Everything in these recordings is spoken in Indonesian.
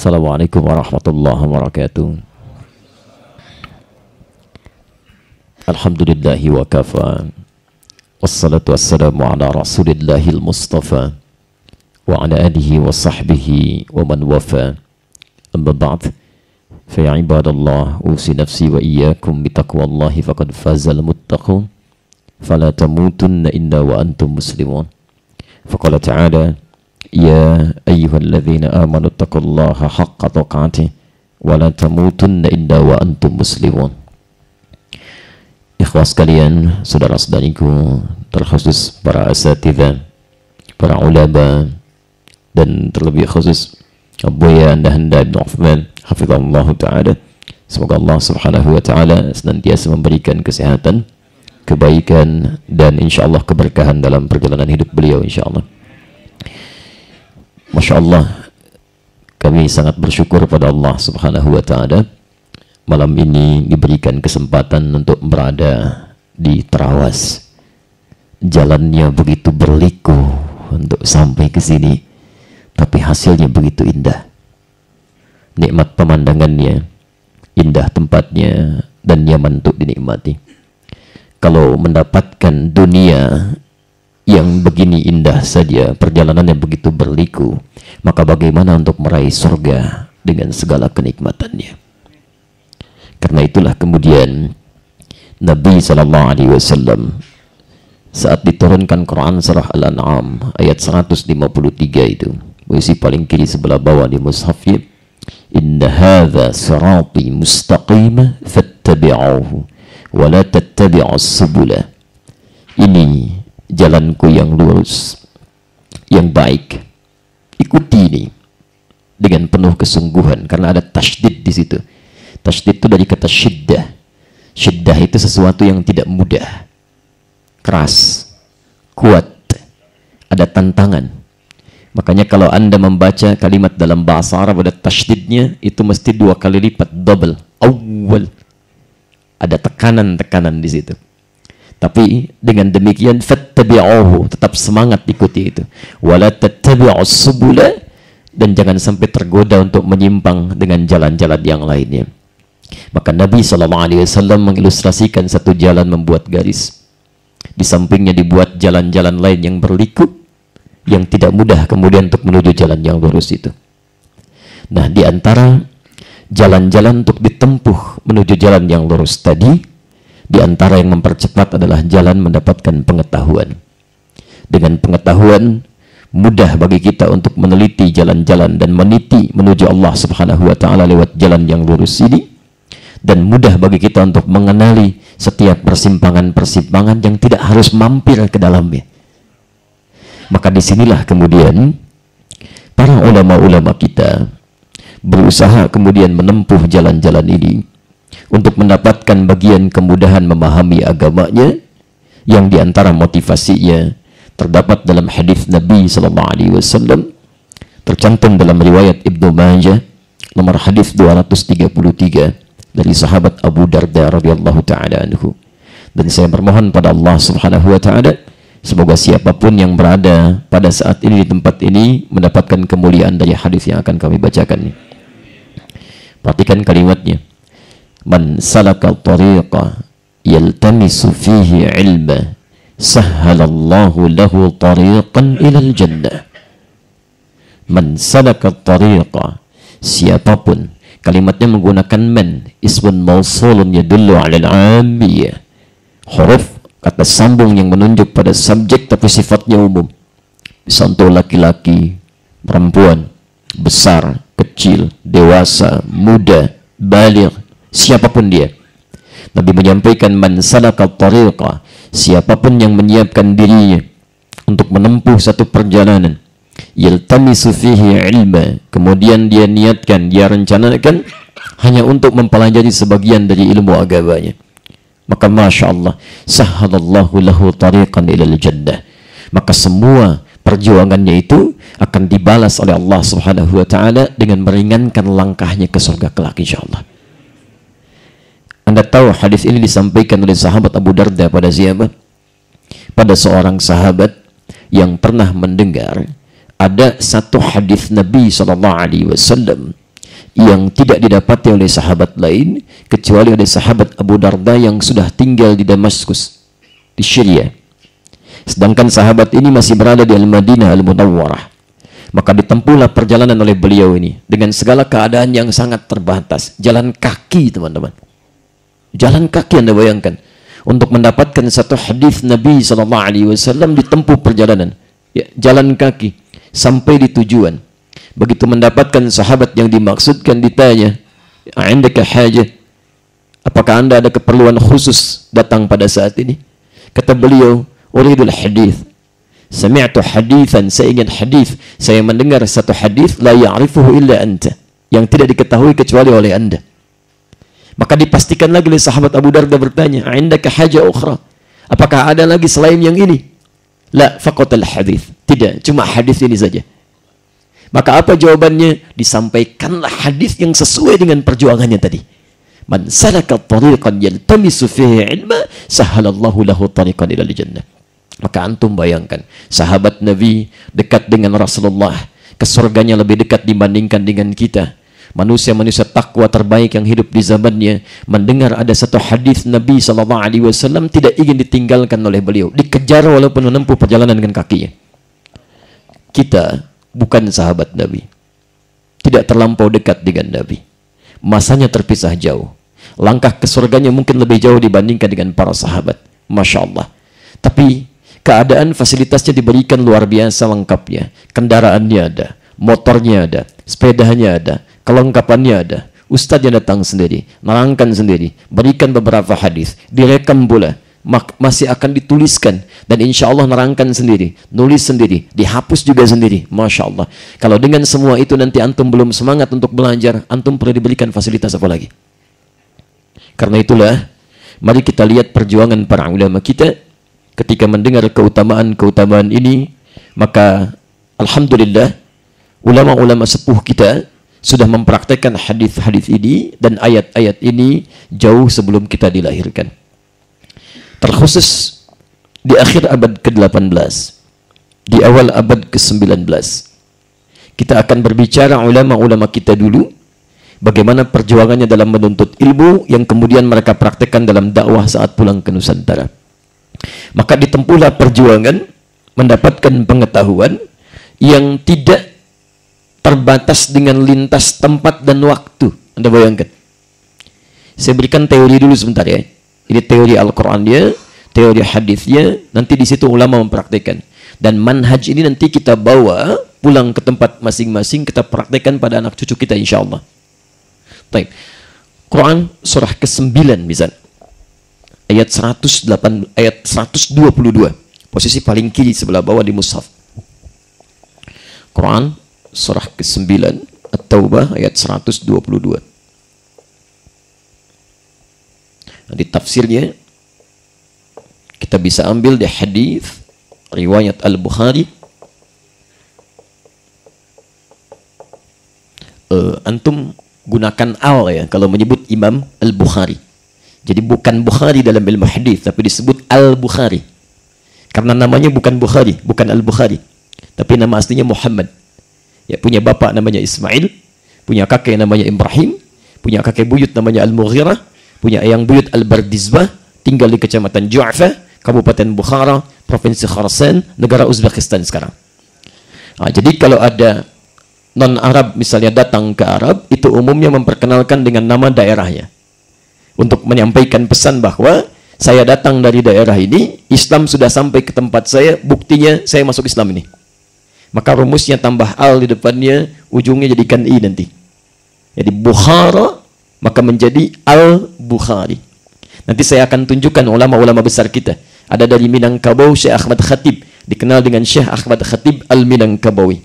Assalamualaikum warahmatullahi wabarakatuh. Alhamdulillahi wa kafa. Wassalatu wassalamu ala rasulillahil mustafa wa ala alihi wa sahbihi wa man wafa. Amma ba'd. Fa ya ibadallah, usi nafsi wa iyyakum bitaqwallahi faqad fazal muttaqun. Fala tamutunna illa wa antum muslimun. Faqala ta'ala: Ya ayyuhalladzina amanu taqullaha haqqa tuqatih wa la tamutunna illa wa antum muslimun. Ikhwas sekalian, saudara-saudariku, terkhusus para asatidzah, para ulama, dan terlebih khusus Abuya Anda Ibn Uthman hafizallahu ta'ala. Semoga Allah subhanahu wa ta'ala senantiasa memberikan kesehatan, kebaikan, dan insya Allah keberkahan dalam perjalanan hidup beliau insya Allah. Masya Allah, kami sangat bersyukur pada Allah subhanahu wa ta'ala malam ini diberikan kesempatan untuk berada di Terawas. Jalannya begitu berliku untuk sampai ke sini, tapi hasilnya begitu indah. Nikmat pemandangannya, indah tempatnya, dan nyaman untuk dinikmati. Kalau mendapatkan dunia yang begini indah saja, perjalanan yang begitu berliku, maka bagaimana untuk meraih surga dengan segala kenikmatannya? Karena itulah kemudian Nabi SAW saat diturunkan Quran surah Al-An'am ayat 153 itu, posisi paling kiri sebelah bawah di mushafnya, inna hadza sirati mustaqima fattabi'uhu wa la tattabi'us subula. Ini jalanku yang lurus, yang baik, ikuti ini dengan penuh kesungguhan, karena ada tasydid di situ. Tasydid itu dari kata syiddah. Syiddah itu sesuatu yang tidak mudah, keras, kuat, ada tantangan. Makanya kalau Anda membaca kalimat dalam bahasa Arab ada tasydidnya, itu mesti 2 kali lipat, double, awal. Ada tekanan-tekanan di situ. Tapi dengan demikian fattabi'uhu, tetap semangat ikuti itu. Wala tattabi'us subula, dan jangan sampai tergoda untuk menyimpang dengan jalan-jalan yang lainnya. Maka Nabi SAW mengilustrasikan satu jalan membuat garis, di sampingnya dibuat jalan-jalan lain yang berliku, yang tidak mudah kemudian untuk menuju jalan yang lurus itu. Nah, di antara jalan-jalan untuk ditempuh menuju jalan yang lurus tadi, di antara yang mempercepat adalah jalan mendapatkan pengetahuan. Dengan pengetahuan, mudah bagi kita untuk meneliti jalan-jalan dan meniti menuju Allah subhanahu wa ta'ala lewat jalan yang lurus ini. Dan mudah bagi kita untuk mengenali setiap persimpangan-persimpangan yang tidak harus mampir ke dalamnya. Maka disinilah kemudian para ulama-ulama kita berusaha kemudian menempuh jalan-jalan ini untuk mendapatkan bagian kemudahan memahami agamanya, yang diantara motivasinya terdapat dalam hadis Nabi SAW, tercantum dalam riwayat Ibnu Majah nomor hadis 233 dari sahabat Abu Darda radhiyallahu taala anhu. Dan saya bermohon pada Allah subhanahu wa ta'ala, semoga siapapun yang berada pada saat ini di tempat ini mendapatkan kemuliaan dari hadis yang akan kami bacakan. Perhatikan kalimatnya. Man salaka tariqa yaltamisu fihi ilma sahhalallahu lahu tariqan ilal jannah. Man salaka tariqa, siapapun, kalimatnya menggunakan man, ismun mausulun yadullu ala al-'ammiyah, huruf kata sambung yang menunjuk pada subjek tapi sifatnya umum, bisa untuk laki-laki, perempuan, besar, kecil, dewasa, muda, baligh, siapapun dia. Nabi menyampaikan man salaka tariqa, siapapun yang menyiapkan dirinya untuk menempuh satu perjalanan, yaltamisu fihi ilma, kemudian dia niatkan, dia rencanakan hanya untuk mempelajari sebagian dari ilmu agamanya, maka Masya Allah, sahhalallahu lahu tariqan ilal jannah, maka semua perjuangannya itu akan dibalas oleh Allah subhanahu wa ta'ala dengan meringankan langkahnya ke surga kelak insyaAllah. Anda tahu hadis ini disampaikan oleh sahabat Abu Darda pada siapa? Pada seorang sahabat yang pernah mendengar ada satu hadis Nabi SAW yang tidak didapati oleh sahabat lain kecuali oleh sahabat Abu Darda yang sudah tinggal di Damaskus, di Syria. Sedangkan sahabat ini masih berada di Al-Madinah Al-Munawwarah. Maka ditempuhlah perjalanan oleh beliau ini dengan segala keadaan yang sangat terbatas. Jalan kaki, teman-teman. Jalan kaki, Anda bayangkan. Untuk mendapatkan satu hadis Nabi SAW ditempuh perjalanan. Ya, jalan kaki sampai di tujuan. Begitu mendapatkan sahabat yang dimaksudkan ditanya, "Indaka hajah?" Apakah Anda ada keperluan khusus datang pada saat ini? Kata beliau, "Uridul hadis." Sami'tu hadithan, saya ingin hadis. Saya mendengar satu hadis la ya'rifuhu illa anta, yang tidak diketahui kecuali oleh Anda. Maka dipastikan lagi oleh sahabat Abu Darda bertanya, "Indaka haja ukhra?" Apakah ada lagi selain yang ini? La faqatal hadis. Tidak, cuma hadis ini saja. Maka apa jawabannya? Disampaikanlah hadis yang sesuai dengan perjuangannya tadi. Man salaka tariqan yaltamisu fihi ilma sahalallahu lahu tariqan ilal jannah. Maka antum bayangkan, sahabat Nabi dekat dengan Rasulullah, ke surganya lebih dekat dibandingkan dengan kita. Manusia-manusia takwa terbaik yang hidup di zamannya mendengar ada satu hadis Nabi SAW tidak ingin ditinggalkan oleh beliau, dikejar walaupun menempuh perjalanan dengan kakinya. Kita bukan sahabat Nabi, tidak terlampau dekat dengan Nabi, masanya terpisah jauh. Langkah ke surganya mungkin lebih jauh dibandingkan dengan para sahabat. Masya Allah. Tapi keadaan fasilitasnya diberikan luar biasa lengkapnya. Kendaraannya ada, motornya ada, sepedanya ada, kelengkapannya ada. Ustadznya datang sendiri, nerangkan sendiri, berikan beberapa hadis, direkam pula, masih akan dituliskan, dan insya Allah nerangkan sendiri, nulis sendiri, dihapus juga sendiri. Masya Allah. Kalau dengan semua itu nanti antum belum semangat untuk belajar, antum perlu diberikan fasilitas apa lagi? Karena itulah, mari kita lihat perjuangan para ulama kita. Ketika mendengar keutamaan-keutamaan ini, maka alhamdulillah ulama-ulama sepuh kita sudah mempraktekkan hadis-hadis ini dan ayat-ayat ini jauh sebelum kita dilahirkan. Terkhusus di akhir abad ke-18, di awal abad ke-19, kita akan berbicara ulama-ulama kita dulu, bagaimana perjuangannya dalam menuntut ilmu yang kemudian mereka praktekkan dalam dakwah saat pulang ke Nusantara. Maka ditempuhlah perjuangan mendapatkan pengetahuan yang tidak terbatas dengan lintas tempat dan waktu. Anda bayangkan. Saya berikan teori dulu sebentar ya. Ini teori Al-Qur'annya, teori hadisnya, nanti di situ ulama mempraktekkan. Dan manhaj ini nanti kita bawa pulang ke tempat masing-masing, kita praktekkan pada anak cucu kita insyaallah. Baik. Quran surah ke-9 misalnya. Ayat 122, posisi paling kiri sebelah bawah di mushaf. Quran surah ke-9 At-Taubah ayat 122. Di tafsirnya kita bisa ambil di hadis riwayat Al-Bukhari. Antum gunakan al ya kalau menyebut Imam Al-Bukhari. Jadi bukan Bukhari dalam ilmu hadis, tapi disebut Al-Bukhari. Karena namanya bukan Bukhari, bukan Al-Bukhari. Tapi nama aslinya Muhammad. Ya, punya bapak namanya Ismail, punya kakek namanya Ibrahim, punya kakek buyut namanya Al-Mughirah, punya eyang buyut Al-Bardizbah, tinggal di kecamatan Ju'fa, Kabupaten Bukhara, Provinsi Khorasan, negara Uzbekistan sekarang. Nah, jadi kalau ada non-Arab misalnya datang ke Arab, itu umumnya memperkenalkan dengan nama daerahnya. Untuk menyampaikan pesan bahwa saya datang dari daerah ini, Islam sudah sampai ke tempat saya, buktinya saya masuk Islam ini. Maka rumusnya tambah al di depannya, ujungnya jadikan i nanti. Jadi Bukhara, maka menjadi Al-Bukhari. Nanti saya akan tunjukkan ulama-ulama besar kita. Ada dari Minangkabau, Syekh Ahmad Khatib, dikenal dengan Syekh Ahmad Khatib Al-Minangkabawi.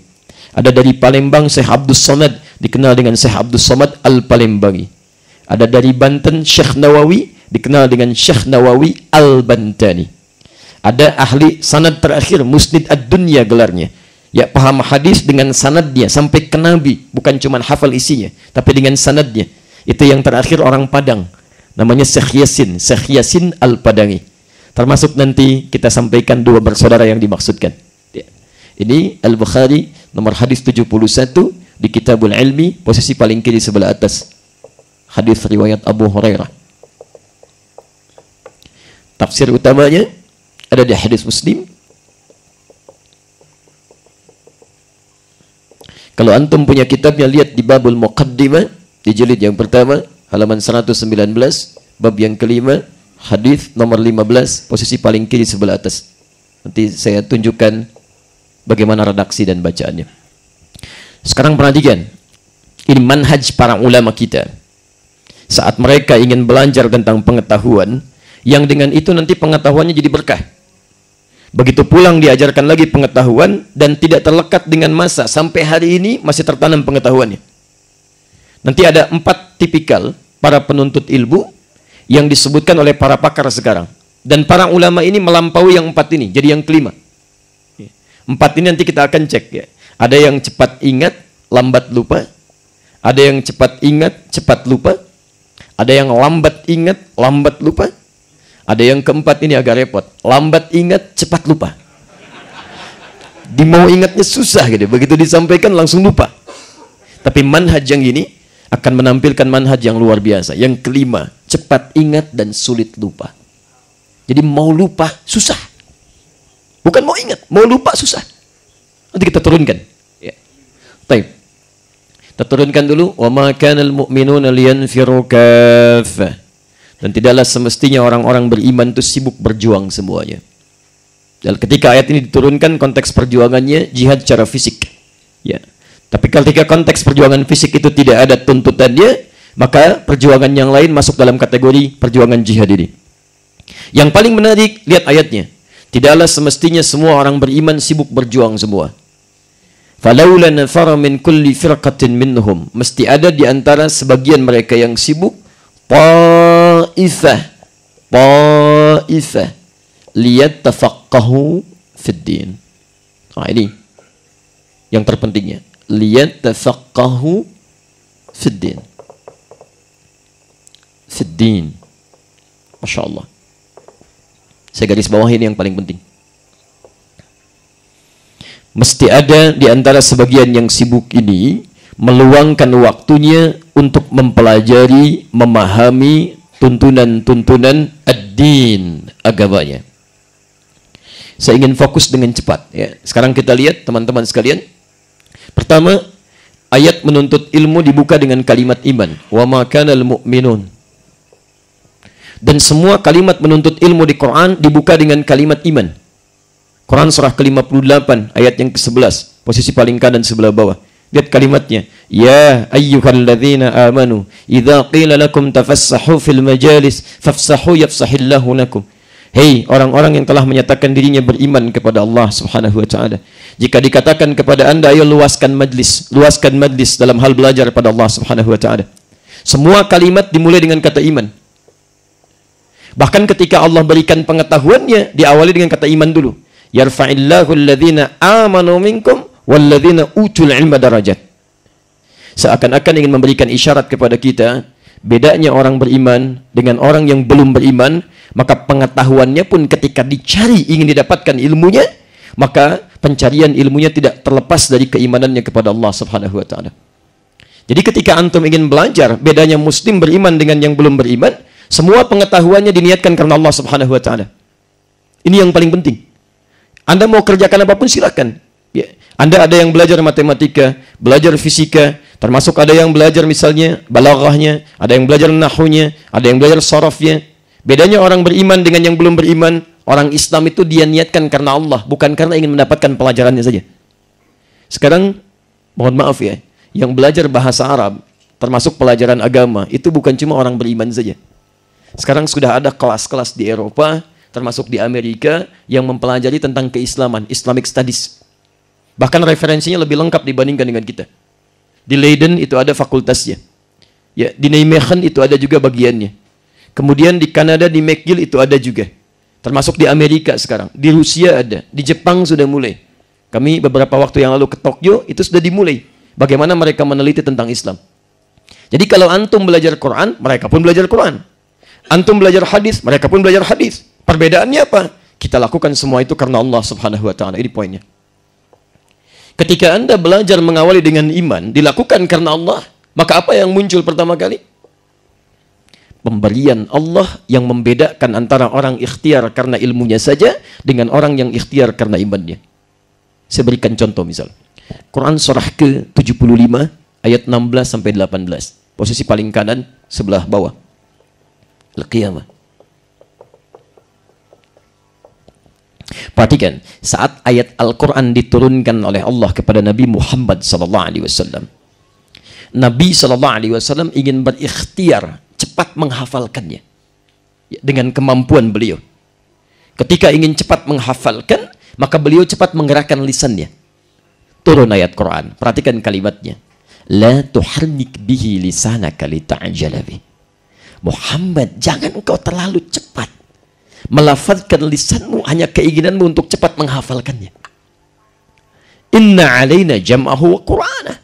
Ada dari Palembang, Syekh Abdus Samad, dikenal dengan Syekh Abdus Samad Al-Palembangi. Ada dari Banten, Syekh Nawawi, dikenal dengan Syekh Nawawi Al-Bantani. Ada ahli sanad terakhir, Musnid Ad-Dunya gelarnya. Ya, paham hadis dengan sanadnya sampai ke Nabi, bukan cuma hafal isinya, tapi dengan sanadnya. Itu yang terakhir orang Padang, namanya Syekh Yasin Al-Padangi. Termasuk nanti kita sampaikan dua bersaudara yang dimaksudkan. Ya. Ini Al-Bukhari nomor hadis 71 di Kitabul Ilmi, posisi paling kiri sebelah atas. Hadis riwayat Abu Hurairah. Tafsir utamanya ada di hadis Muslim. Kalau antum punya kitabnya, lihat di babul Muqaddimah, di jilid yang pertama, halaman 119, bab yang kelima, hadis nomor 15, posisi paling kiri sebelah atas. Nanti saya tunjukkan bagaimana redaksi dan bacaannya. Sekarang perhatikan, ini manhaj para ulama kita. Saat mereka ingin belajar tentang pengetahuan, yang dengan itu nanti pengetahuannya jadi berkah. Begitu pulang diajarkan lagi pengetahuan dan tidak terlekat dengan masa. Sampai hari ini masih tertanam pengetahuannya. Nanti ada 4 tipikal para penuntut ilmu yang disebutkan oleh para pakar sekarang. Dan para ulama ini melampaui yang 4 ini. Jadi yang kelima. 4 ini nanti kita akan cek ya. Ada yang cepat ingat, lambat lupa. Ada yang cepat ingat, cepat lupa. Ada yang lambat ingat, lambat lupa. Ada yang keempat, ini agak repot. Lambat ingat, cepat lupa. Di mau ingatnya susah gitu. Begitu disampaikan langsung lupa. Tapi manhaj yang ini akan menampilkan manhaj yang luar biasa. Yang kelima, cepat ingat dan sulit lupa. Jadi mau lupa susah. Bukan mau ingat, mau lupa susah. Nanti kita turunkan. Ya. Baik. Kita turunkan dulu. Wa ma kana al-mu'minuna liyanfiru kaffah. Dan tidaklah semestinya orang-orang beriman itu sibuk berjuang semuanya. Dan ketika ayat ini diturunkan, konteks perjuangannya jihad secara fisik. Ya. Tapi ketika konteks perjuangan fisik itu tidak ada tuntutannya, maka perjuangan yang lain masuk dalam kategori perjuangan jihad ini. Yang paling menarik, lihat ayatnya. Tidaklah semestinya semua orang beriman sibuk berjuang semua. Falaula nafara min kulli firqatin minhum. Mesti ada di antara sebagian mereka yang sibuk. Ta'ifah liyattafaqahu fid din. Ini yang terpentingnya, liyattafaqahu fid din. Fid din. Masya Allah. Saya garis bawah ini yang paling penting. Mesti ada di antara sebagian yang sibuk ini meluangkan waktunya untuk mempelajari, memahami tuntunan-tuntunan ad-din, agamanya. Saya ingin fokus dengan cepat ya. Sekarang kita lihat teman-teman sekalian. Pertama, ayat menuntut ilmu dibuka dengan kalimat iman. Wa ma kana al-mu'minun. Dan semua kalimat menuntut ilmu di Quran dibuka dengan kalimat iman. Quran surah ke-58 ayat yang ke-11, posisi paling kanan sebelah bawah. Lihat kalimatnya. Ya ayyuhalladzina amanu idza qila lakum tafassahu fil majalis fafsahu yafsahillahu lakum. Hei orang-orang yang telah menyatakan dirinya beriman kepada Allah Subhanahu wa taala. Jika dikatakan kepada Anda ayo luaskan majlis dalam hal belajar pada Allah Subhanahu wa taala. Semua kalimat dimulai dengan kata iman. Bahkan ketika Allah berikan pengetahuannya diawali dengan kata iman dulu. Yarfa'illahu alladzina amanu minkum walladzina utul ilma darajat. Seakan-akan ingin memberikan isyarat kepada kita bedanya orang beriman dengan orang yang belum beriman, maka pengetahuannya pun ketika dicari ingin didapatkan ilmunya, maka pencarian ilmunya tidak terlepas dari keimanannya kepada Allah Subhanahu wa taala. Jadi ketika antum ingin belajar bedanya muslim beriman dengan yang belum beriman, semua pengetahuannya diniatkan karena Allah Subhanahu wa taala. Ini yang paling penting. Anda mau kerjakan apapun silakan. Ya. Anda ada yang belajar matematika, belajar fisika, termasuk ada yang belajar misalnya balaghahnya, ada yang belajar nahwunya, ada yang belajar sarafnya. Bedanya orang beriman dengan yang belum beriman, orang Islam itu dia niatkan karena Allah, bukan karena ingin mendapatkan pelajarannya saja. Sekarang, mohon maaf ya, yang belajar bahasa Arab, termasuk pelajaran agama, itu bukan cuma orang beriman saja. Sekarang sudah ada kelas-kelas di Eropa, termasuk di Amerika, yang mempelajari tentang keislaman, Islamic Studies. Bahkan referensinya lebih lengkap dibandingkan dengan kita. Di Leiden itu ada fakultasnya. Ya, di Nijmegen itu ada juga bagiannya. Kemudian di Kanada, di McGill itu ada juga. Termasuk di Amerika sekarang. Di Rusia ada. Di Jepang sudah mulai. Kami beberapa waktu yang lalu ke Tokyo, itu sudah dimulai. Bagaimana mereka meneliti tentang Islam. Jadi kalau antum belajar Quran, mereka pun belajar Quran. Antum belajar hadis, mereka pun belajar hadis. Perbedaannya apa? Kita lakukan semua itu karena Allah Subhanahu wa taala. Ini poinnya. Ketika Anda belajar mengawali dengan iman, dilakukan karena Allah, maka apa yang muncul pertama kali? Pemberian Allah yang membedakan antara orang ikhtiar karena ilmunya saja dengan orang yang ikhtiar karena imannya. Saya berikan contoh misal. Quran surah ke-75 ayat 16 sampai 18. Posisi paling kanan sebelah bawah. Al-Qiyamah. Perhatikan, saat ayat Al-Quran diturunkan oleh Allah kepada Nabi Muhammad SAW, Nabi SAW ingin berikhtiar cepat menghafalkannya dengan kemampuan beliau. Ketika ingin cepat menghafalkan, maka beliau cepat menggerakkan lisannya. Turun ayat Quran, perhatikan kalimatnya. La tuharnik bihi lisanaka lita'jala bih. Muhammad, jangan engkau terlalu cepat melafazkan lisanmu, hanya keinginanmu untuk cepat menghafalkannya. Inna alaina jam'ahu wa qur'ana.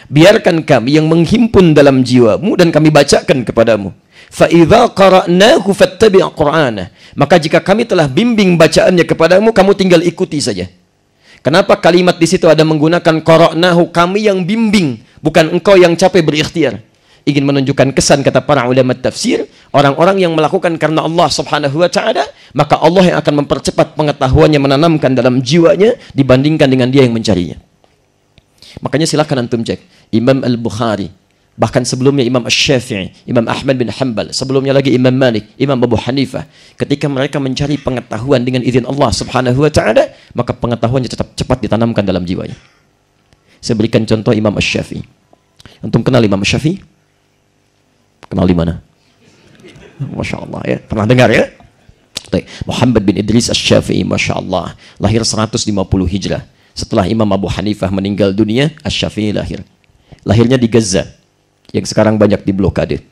Biarkan kami yang menghimpun dalam jiwamu dan kami bacakan kepadamu. Fa idza qara'nahu fattabi' qur'ana. Maka jika kami telah bimbing bacaannya kepadamu, kamu tinggal ikuti saja. Kenapa kalimat di situ ada menggunakan qara'nahu, kami yang bimbing, bukan engkau yang capek berikhtiar? Ingin menunjukkan kesan, kata para ulama tafsir, orang-orang yang melakukan karena Allah Subhanahu wa ta'ala, maka Allah yang akan mempercepat pengetahuannya, menanamkan dalam jiwanya dibandingkan dengan dia yang mencarinya. Makanya silakan antum cek Imam Al-Bukhari, bahkan sebelumnya Imam Asy-Syafi'i, Imam Ahmad bin Hanbal, sebelumnya lagi Imam Malik, Imam Abu Hanifah, ketika mereka mencari pengetahuan dengan izin Allah Subhanahu wa ta'ala, maka pengetahuannya cepat ditanamkan dalam jiwanya. Saya berikan contoh Imam Asy-Syafi'i. Antum kenal Imam Asy-Syafi'i? Kenal di mana? Masya Allah ya. Pernah dengar ya? Muhammad bin Idris Asy-Syafi'i, Masya Allah, lahir 150 Hijrah. Setelah Imam Abu Hanifah meninggal dunia, Asy-Syafi'i lahir. Lahirnya di Gaza, yang sekarang banyak diblokade.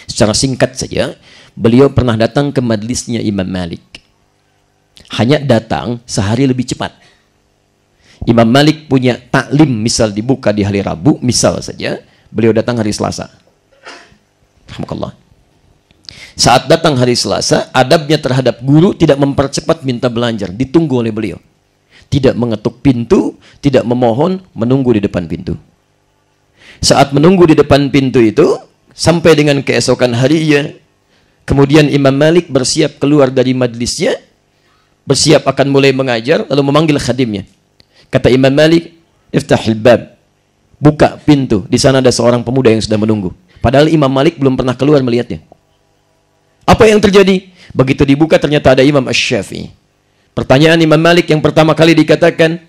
Secara singkat saja, beliau pernah datang ke majlisnya Imam Malik. Hanya datang sehari lebih cepat. Imam Malik punya taklim, misal dibuka di hari Rabu, misal saja, beliau datang hari Selasa. Rahmatullah. Saat datang hari Selasa, adabnya terhadap guru tidak mempercepat minta belajar, ditunggu oleh beliau. Tidak mengetuk pintu, tidak memohon, menunggu di depan pintu. Saat menunggu di depan pintu itu, sampai dengan keesokan harinya, kemudian Imam Malik bersiap keluar dari majlisnya, bersiap akan mulai mengajar, lalu memanggil khadimnya. Kata Imam Malik, iftahil bab, buka pintu, di sana ada seorang pemuda yang sudah menunggu. Padahal Imam Malik belum pernah keluar melihatnya. Apa yang terjadi? Begitu dibuka ternyata ada Imam Asy-Syafi'i. Pertanyaan Imam Malik yang pertama kali dikatakan,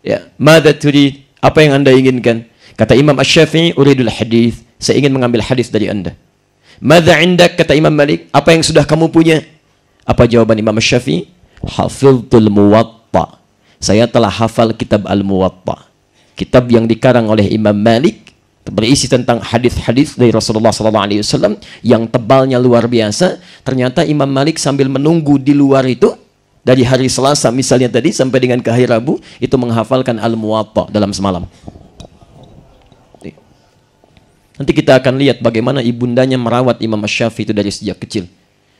ya, madza turid? Apa yang Anda inginkan? Kata Imam Asy-Syafi'i, uridul hadis, saya ingin mengambil hadis dari Anda. Madza indak? Kata Imam Malik, apa yang sudah kamu punya? Apa jawaban Imam Asy-Syafi'i? Hafiztul Muwatta. Saya telah hafal kitab Al-Muwatta. Kitab yang dikarang oleh Imam Malik, berisi tentang hadis-hadis dari Rasulullah SAW yang tebalnya luar biasa. Ternyata Imam Malik sambil menunggu di luar itu, dari hari Selasa misalnya tadi sampai dengan ke hari Rabu, itu menghafalkan Al-Muwatta dalam semalam. Nanti kita akan lihat bagaimana ibundanya merawat Imam Asy-Syafi'i itu dari sejak kecil.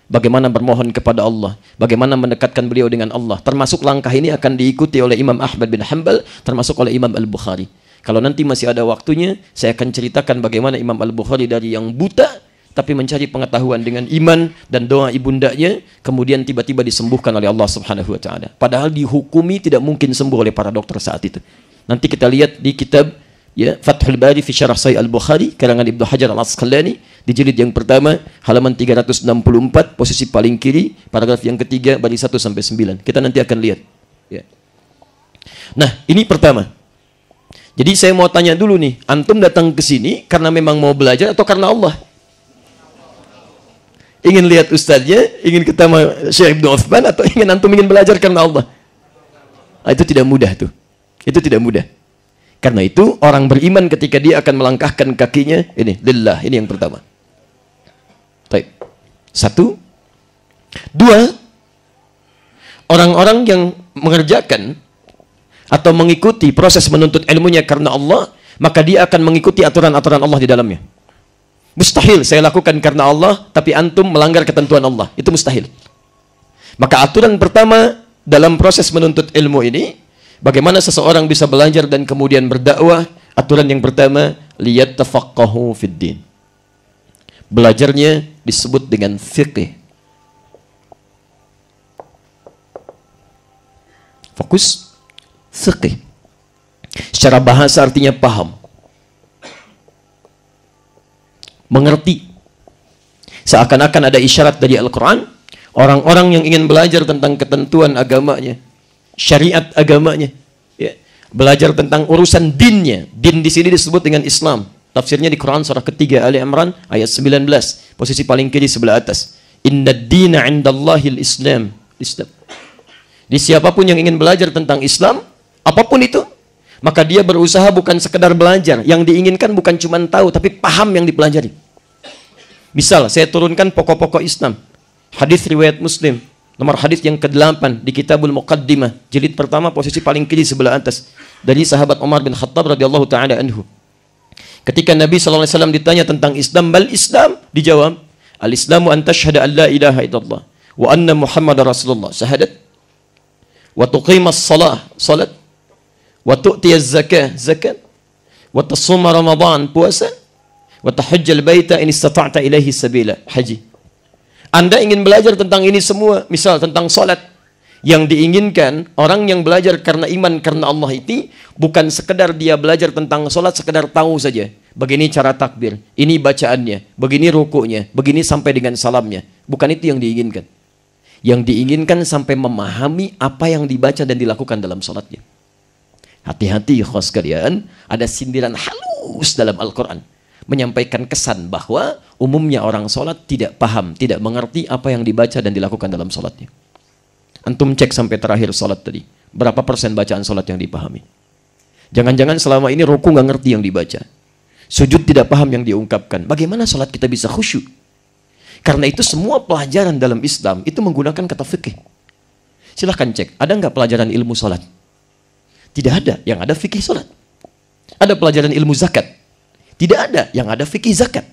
Bagaimana bermohon kepada Allah, bagaimana mendekatkan beliau dengan Allah. Termasuk langkah ini akan diikuti oleh Imam Ahmad bin Hanbal, termasuk oleh Imam Al-Bukhari. Kalau nanti masih ada waktunya, saya akan ceritakan bagaimana Imam Al-Bukhari dari yang buta, tapi mencari pengetahuan dengan iman dan doa ibundanya, kemudian tiba-tiba disembuhkan oleh Allah Subhanahu wa ta'ala. Padahal dihukumi tidak mungkin sembuh oleh para dokter saat itu. Nanti kita lihat di kitab ya Fathul Bari fi Syarah Sahih Al-Bukhari karangan Ibnu Hajar Al-Asqalani di jilid yang pertama halaman 364, posisi paling kiri, paragraf yang ketiga, baris 1 sampai 9. Kita nanti akan lihat ya. Nah, ini pertama. Jadi saya mau tanya dulu nih, antum datang ke sini karena memang mau belajar atau karena Allah? Ingin lihat ustadznya, ingin ketemu Syekh Ibnu Utsman, atau antum ingin belajar karena Allah? Nah, itu tidak mudah tuh. Itu tidak mudah. Karena itu orang beriman ketika dia akan melangkahkan kakinya, ini lillah, ini yang pertama. Baik. 1. 2. Orang-orang yang mengerjakan atau mengikuti proses menuntut ilmunya karena Allah, maka dia akan mengikuti aturan-aturan Allah di dalamnya. Mustahil saya lakukan karena Allah, tapi antum melanggar ketentuan Allah. Itu mustahil. Maka aturan pertama dalam proses menuntut ilmu ini, Bagaimana seseorang bisa belajar dan kemudian berdakwah? Aturan yang pertama, liyattafaqahu fid din. Belajarnya disebut dengan fiqh. Fokus fiqh. Secara bahasa artinya paham, mengerti. Seakan-akan ada isyarat dari Al-Quran, orang-orang yang ingin belajar tentang ketentuan agamanya, syariat agamanya, ya, belajar tentang urusan dinnya. Din di sini disebut dengan Islam. Tafsirnya di Quran surah ketiga Ali Imran ayat 19, posisi paling kiri sebelah atas. Inna ad-dina 'indallahil Islam. Islam. Di siapapun yang ingin belajar tentang Islam, apapun itu, maka dia berusaha bukan sekedar belajar. Yang diinginkan bukan cuma tahu, tapi paham yang dipelajari. Misal, saya turunkan pokok-pokok Islam. Hadis riwayat Muslim, nomor hadis yang ke-8 di Kitabul Muqaddimah, jilid pertama, posisi paling kiri sebelah atas, dari sahabat Umar bin Khattab radhiyallahu taala anhu. Ketika Nabi SAW ditanya tentang Islam, bal Islam, dijawab, al-Islamu an tashhada an la ilaha illallah wa anna Muhammadar Rasulullah, syahadat, wa tuqimas salah, salat, wa tu'tiyaz zakah, zakat, wa tasuma Ramadan, puasa, wa tahajjal baita in istata'ta ilaihi sabila, haji. Anda ingin belajar tentang ini semua, misal tentang salat, yang diinginkan orang yang belajar karena iman karena Allah itu bukan sekedar dia belajar tentang salat sekedar tahu saja. Begini cara takbir, ini bacaannya, begini rukuknya, begini sampai dengan salamnya. Bukan itu yang diinginkan. Yang diinginkan sampai memahami apa yang dibaca dan dilakukan dalam salatnya. Hati-hati ikhwas sekalian, ada sindiran halus dalam Al-Quran menyampaikan kesan bahwa umumnya orang salat tidak paham, tidak mengerti apa yang dibaca dan dilakukan dalam salatnya. Antum cek sampai terakhir salat tadi, berapa persen bacaan salat yang dipahami? Jangan-jangan selama ini ruku nggak ngerti yang dibaca, sujud tidak paham yang diungkapkan. Bagaimana salat kita bisa khusyuk? Karena itu semua pelajaran dalam Islam itu menggunakan kata fikih. Silahkan cek, ada nggak pelajaran ilmu salat? Tidak ada, yang ada fikih salat. Ada pelajaran ilmu zakat? Tidak ada, yang ada fikih zakat,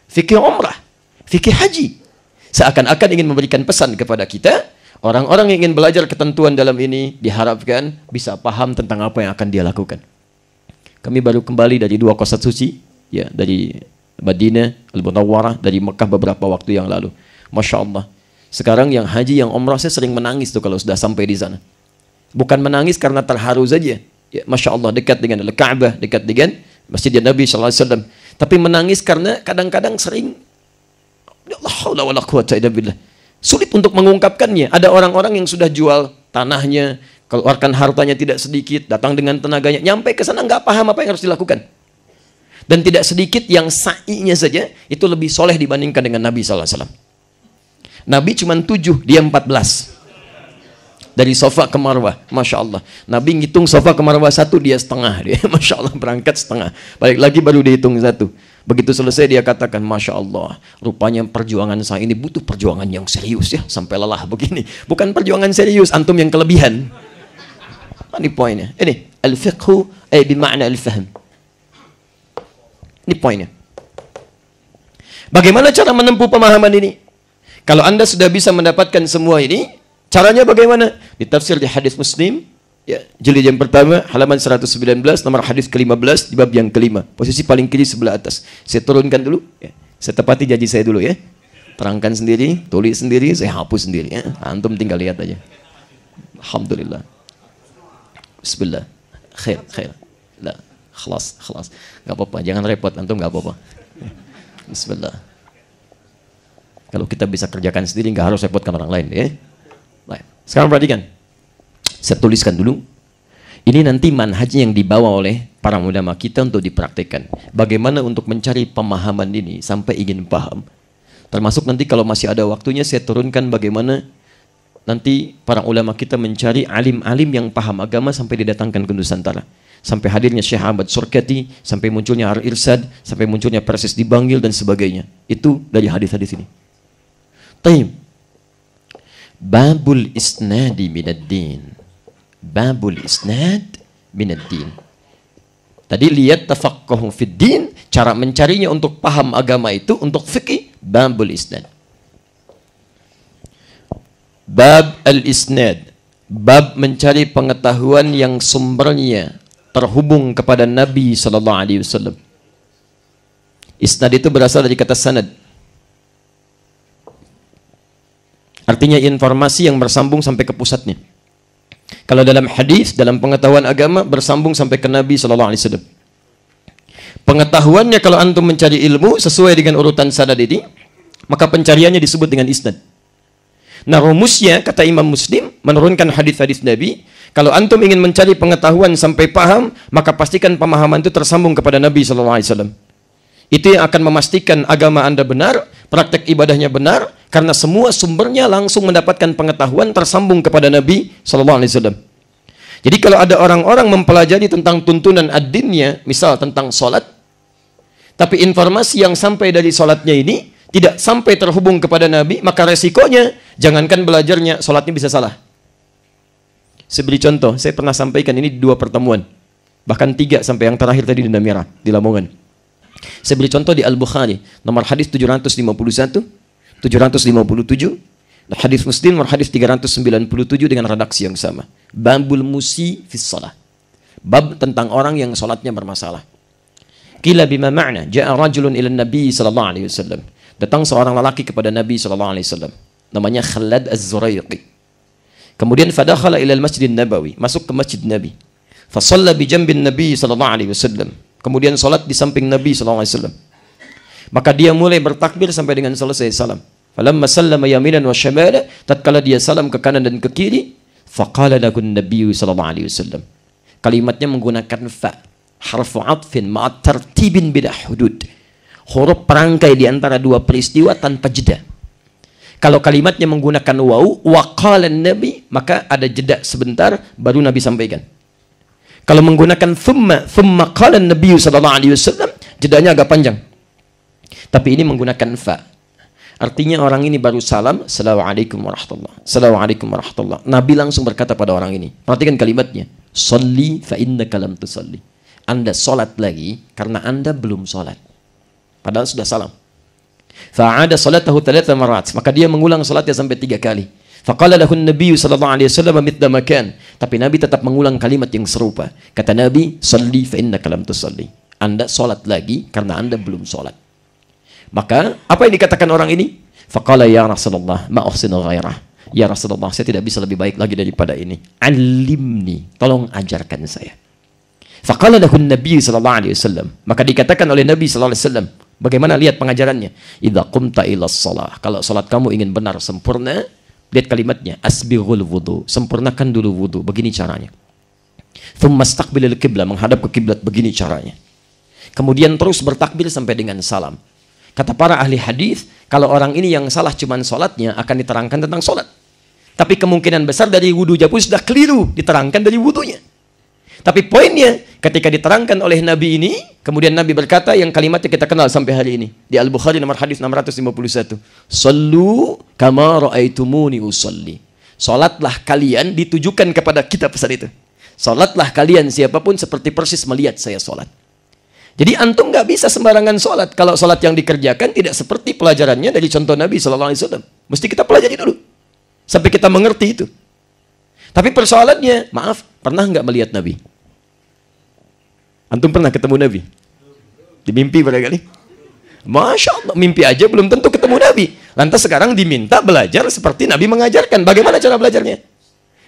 fikih umrah, fikih haji. Seakan-akan ingin memberikan pesan kepada kita, orang-orang yang ingin belajar ketentuan dalam ini diharapkan bisa paham tentang apa yang akan dia lakukan. Kami baru kembali dari 2 kota suci, ya, dari Madinah, Al-Munawwarah, dari Mekah beberapa waktu yang lalu. Masya Allah. Sekarang yang haji, yang umrah, saya sering menangis tuh kalau sudah sampai di sana. Bukan menangis karena terharu saja. Ya, Masya Allah, dekat dengan Al-Ka'bah, dekat dengan Masjid Nabi SAW. Tapi menangis karena kadang-kadang sering, ya Allah, haula wala quwwata illa billah, sulit untuk mengungkapkannya. Ada orang-orang yang sudah jual tanahnya, keluarkan hartanya tidak sedikit, datang dengan tenaganya, nyampe ke sana nggak paham apa yang harus dilakukan. Dan tidak sedikit yang sa'inya saja itu lebih soleh dibandingkan dengan Nabi SAW. Nabi cuma 7, dia 14. Dari Safa ke Marwah, Masya Allah. Nabi ngitung Safa ke Marwah 1, dia setengah. Dia, Masya Allah, berangkat setengah. Balik lagi baru dihitung 1. Begitu selesai dia katakan, Masya Allah, rupanya perjuangan saya ini butuh perjuangan yang serius ya, sampai lelah begini. Bukan perjuangan serius, antum yang kelebihan. Ini poinnya. Ini, al-fiqhu bima'na al-fahm. Ini poinnya. Bagaimana cara menempuh pemahaman ini? Kalau Anda sudah bisa mendapatkan semua ini, caranya bagaimana? Ditafsir di hadis Muslim, ya, jilid yang pertama, halaman 119, nomor hadis ke-15, di bab yang kelima, posisi paling kiri sebelah atas. Saya turunkan dulu, ya. Saya tepati janji saya dulu ya. Terangkan sendiri, tulis sendiri, saya hapus sendiri ya. Antum tinggal lihat aja. Alhamdulillah. Bismillah. Khair, khair. La, khalas, khalas. Enggak apa-apa, jangan repot, antum enggak apa-apa. Bismillah. Kalau kita bisa kerjakan sendiri, enggak harus repotkan orang lain ya. Baik. Sekarang perhatikan. Saya tuliskan dulu. Ini nanti manhaj yang dibawa oleh para ulama kita untuk dipraktekkan. Bagaimana untuk mencari pemahaman ini sampai ingin paham. Termasuk nanti kalau masih ada waktunya saya turunkan bagaimana nanti para ulama kita mencari alim-alim yang paham agama sampai didatangkan ke Nusantara. Sampai hadirnya Syekh Ahmad Surkati, sampai munculnya Ar-Irsad, sampai munculnya Persis Dibanggil dan sebagainya. Itu dari hadis-hadis ini. Taib. Babul isnadi minad din. Babul isnad minad din. Tadi lihat tafaqquhu fid din, cara mencarinya untuk paham agama itu untuk fikih, babul isnad. Bab al-isnad. Bab mencari pengetahuan yang sumbernya terhubung kepada Nabi sallallahu alaihi wasallam. Isnad itu berasal dari kata sanad. Artinya informasi yang bersambung sampai ke pusatnya. Kalau dalam hadis, dalam pengetahuan agama bersambung sampai ke Nabi sallallahu alaihi wasallam. Pengetahuannya kalau antum mencari ilmu sesuai dengan urutan sanad ini, maka pencariannya disebut dengan isnad. Nah, rumusnya kata Imam Muslim menurunkan hadis-hadis Nabi, kalau antum ingin mencari pengetahuan sampai paham, maka pastikan pemahaman itu tersambung kepada Nabi sallallahu alaihi wasallam. Itu yang akan memastikan agama Anda benar, praktek ibadahnya benar, karena semua sumbernya langsung mendapatkan pengetahuan tersambung kepada Nabi sallallahu alaihi wasallam. Jadi kalau ada orang-orang mempelajari tentang tuntunan ad-dinnya, misal tentang salat, tapi informasi yang sampai dari salatnya ini tidak sampai terhubung kepada Nabi, maka resikonya jangankan belajarnya, salatnya bisa salah. Saya beri contoh, saya pernah sampaikan ini di 2 pertemuan, bahkan 3 sampai yang terakhir tadi di Namira, di Lamongan. Saya beri contoh di Al-Bukhari, nomor hadis 751, 757, hadis Muslim nomor hadis 397 dengan redaksi yang sama. Babul musi fis shalah. Bab tentang orang yang salatnya bermasalah. Qila bima ma'na? Ja'a rajulun ila Nabi sallallahu alaihi wasallam. Datang seorang lelaki kepada Nabi sallallahu alaihi wasallam. Namanya Khalad Az-Zuraiqi. Kemudian fadakhala ila al-Masjid Nabawi, masuk ke Masjid Nabi. Fa shalla bi jambin Nabi sallallahu alaihi wasallam. Kemudian salat di samping Nabi sallallahu alaihi wasallam. Maka dia mulai bertakbir sampai dengan selesai salam. Falamma sallama yaminan wa shamala, tatkala dia salam ke kanan dan ke kiri, faqala lahu an-nabiy sallallahu alaihi wasallam. Kalimatnya menggunakan fa, harfu atfin ma'a tartibin bila hudud. Huruf perangkai di antara 2 peristiwa tanpa jeda. Kalau kalimatnya menggunakan waw, wa qala an-nabi, maka ada jeda sebentar baru Nabi sampaikan. Kalau menggunakan thumma qala an-nabi sallallahu alaihi wasallam, jedanya agak panjang. Tapi ini menggunakan fa. Artinya orang ini baru salam, assalamualaikum warahmatullah, assalamualaikum warahmatullah. Nabi langsung berkata pada orang ini, perhatikan kalimatnya, sholli fa innaka lam tusalli. Anda salat lagi karena Anda belum salat. Padahal sudah salam. Fa'ada salatahu 3 marat. Maka dia mengulang salatnya sampai 3 kali. Faqala lahu an-nabiy sallallahu alaihi wasallam mithla makan. Tapi Nabi tetap mengulang kalimat yang serupa. Kata Nabi, sholli fa innaka lam tusalli. Anda salat lagi karena Anda belum salat. Maka apa yang dikatakan orang ini? Faqala ya Rasulullah ma uhsinu ghairah. Ya Rasulullah, saya tidak bisa lebih baik lagi daripada ini. Alimni, tolong ajarkan saya. Faqala lahu an-nabiy sallallahu alaihi wasallam. Maka dikatakan oleh Nabi sallallahu alaihi wasallam, bagaimana lihat pengajarannya? Idza qumta ila shalah. Kalau salat kamu ingin benar sempurna, lihat kalimatnya, asbighul wudu, sempurnakan dulu wudu, begini caranya. Thumma istaqbilil qiblah, menghadap ke kiblat, begini caranya. Kemudian terus bertakbir sampai dengan salam. Kata para ahli hadis, kalau orang ini yang salah cuman salatnya, akan diterangkan tentang salat. Tapi kemungkinan besar dari wudunya pun sudah keliru, diterangkan dari wudunya. Tapi poinnya, ketika diterangkan oleh Nabi ini, kemudian Nabi berkata yang kalimatnya kita kenal sampai hari ini. Di Al-Bukhari nomor hadis 651. Sallu kama ra'aitumuni usalli. Salatlah kalian, ditujukan kepada kita pesan itu. Salatlah kalian siapapun seperti persis melihat saya salat. Jadi antum nggak bisa sembarangan salat. Kalau salat yang dikerjakan tidak seperti pelajarannya dari contoh Nabi sallallahu alaihi wasallam. Mesti kita pelajari dulu sampai kita mengerti itu. Tapi persoalannya, maaf, pernah nggak melihat Nabi? Antum pernah ketemu Nabi? Di mimpi barangkali? Masya Allah, mimpi aja belum tentu ketemu Nabi. Lantas sekarang diminta belajar seperti Nabi mengajarkan. Bagaimana cara belajarnya?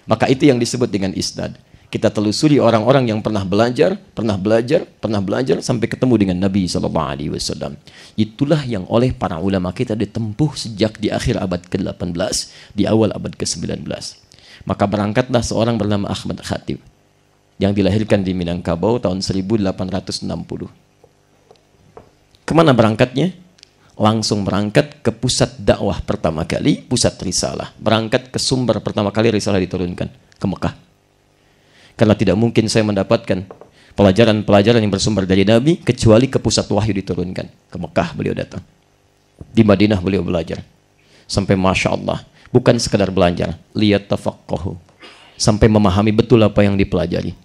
Maka itu yang disebut dengan isnad. Kita telusuri orang-orang yang pernah belajar sampai ketemu dengan Nabi SAW. Itulah yang oleh para ulama kita ditempuh sejak di akhir abad ke-18, di awal abad ke-19. Maka berangkatlah seorang bernama Ahmad Khatib yang dilahirkan di Minangkabau tahun 1860. Kemana berangkatnya? Langsung berangkat ke pusat dakwah pertama kali, pusat risalah. Berangkat ke sumber pertama kali risalah diturunkan, ke Mekah. Karena tidak mungkin saya mendapatkan pelajaran-pelajaran yang bersumber dari Nabi kecuali ke pusat wahyu diturunkan. Ke Mekah beliau datang. Di Madinah beliau belajar. Sampai Masya Allah, bukan sekadar belajar, lihat tafaqahu, sampai memahami betul apa yang dipelajari,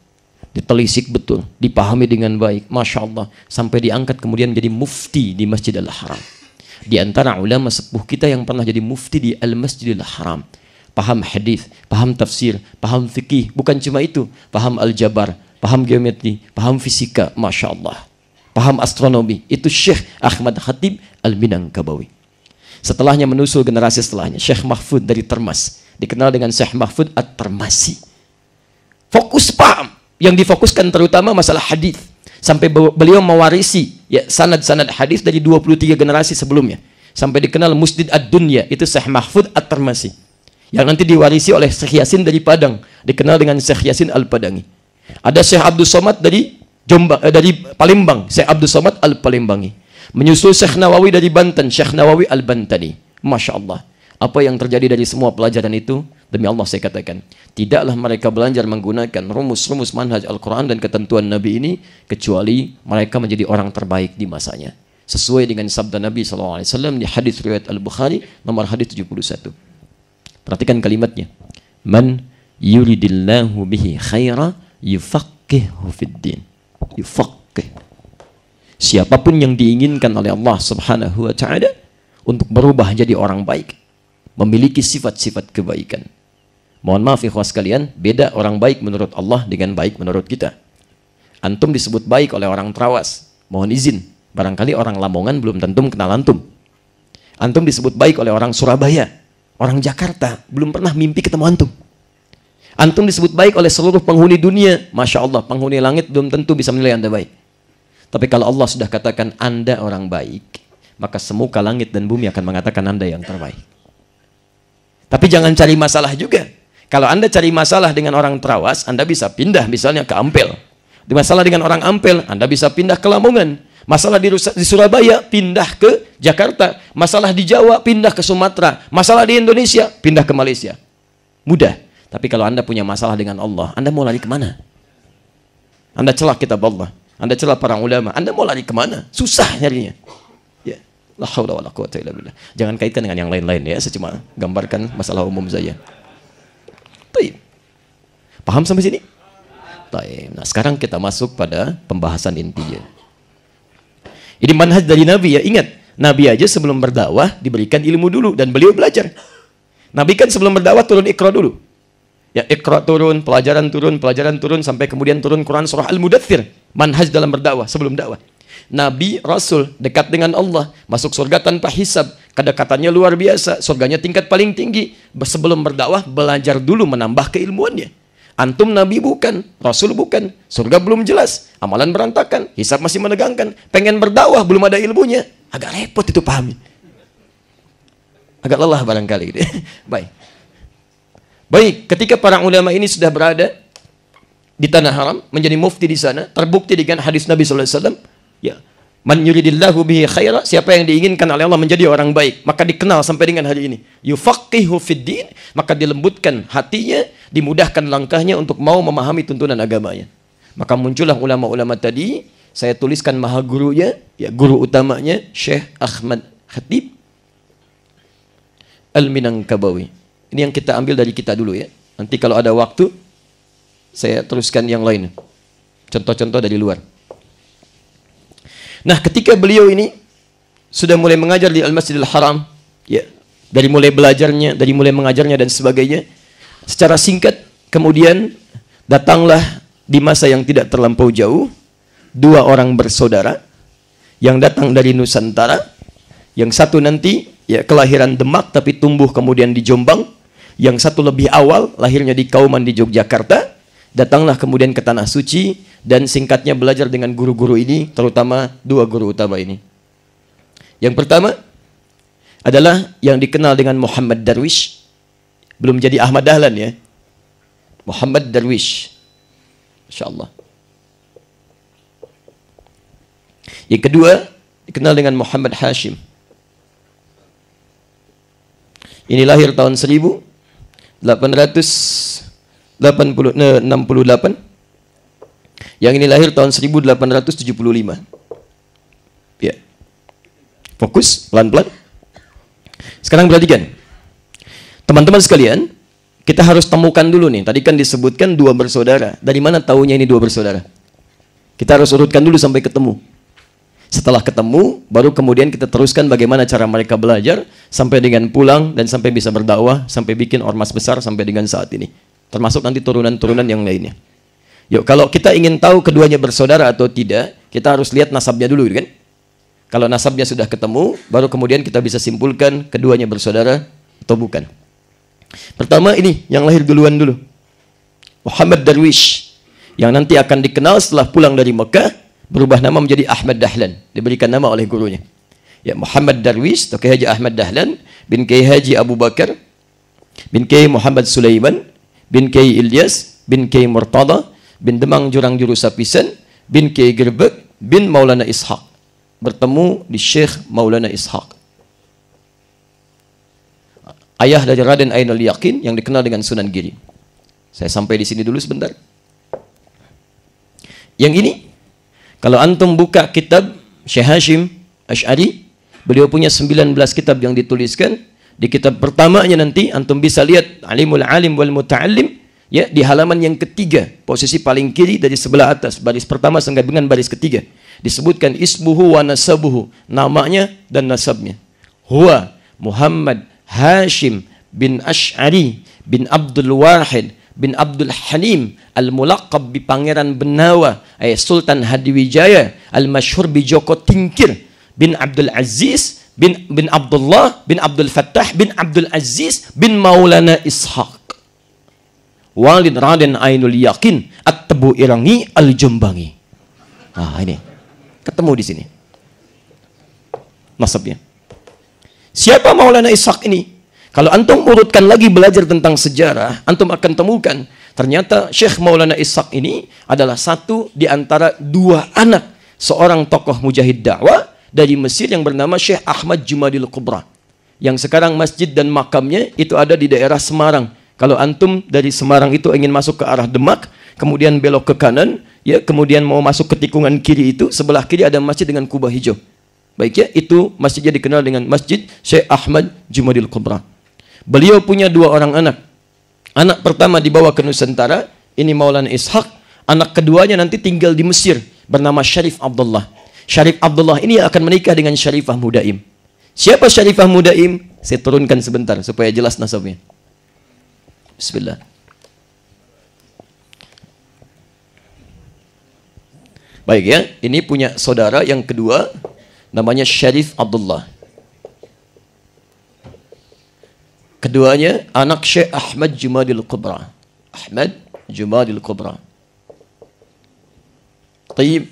ditelisik betul, dipahami dengan baik, Masya Allah, sampai diangkat kemudian menjadi mufti di Masjidil Haram. Di antara ulama sepuh kita yang pernah jadi mufti di Al-Masjidil Haram, paham hadis, paham tafsir, paham fikih. Bukan cuma itu, paham aljabar, paham geometri, paham fisika, Masya Allah. Paham astronomi. Itu Syekh Ahmad Khatib Al-Minangkabawi. Setelahnya menusul generasi setelahnya, Syekh Mahfud dari Termas, dikenal dengan Syekh Mahfud At-Termasi. Fokus paham, yang difokuskan terutama masalah hadis. Sampai beliau mewarisi ya sanad-sanad hadis dari 23 generasi sebelumnya. Sampai dikenal Musnid Ad-Dunya, itu Syekh Mahfud At-Termasi. Yang nanti diwarisi oleh Syekh Yasin dari Padang, dikenal dengan Syekh Yasin Al-Padangi. Ada Syekh Abdul Somad dari dari Palembang, Syekh Abdul Somad Al-Palembangi. Menyusul Syekh Nawawi dari Banten, Syekh Nawawi Al-Bantani. Masya Allah. Apa yang terjadi dari semua pelajaran itu, demi Allah saya katakan, tidaklah mereka belajar menggunakan rumus-rumus manhaj Al-Quran dan ketentuan Nabi ini, kecuali mereka menjadi orang terbaik di masanya. Sesuai dengan sabda Nabi SAW di hadis riwayat Al-Bukhari, nomor hadis 71. Perhatikan kalimatnya. Man yuridillahu bihi khaira yufaqihu fiddin. Yufaqih. Siapapun yang diinginkan oleh Allah Subhanahu wa Ta'ala untuk berubah jadi orang baik, memiliki sifat-sifat kebaikan. Mohon maaf ikhwas sekalian, beda orang baik menurut Allah dengan baik menurut kita. Antum disebut baik oleh orang Trawas, mohon izin, barangkali orang Lamongan belum tentu kenal antum. Antum disebut baik oleh orang Surabaya, orang Jakarta belum pernah mimpi ketemu antum. Antum disebut baik oleh seluruh penghuni dunia, Masya Allah, penghuni langit belum tentu bisa menilai anda baik. Tapi kalau Allah sudah katakan anda orang baik, maka semuka langit dan bumi akan mengatakan anda yang terbaik. Tapi jangan cari masalah juga. Kalau anda cari masalah dengan orang Trawas, anda bisa pindah misalnya ke Ampel. Di masalah dengan orang Ampel, anda bisa pindah ke Lamongan. Masalah di Surabaya, pindah ke Jakarta. Masalah di Jawa, pindah ke Sumatera. Masalah di Indonesia, pindah ke Malaysia. Mudah. Tapi kalau anda punya masalah dengan Allah, anda mau lari kemana? Anda celah kitab Allah, anda celah para ulama, anda mau lari kemana? Susah nyarinya. Ya, la haula wala quwwata illa billah. Jangan kaitkan dengan yang lain-lain ya, saya cuma gambarkan masalah umum saja. Baik. Paham sampai sini? Baik. Nah, sekarang kita masuk pada pembahasan intinya. Ini manhaj dari Nabi ya, ingat, Nabi aja sebelum berdakwah diberikan ilmu dulu dan beliau belajar. Nabi kan sebelum berdakwah turun Iqra dulu. Ya, Iqra turun, pelajaran turun, sampai kemudian turun Quran surah Al-Mudaththir. Manhaj dalam berdakwah, sebelum dakwah. Nabi, Rasul, dekat dengan Allah, masuk surga tanpa hisab, kedekatannya luar biasa, surganya tingkat paling tinggi. Sebelum berdakwah, belajar dulu menambah keilmuannya. Antum Nabi bukan, Rasul bukan, surga belum jelas, amalan berantakan, hisab masih menegangkan, pengen berdakwah, belum ada ilmunya, agak repot itu pahami. Agak lelah barangkali gitu. Baik, ketika para ulama ini sudah berada di tanah haram, menjadi mufti di sana, terbukti dengan hadis Nabi SAW, ya, man yuridillahu bihi khaira, siapa yang diinginkan oleh Allah menjadi orang baik, maka dikenal sampai dengan hari ini. Yufaqihu fiddin, maka dilembutkan hatinya, dimudahkan langkahnya untuk mau memahami tuntunan agamanya. Maka muncullah ulama-ulama tadi, saya tuliskan maha gurunya, ya, guru utamanya, Syekh Ahmad Khatib Al-Minangkabawi. Ini yang kita ambil dari kita dulu ya. Nanti kalau ada waktu, saya teruskan yang lain. Contoh-contoh dari luar. Nah, ketika beliau ini sudah mulai mengajar di Al-Masjidil Haram, ya, dari mulai belajarnya, dari mulai mengajarnya dan sebagainya, secara singkat, kemudian datanglah di masa yang tidak terlampau jauh, dua orang bersaudara yang datang dari Nusantara, yang satu nanti ya kelahiran Demak tapi tumbuh kemudian di Jombang, yang satu lebih awal lahirnya di Kauman di Yogyakarta, datanglah kemudian ke Tanah Suci dan singkatnya belajar dengan guru-guru ini, terutama dua guru utama ini. Yang pertama adalah yang dikenal dengan Muhammad Darwish, belum jadi Ahmad Dahlan ya, Muhammad Darwish, Masya Allah. Yang kedua dikenal dengan Muhammad Hashim. Ini lahir tahun 1868. Yang ini lahir tahun 1875. Ya. Fokus pelan-pelan. Sekarang perhatikan. Teman-teman sekalian, kita harus temukan dulu nih. Tadi kan disebutkan dua bersaudara. Dari mana taunya ini dua bersaudara? Kita harus urutkan dulu sampai ketemu. Setelah ketemu, baru kemudian kita teruskan bagaimana cara mereka belajar, sampai dengan pulang dan sampai bisa berdakwah, sampai bikin ormas besar sampai dengan saat ini. Termasuk nanti turunan-turunan yang lainnya. Yuk, kalau kita ingin tahu keduanya bersaudara atau tidak, kita harus lihat nasabnya dulu, kan? Kalau nasabnya sudah ketemu, baru kemudian kita bisa simpulkan keduanya bersaudara atau bukan. Pertama ini, yang lahir duluan dulu. Muhammad Darwish, yang nanti akan dikenal setelah pulang dari Mekah, berubah nama menjadi Ahmad Dahlan, diberikan nama oleh gurunya. Ya, Muhammad Darwish, atau Kiai Haji Ahmad Dahlan, bin Kiai Haji Abu Bakar, bin Kiai Muhammad Sulaiman, bin Kiai Ilyas, bin Kiai Murtada, bin Demang Jurang Juru Sapisan, bin Kiai Gerbek, bin Maulana Ishaq. Bertemu di Syekh Maulana Ishaq. Ayah dari Raden Ainul Yakin yang dikenal dengan Sunan Giri. Saya sampai di sini dulu sebentar. Yang ini, kalau antum buka kitab Syekh Hashim Asy'ari, beliau punya 19 kitab yang dituliskan. Di kitab pertamanya nanti antum bisa lihat Alimul Alim wal Muta'allim, ya, di halaman yang ketiga, posisi paling kiri dari sebelah atas, baris pertama sampai dengan baris ketiga. Disebutkan isbuhu wa nasabuhu, namanya dan nasabnya. Huwa Muhammad Hashim bin Asy'ari bin Abdul Wahid bin Abdul Halim al-mulaqab bi Pangeran Benawa Sultan Hadiwijaya al-masyhur bi Joko Tingkir bin Abdul Aziz bin Abdullah bin Abdul Fattah bin Abdul Aziz bin Maulana Ishaq Walid Raden Ainul Yakin At-Tebu Irangi Al-Jembangi. Nah, ini ketemu di sini nasabnya. Siapa Maulana Ishaq ini? Kalau antum urutkan lagi belajar tentang sejarah, antum akan temukan ternyata Syekh Maulana Ishaq ini adalah satu di antara dua anak seorang tokoh mujahid dakwah dari Mesir yang bernama Syekh Ahmad Jumadil Kubra, yang sekarang masjid dan makamnya itu ada di daerah Semarang. Kalau antum dari Semarang itu ingin masuk ke arah Demak, kemudian belok ke kanan, ya, kemudian mau masuk ke tikungan kiri itu, sebelah kiri ada masjid dengan kubah hijau. Baik, ya, itu masjidnya dikenal dengan Masjid Syekh Ahmad Jumadil Kubra. Beliau punya dua orang anak. Anak pertama dibawa ke Nusantara, ini Maulana Ishaq. Anak keduanya nanti tinggal di Mesir, bernama Syarif Abdullah. Syarif Abdullah ini akan menikah dengan Syarifah Mudaim. Siapa Syarifah Mudaim? Saya turunkan sebentar supaya jelas nasabnya. Bismillah. Baik, ya, ini punya saudara yang kedua, namanya Syarif Abdullah. Keduanya anak Syekh Ahmad Jumadil Kubra. Ahmad Jumadil Kubra. Taib.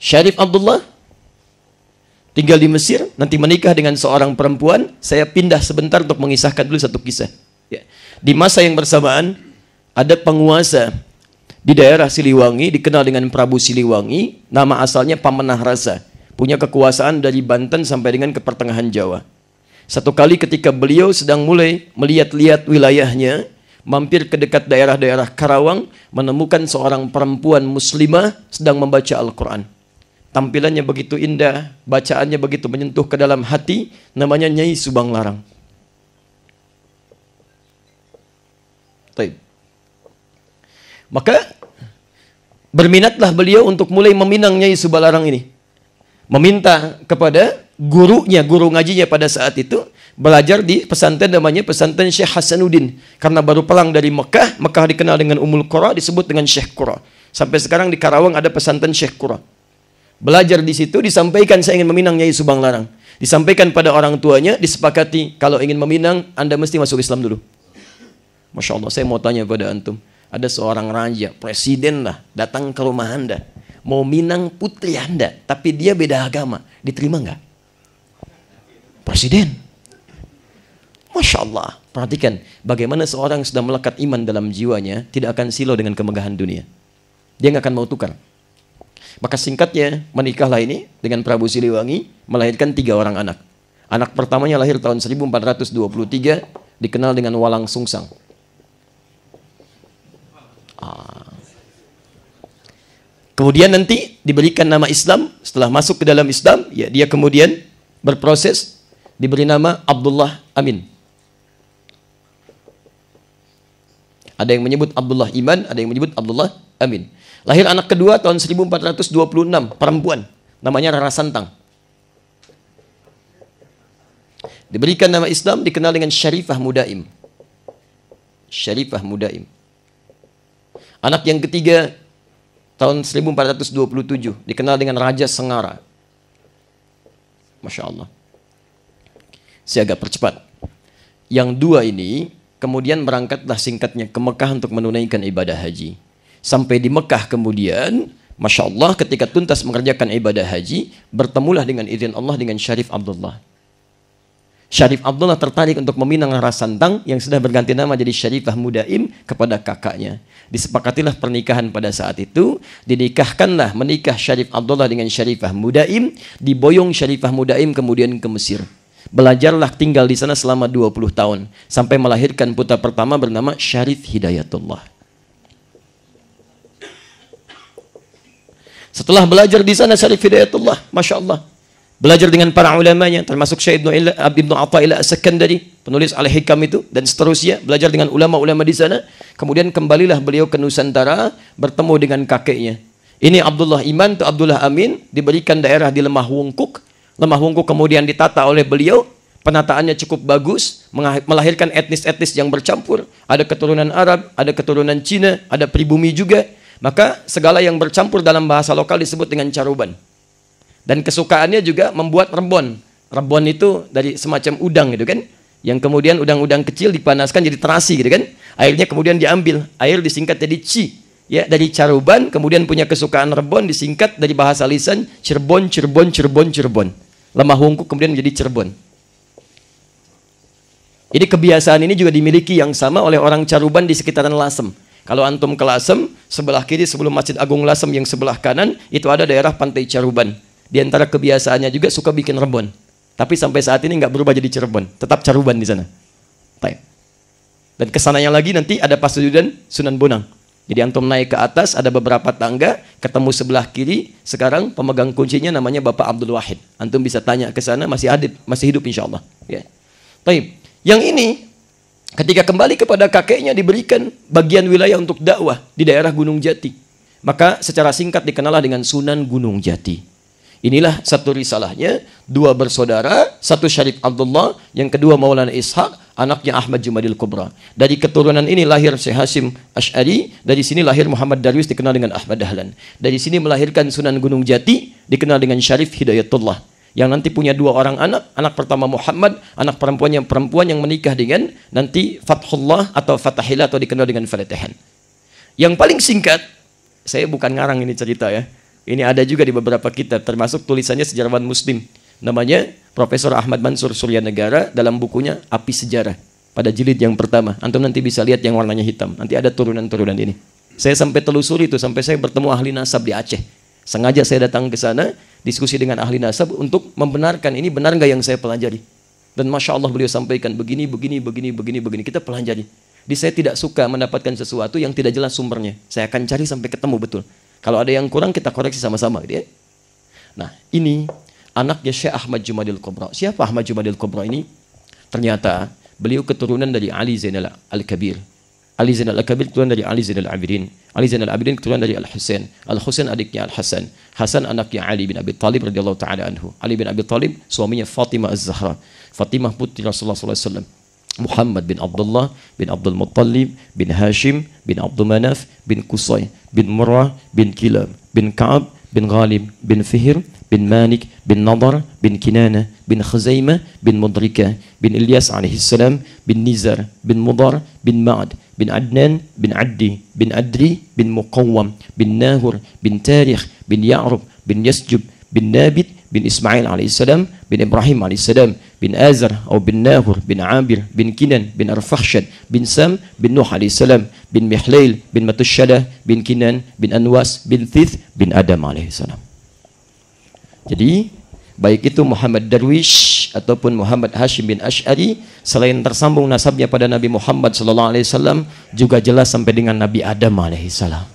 Syarif Abdullah tinggal di Mesir, nanti menikah dengan seorang perempuan. Saya pindah sebentar untuk mengisahkan dulu satu kisah. Ya. Di masa yang bersamaan ada penguasa di daerah Siliwangi dikenal dengan Prabu Siliwangi, nama asalnya Pamenah Rasa, punya kekuasaan dari Banten sampai dengan ke pertengahan Jawa. Satu kali ketika beliau sedang mulai melihat-lihat wilayahnya, mampir ke dekat daerah-daerah Karawang, menemukan seorang perempuan muslimah sedang membaca Al-Quran. Tampilannya begitu indah, bacaannya begitu menyentuh ke dalam hati, namanya Nyai Subang Larang. Taib. Maka berminatlah beliau untuk mulai meminang Nyai Subang Larang ini. Meminta kepada gurunya, guru ngajinya pada saat itu, belajar di pesantren namanya pesantren Syekh Hasanuddin. Karena baru pulang dari Mekah, Mekah dikenal dengan Ummul Qura, disebut dengan Syekh Qura. Sampai sekarang di Karawang ada pesantren Syekh Qura. Belajar di situ, disampaikan saya ingin meminang Nyai Subang Larang. Disampaikan pada orang tuanya, disepakati kalau ingin meminang, Anda mesti masuk Islam dulu. Masya Allah, saya mau tanya pada antum. Ada seorang raja, presiden lah, datang ke rumah Anda. Mau minang putri Anda, tapi dia beda agama. Diterima nggak? Presiden. Masya Allah. Perhatikan, bagaimana seorang yang sudah melekat iman dalam jiwanya, tidak akan silau dengan kemegahan dunia. Dia nggak akan mau tukar. Maka singkatnya, menikahlah ini dengan Prabu Siliwangi, melahirkan 3 orang anak. Anak pertamanya lahir tahun 1423, dikenal dengan Walang Sungsang. Kemudian nanti diberikan nama Islam. Setelah masuk ke dalam Islam, ya, dia kemudian berproses, diberi nama Abdullah Amin. Ada yang menyebut Abdullah Iman, ada yang menyebut Abdullah Amin. Lahir anak kedua tahun 1426, perempuan, namanya Rara Santang. Diberikan nama Islam, dikenal dengan Syarifah Mudaim. Syarifah Mudaim. Anak yang ketiga, tahun 1427, dikenal dengan Raja Sengara. Masya Allah. Saya agak percepat. Yang dua ini, kemudian berangkatlah singkatnya ke Mekah untuk menunaikan ibadah haji. Sampai di Mekah kemudian, Masya Allah, ketika tuntas mengerjakan ibadah haji, bertemulah dengan izin Allah dengan Syarif Abdullah. Syarif Abdullah tertarik untuk meminang Rara Santang yang sudah berganti nama jadi Syarifah Mudaim kepada kakaknya. Disepakatilah pernikahan pada saat itu. Dinikahkanlah, menikah Syarif Abdullah dengan Syarifah Mudaim. Diboyong Syarifah Mudaim kemudian ke Mesir. Belajarlah tinggal di sana selama 20 tahun. Sampai melahirkan putra pertama bernama Syarif Hidayatullah. Setelah belajar di sana Syarif Hidayatullah, Masya Allah, belajar dengan para ulamanya, termasuk Syekh Ibnu Athaillah As-Sakandari, penulis Al-Hikam itu, dan seterusnya. Belajar dengan ulama-ulama di sana. Kemudian kembalilah beliau ke Nusantara, bertemu dengan kakeknya. Ini Abdullah Iman atau Abdullah Amin, diberikan daerah di Lemah Wungkuk. Lemah Wungkuk kemudian ditata oleh beliau. Penataannya cukup bagus, melahirkan etnis-etnis yang bercampur. Ada keturunan Arab, ada keturunan Cina, ada pribumi juga. Maka segala yang bercampur dalam bahasa lokal disebut dengan caruban. Dan kesukaannya juga membuat rebon. Rebon itu dari semacam udang gitu kan. Yang kemudian udang-udang kecil dipanaskan jadi terasi gitu kan. Airnya kemudian diambil. Air disingkat jadi ci. Ya, dari caruban kemudian punya kesukaan rebon disingkat dari bahasa lisan Cirebon, Cirebon, Cirebon, Cirebon. Lemah Wungkuk kemudian menjadi Cirebon. Jadi kebiasaan ini juga dimiliki yang sama oleh orang caruban di sekitaran Lasem. Kalau antum ke Lasem, sebelah kiri sebelum Masjid Agung Lasem yang sebelah kanan, itu ada daerah Pantai Caruban. Di antara kebiasaannya juga suka bikin rebon. Tapi sampai saat ini nggak berubah jadi Cirebon. Tetap Caruban di sana. Dan kesananya lagi nanti ada Pasuruan Sunan Bonang. Jadi antum naik ke atas, ada beberapa tangga, ketemu sebelah kiri. Sekarang pemegang kuncinya namanya Bapak Abdul Wahid. Antum bisa tanya ke sana, masih hidup insya Allah. Ya. Yang ini, ketika kembali kepada kakeknya diberikan bagian wilayah untuk dakwah di daerah Gunung Jati. Maka secara singkat dikenallah dengan Sunan Gunung Jati. Inilah satu risalahnya, dua bersaudara, satu Syarif Abdullah, yang kedua Maulana Ishaq, anaknya Ahmad Jumadil Kubra. Dari keturunan ini lahir Syekh Hasyim Asy'ari, dari sini lahir Muhammad Darwis dikenal dengan Ahmad Dahlan. Dari sini melahirkan Sunan Gunung Jati, dikenal dengan Syarif Hidayatullah. Yang nanti punya dua orang anak, anak pertama Muhammad, anak perempuan yang menikah dengan nanti Fathullah atau Fatahillah atau dikenal dengan Fatihan. Yang paling singkat, saya bukan ngarang ini cerita ya. Ini ada juga di beberapa kitab, termasuk tulisannya sejarawan Muslim. Namanya Profesor Ahmad Mansur Suryanegara dalam bukunya Api Sejarah. Pada jilid yang pertama. Antum nanti bisa lihat yang warnanya hitam. Nanti ada turunan-turunan ini. Saya sampai telusuri itu, sampai saya bertemu ahli nasab di Aceh. Sengaja saya datang ke sana, diskusi dengan ahli nasab untuk membenarkan ini benar nggak yang saya pelajari. Dan Masya Allah beliau sampaikan begini. Kita pelajari. Jadi saya tidak suka mendapatkan sesuatu yang tidak jelas sumbernya. Saya akan cari sampai ketemu betul. Kalau ada yang kurang kita koreksi sama-sama gitu ya. Nah, ini anaknya Syekh Ahmad Jumadil Kubra. Siapa Ahmad Jumadil Kubra ini? Ternyata beliau keturunan dari Ali Zainal Al-Kabir. Ali Zainal Al-Kabir keturunan dari Ali Zainal Abidin. Ali Zainal Abidin keturunan dari Al-Husain. Al-Husain adiknya Al-Hasan. Hasan anaknya Ali bin Abi Thalib radhiyallahu taala anhu. Ali bin Abi Thalib suaminya Fatimah Az-Zahra. Fatimah putri Rasulullah sallallahu alaihi wasallam. Muhammad bin Abdullah bin Abdul Muttalib bin Hashim bin Abdul Manaf bin Qusay bin Murrah bin Kilab bin Ka'ab bin Ghalib bin Fihr bin Malik bin Nadar bin Kinana bin Khuzaimah bin Mudrika bin Ilyas alaihi salam bin Nizar bin Mudar bin Ma'ad bin Adnan bin Addi bin Adri bin Muqawwam bin Nahur bin Tarikh bin Ya'rub bin Yasjub bin Nabit bin Ismail alaihissalam bin Ibrahim alaihissalam bin Azar atau bin Nahur bin Abir bin Kinan bin Arfakhshad bin Sam bin Nuh alaihissalam bin Mihlail bin Matushadah bin Kinan bin Anwas bin Thith bin Adam alaihissalam. Jadi baik itu Muhammad Darwish ataupun Muhammad Hashim bin Asy'ari, selain tersambung nasabnya pada Nabi Muhammad sallallahu alaihi wasallam, juga jelas sampai dengan Nabi Adam alaihissalam.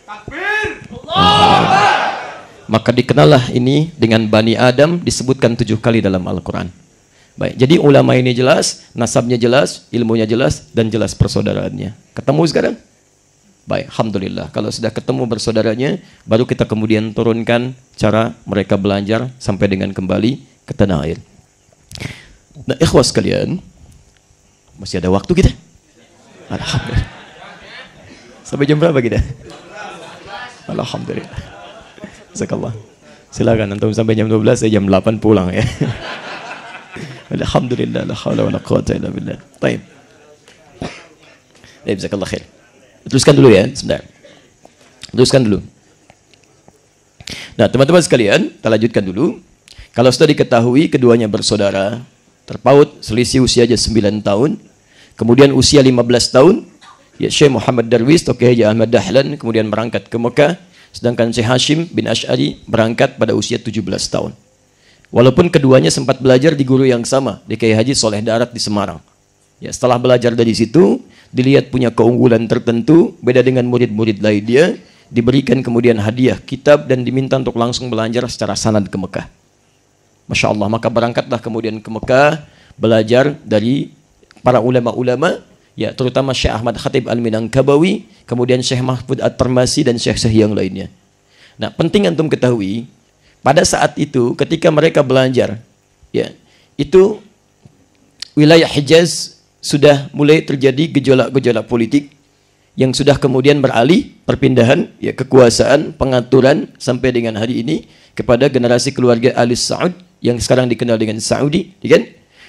Takbir! Allah! Maka dikenallah ini dengan Bani Adam, disebutkan 7 kali dalam Al-Quran. Baik, jadi ulama ini jelas, nasabnya jelas, ilmunya jelas, dan jelas persaudaraannya. Ketemu sekarang? Baik, Alhamdulillah. Kalau sudah ketemu bersaudaranya, baru kita kemudian turunkan cara mereka belajar sampai dengan kembali ke tanah air. Nah, ikhwas sekalian, masih ada waktu kita? Alhamdulillah. Sampai jam berapa kita? Alhamdulillah. Jazakallah. Silakan antum sampai jam 12, saya jam 8 pulang ya. Alhamdulillah, la haula wala quwwata illa billah. Baik. Baik, jazakallah khair. Teruskan dulu ya, sebentar. Teruskan dulu. Nah, teman-teman sekalian, kita lanjutkan dulu. Kalau sudah diketahui keduanya bersaudara, terpaut selisih usia aja 9 tahun, kemudian usia 15 tahun, ya Syekh Muhammad Darwis, Tokoh Haji Ahmad Dahlan, kemudian berangkat ke Mekah, sedangkan Syekh Hashim bin Ash'ari berangkat pada usia 17 tahun. Walaupun keduanya sempat belajar di guru yang sama, di Kiai Haji Soleh Darat di Semarang. Ya, setelah belajar dari situ, dilihat punya keunggulan tertentu, beda dengan murid-murid lainnya, diberikan kemudian hadiah kitab dan diminta untuk langsung belajar secara sanad ke Mekah. Masya Allah, maka berangkatlah kemudian ke Mekah, belajar dari para ulama-ulama, ya terutama Syekh Ahmad Khatib Al-Minangkabawi, kemudian Syekh Mahfud At-Tarmasi dan Syekh yang lainnya. Nah, penting antum ketahui, pada saat itu ketika mereka belajar, ya, itu wilayah Hijaz sudah mulai terjadi gejolak-gejolak politik yang sudah kemudian beralih perpindahan ya kekuasaan, pengaturan sampai dengan hari ini kepada generasi keluarga Ali Saud yang sekarang dikenal dengan Saudi, kan?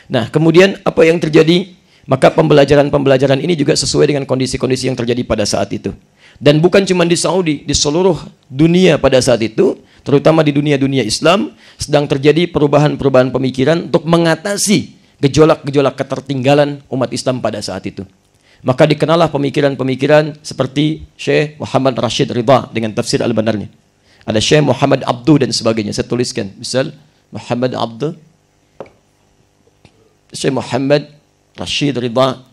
Nah, kemudian apa yang terjadi? Maka pembelajaran-pembelajaran ini juga sesuai dengan kondisi-kondisi yang terjadi pada saat itu. Dan bukan cuma di Saudi, di seluruh dunia pada saat itu, terutama di dunia-dunia Islam, sedang terjadi perubahan-perubahan pemikiran untuk mengatasi gejolak-gejolak ketertinggalan umat Islam pada saat itu. Maka dikenallah pemikiran-pemikiran seperti Syekh Muhammad Rashid Ridha dengan tafsir Al-Banarnya. Ada Syekh Muhammad Abdu dan sebagainya. Saya tuliskan, misal Muhammad Abdu, Syekh Muhammad Rashid Ridha.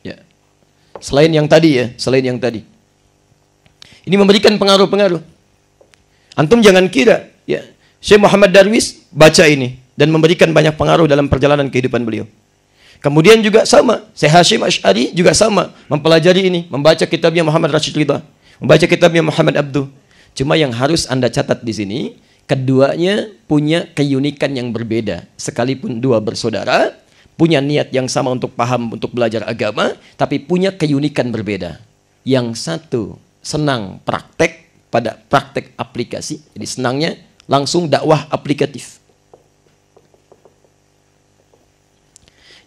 Ya. Selain yang tadi ya, selain yang tadi. Ini memberikan pengaruh-pengaruh. Antum jangan kira ya, Syekh Muhammad Darwis baca ini dan memberikan banyak pengaruh dalam perjalanan kehidupan beliau. Kemudian juga sama, Syekh Hashim Ash'ari juga sama, mempelajari ini, membaca kitabnya Muhammad Rashid Ridha, membaca kitabnya Muhammad Abdu. Cuma yang harus Anda catat di sini, keduanya punya keunikan yang berbeda. Sekalipun dua bersaudara, punya niat yang sama untuk paham, untuk belajar agama, tapi punya keunikan berbeda. Yang satu senang praktek pada praktek aplikasi, jadi senangnya langsung dakwah aplikatif.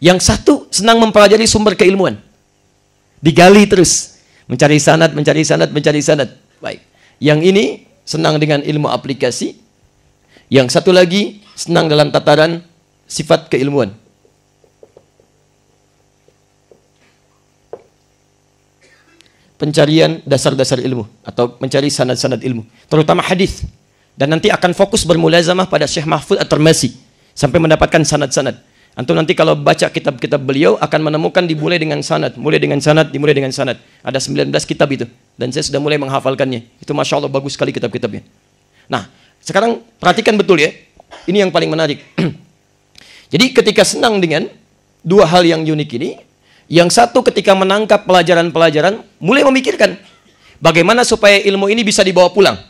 Yang satu senang mempelajari sumber keilmuan, digali terus, mencari sanad, mencari sanad, mencari sanad. Baik. Yang ini senang dengan ilmu aplikasi. Yang satu lagi senang dalam tataran sifat keilmuan. Pencarian dasar-dasar ilmu atau mencari sanad-sanad ilmu, terutama hadis. Dan nanti akan fokus bermulazamah pada Syekh Mahfud At-Tarmasi sampai mendapatkan sanad-sanad. Antum nanti kalau baca kitab-kitab beliau akan menemukan dimulai dengan sanad, mulai dengan sanad, dimulai dengan sanad. Ada 19 kitab itu dan saya sudah mulai menghafalkannya. Itu Masya Allah bagus sekali kitab-kitabnya. Nah, sekarang perhatikan betul ya. Ini yang paling menarik. Jadi ketika senang dengan dua hal yang unik ini, yang satu ketika menangkap pelajaran-pelajaran mulai memikirkan bagaimana supaya ilmu ini bisa dibawa pulang.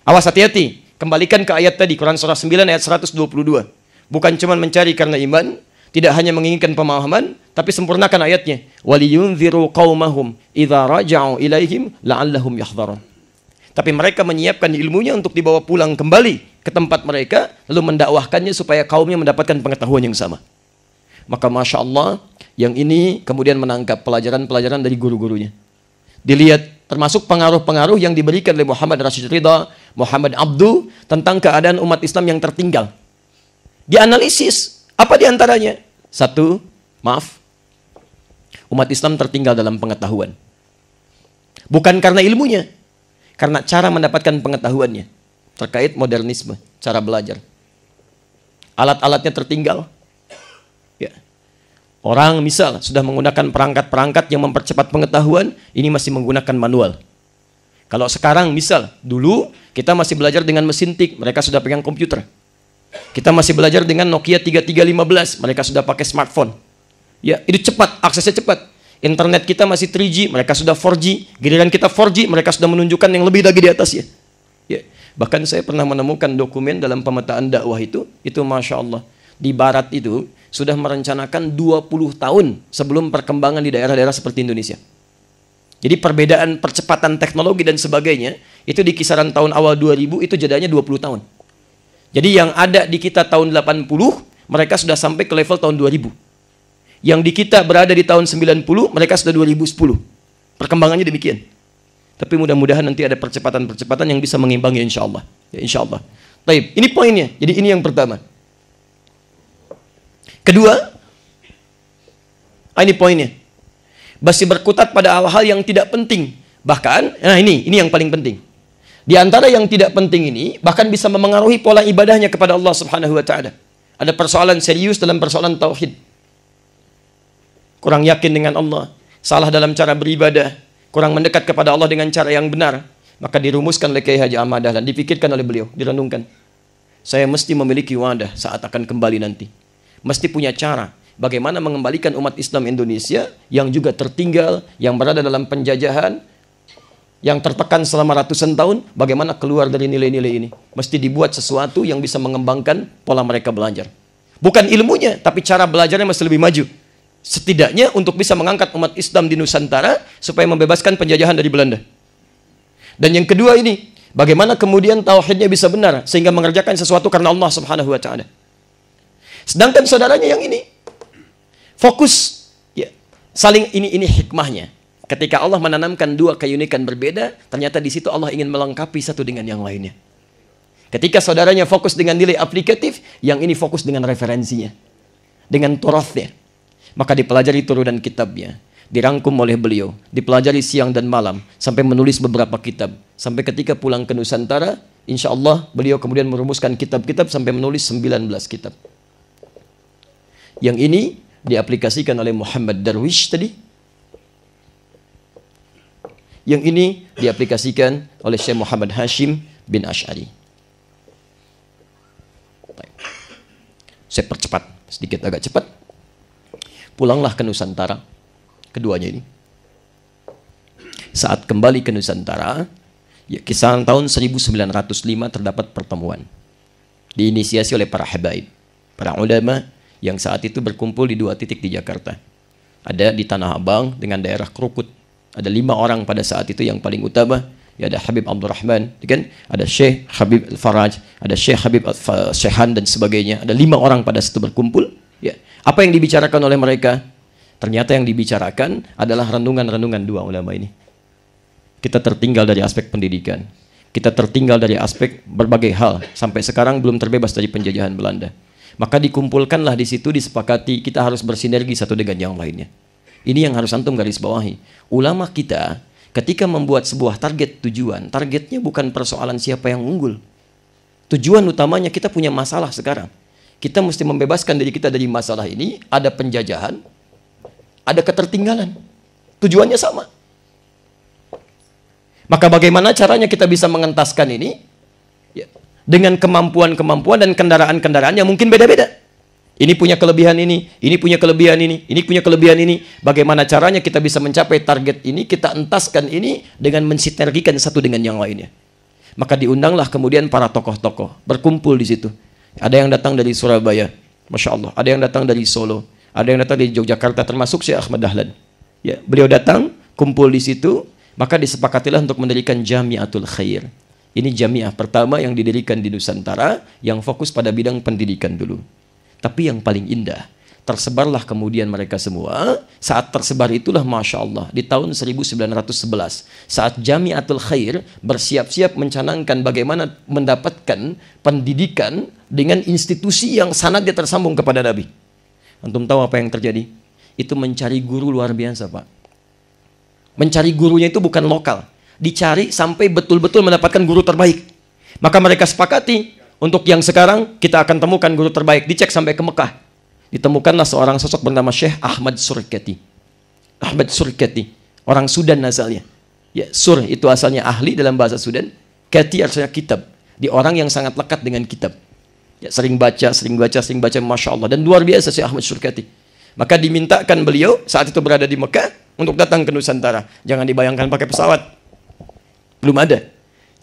Awas, hati-hati. Kembalikan ke ayat tadi, Quran surah 9 ayat 122. Bukan cuma mencari karena iman, tidak hanya menginginkan pemahaman, tapi sempurnakan ayatnya. وَلِيُنْذِرُوا قَوْمَهُمْ إِذَا رَجَعُوا إِلَيْهِمْ لَعَلَّهُمْ يَحْذَرُونَ. Tapi mereka menyiapkan ilmunya untuk dibawa pulang kembali ke tempat mereka, lalu mendakwahkannya supaya kaumnya mendapatkan pengetahuan yang sama. Maka Masya Allah, yang ini kemudian menangkap pelajaran-pelajaran dari guru-gurunya. Dilihat termasuk pengaruh-pengaruh yang diberikan oleh Muhammad Rashid Ridha, Muhammad Abdu tentang keadaan umat Islam yang tertinggal. Dianalisis, apa diantaranya? Satu, umat Islam tertinggal dalam pengetahuan. Bukan karena ilmunya, karena cara mendapatkan pengetahuannya. Terkait modernisme, cara belajar. Alat-alatnya tertinggal. Ya. Orang misal sudah menggunakan perangkat-perangkat yang mempercepat pengetahuan, ini masih menggunakan manual. Kalau sekarang misal, dulu kita masih belajar dengan mesin tik, mereka sudah pegang komputer. Kita masih belajar dengan Nokia 3315, mereka sudah pakai smartphone. Ya, itu cepat, aksesnya cepat. Internet kita masih 3G, mereka sudah 4G. Giliran kita 4G, mereka sudah menunjukkan yang lebih lagi di atasnya. Ya. Bahkan saya pernah menemukan dokumen dalam pemetaan dakwah itu Masya Allah. Di Barat itu sudah merencanakan 20 tahun sebelum perkembangan di daerah-daerah seperti Indonesia. Jadi perbedaan percepatan teknologi dan sebagainya, itu di kisaran tahun awal 2000 itu jedanya 20 tahun. Jadi yang ada di kita tahun 80, mereka sudah sampai ke level tahun 2000. Yang di kita berada di tahun 90, mereka sudah 2010. Perkembangannya demikian. Tapi mudah-mudahan nanti ada percepatan-percepatan yang bisa mengimbangi insya Allah. Ya, insya Allah. Baik, ini poinnya. Jadi ini yang pertama. Kedua, ini poinnya. Masih berkutat pada hal-hal yang tidak penting. Bahkan, nah ini yang paling penting. Di antara yang tidak penting ini, bahkan bisa memengaruhi pola ibadahnya kepada Allah Subhanahu wa Ta'ala. Ada persoalan serius dalam persoalan tauhid. Kurang yakin dengan Allah, salah dalam cara beribadah, kurang mendekat kepada Allah dengan cara yang benar, maka dirumuskan oleh Kiai Haji Ahmad Dahlan, dipikirkan oleh beliau, direnungkan. Saya mesti memiliki wadah saat akan kembali nanti. Mesti punya cara bagaimana mengembalikan umat Islam Indonesia yang juga tertinggal, yang berada dalam penjajahan, yang tertekan selama ratusan tahun, bagaimana keluar dari nilai-nilai ini. Mesti dibuat sesuatu yang bisa mengembangkan pola mereka belajar. Bukan ilmunya, tapi cara belajarnya mesti lebih maju. Setidaknya untuk bisa mengangkat umat Islam di Nusantara supaya membebaskan penjajahan dari Belanda. Dan yang kedua ini, bagaimana kemudian tauhidnya bisa benar sehingga mengerjakan sesuatu karena Allah Subhanahu wa Ta'ala. Sedangkan saudaranya yang ini fokus ya, saling ini hikmahnya. Ketika Allah menanamkan dua keunikan berbeda, ternyata di situ Allah ingin melengkapi satu dengan yang lainnya. Ketika saudaranya fokus dengan nilai aplikatif, yang ini fokus dengan referensinya, dengan turathnya. Maka dipelajari turunan kitabnya, dirangkum oleh beliau, dipelajari siang dan malam, sampai menulis beberapa kitab. Sampai ketika pulang ke Nusantara, insya Allah beliau kemudian merumuskan kitab-kitab sampai menulis 19 kitab. Yang ini diaplikasikan oleh Muhammad Darwish tadi. Yang ini diaplikasikan oleh Syekh Muhammad Hashim bin Ash'ari. Saya percepat, sedikit agak cepat. Pulanglah ke Nusantara, keduanya ini. Saat kembali ke Nusantara, ya, kisaran tahun 1905 terdapat pertemuan. Diinisiasi oleh para habaib, para ulama yang saat itu berkumpul di dua titik di Jakarta. Ada di Tanah Abang dengan daerah Krukut. Ada 5 orang pada saat itu yang paling utama. Ya, ada Habib Abdurrahman, kan? Ada Syekh Habib Al-Faraj, ada Syekh Habib Syekhan dan sebagainya. Ada 5 orang pada situ berkumpul. Ya. Apa yang dibicarakan oleh mereka? Ternyata yang dibicarakan adalah renungan-renungan dua ulama ini. Kita tertinggal dari aspek pendidikan. Kita tertinggal dari aspek berbagai hal. Sampai sekarang belum terbebas dari penjajahan Belanda. Maka dikumpulkanlah di situ, disepakati kita harus bersinergi satu dengan yang lainnya. Ini yang harus antum garis bawahi. Ulama kita ketika membuat sebuah target tujuan, targetnya bukan persoalan siapa yang unggul. Tujuan utamanya kita punya masalah sekarang. Kita mesti membebaskan diri kita dari masalah ini. Ada penjajahan, ada ketertinggalan. Tujuannya sama. Maka bagaimana caranya kita bisa mengentaskan ini? Ya, dengan kemampuan-kemampuan dan kendaraan-kendaraan yang mungkin beda-beda. Ini punya kelebihan ini punya kelebihan ini punya kelebihan ini. Bagaimana caranya kita bisa mencapai target ini, kita entaskan ini dengan mensinergikan satu dengan yang lainnya. Maka diundanglah kemudian para tokoh-tokoh berkumpul di situ. Ada yang datang dari Surabaya, Masya Allah. Ada yang datang dari Solo, ada yang datang dari Yogyakarta, termasuk Syekh Ahmad Dahlan. Ya, beliau datang, kumpul di situ, maka disepakatilah untuk mendirikan Jamiatul Khair. Ini jamiah pertama yang didirikan di Nusantara yang fokus pada bidang pendidikan dulu. Tapi yang paling indah, tersebarlah kemudian mereka semua. Saat tersebar itulah Masya Allah, di tahun 1911, saat Jamiatul Khair bersiap-siap mencanangkan bagaimana mendapatkan pendidikan dengan institusi yang sanadnya tersambung kepada Nabi. Antum tahu apa yang terjadi? Itu mencari guru luar biasa, Pak. Mencari gurunya itu bukan lokal. Dicari sampai betul-betul mendapatkan guru terbaik. Maka mereka sepakati, untuk yang sekarang kita akan temukan guru terbaik. Dicek sampai ke Mekah. Ditemukanlah seorang sosok bernama Syekh Ahmad Surkati. Ahmad Surkati, orang Sudan asalnya. Ya, Sur itu asalnya ahli dalam bahasa Sudan. Kati artinya kitab. Di orang yang sangat lekat dengan kitab. Ya, sering baca, Masya Allah. Dan luar biasa Syekh Ahmad Surkati. Maka dimintakan beliau saat itu berada di Mekah untuk datang ke Nusantara. Jangan dibayangkan pakai pesawat. Belum ada.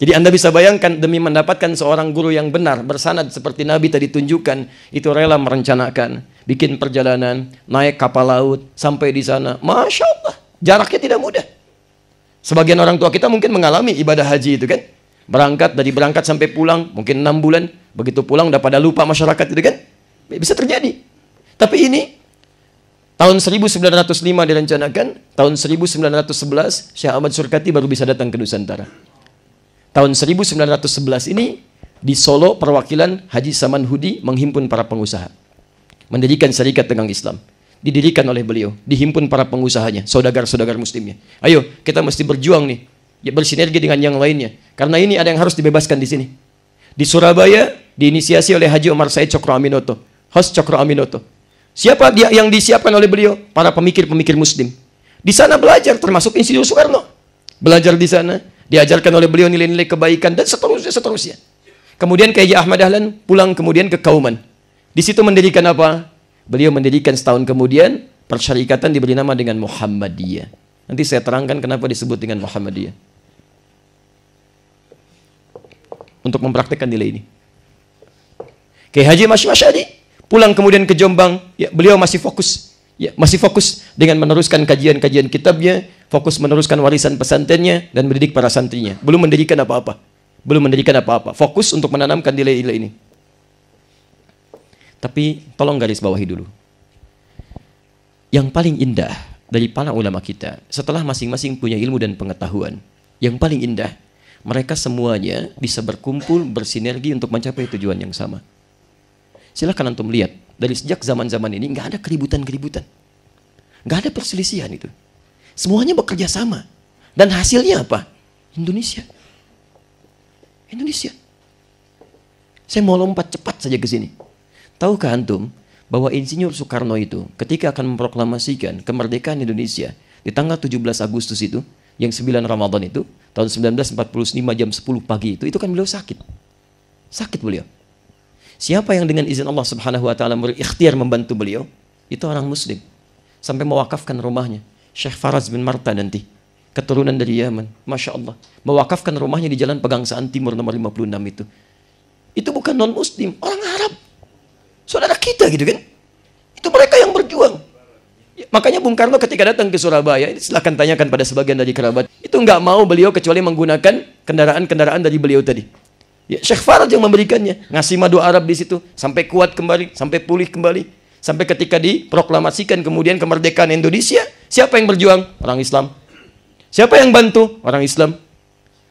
Jadi Anda bisa bayangkan demi mendapatkan seorang guru yang benar, bersanad seperti Nabi tadi tunjukkan, itu rela merencanakan, bikin perjalanan, naik kapal laut, sampai di sana. Masya Allah, jaraknya tidak mudah. Sebagian orang tua kita mungkin mengalami ibadah haji itu kan. Dari berangkat sampai pulang, mungkin 6 bulan. Begitu pulang udah pada lupa masyarakat itu kan. Bisa terjadi. Tapi ini, tahun 1905 direncanakan, tahun 1911, Syekh Ahmad Surkati baru bisa datang ke Nusantara. Tahun 1911 ini di Solo perwakilan Haji Saman Hudi menghimpun para pengusaha, mendirikan Syarikat Dagang Islam, didirikan oleh beliau, dihimpun para pengusahanya, saudagar-saudagar muslimnya. Ayo kita mesti berjuang nih, ya bersinergi dengan yang lainnya, karena ini ada yang harus dibebaskan di sini. Di Surabaya diinisiasi oleh Haji Omar Said Cokro Aminoto, host Cokro Aminoto. Siapa dia yang disiapkan oleh beliau? Para pemikir-pemikir muslim. Di sana belajar, termasuk Insinyur Soekarno. Belajar di sana. Diajarkan oleh beliau nilai-nilai kebaikan dan seterusnya. Kemudian Kiai Ahmad Dahlan pulang kemudian ke Kauman. Di situ mendirikan apa? Beliau mendirikan setahun kemudian persyarikatan diberi nama dengan Muhammadiyah. Nanti saya terangkan kenapa disebut dengan Muhammadiyah. Untuk mempraktekkan nilai ini. Kiai Haji Masyadi pulang kemudian ke Jombang, ya, beliau masih fokus. Ya, masih fokus dengan meneruskan kajian-kajian kitabnya, fokus meneruskan warisan pesantrennya dan mendidik para santrinya. Belum mendirikan apa-apa. Fokus untuk menanamkan nilai-nilai ini. Tapi tolong garis bawahi dulu. Yang paling indah dari para ulama kita, setelah masing-masing punya ilmu dan pengetahuan, yang paling indah, mereka semuanya bisa berkumpul, bersinergi untuk mencapai tujuan yang sama. Silakan antum lihat, dari sejak zaman-zaman ini nggak ada keributan-keributan. Nggak ada perselisihan itu. Semuanya bekerja sama. Dan hasilnya apa? Indonesia. Saya mau lompat cepat saja ke sini. Tahukah antum bahwa Insinyur Soekarno itu ketika akan memproklamasikan kemerdekaan Indonesia di tanggal 17 Agustus itu, yang 9 Ramadan itu, tahun 1945 jam 10 pagi itu kan beliau sakit. Sakit beliau. Siapa yang dengan izin Allah Subhanahu wa taala berikhtiar membantu beliau? Itu orang muslim. Sampai mewakafkan rumahnya. Syekh Faraz bin Marta nanti, keturunan dari Yaman. Masya Allah. Mewakafkan rumahnya di Jalan Pegangsaan Timur nomor 56 itu. Itu bukan non muslim, orang Arab. Saudara kita gitu kan. Itu mereka yang berjuang. Ya, makanya Bung Karno ketika datang ke Surabaya, silahkan tanyakan pada sebagian dari kerabat, itu nggak mau beliau kecuali menggunakan kendaraan-kendaraan dari beliau tadi. Ya, Syekh Farad yang memberikannya, ngasih madu Arab di situ, sampai kuat kembali, sampai pulih kembali, sampai ketika diproklamasikan kemudian kemerdekaan Indonesia, siapa yang berjuang? Orang Islam. Siapa yang bantu? Orang Islam.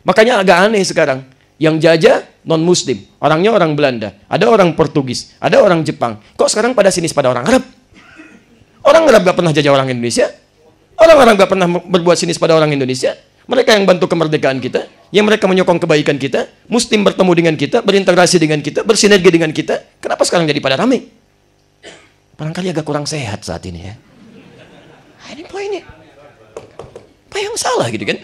Makanya agak aneh sekarang, yang jajah non-Muslim, orangnya orang Belanda, ada orang Portugis, ada orang Jepang. Kok sekarang pada sini pada orang Arab? Orang Arab gak pernah jajah orang Indonesia. Orang-orang gak pernah berbuat sinis pada orang Indonesia. Mereka yang bantu kemerdekaan kita, yang mereka menyokong kebaikan kita, Muslim bertemu dengan kita, berintegrasi dengan kita, bersinergi dengan kita. Kenapa sekarang jadi pada rame? Barangkali agak kurang sehat saat ini ya. Ini poinnya. Apa yang salah gitu kan?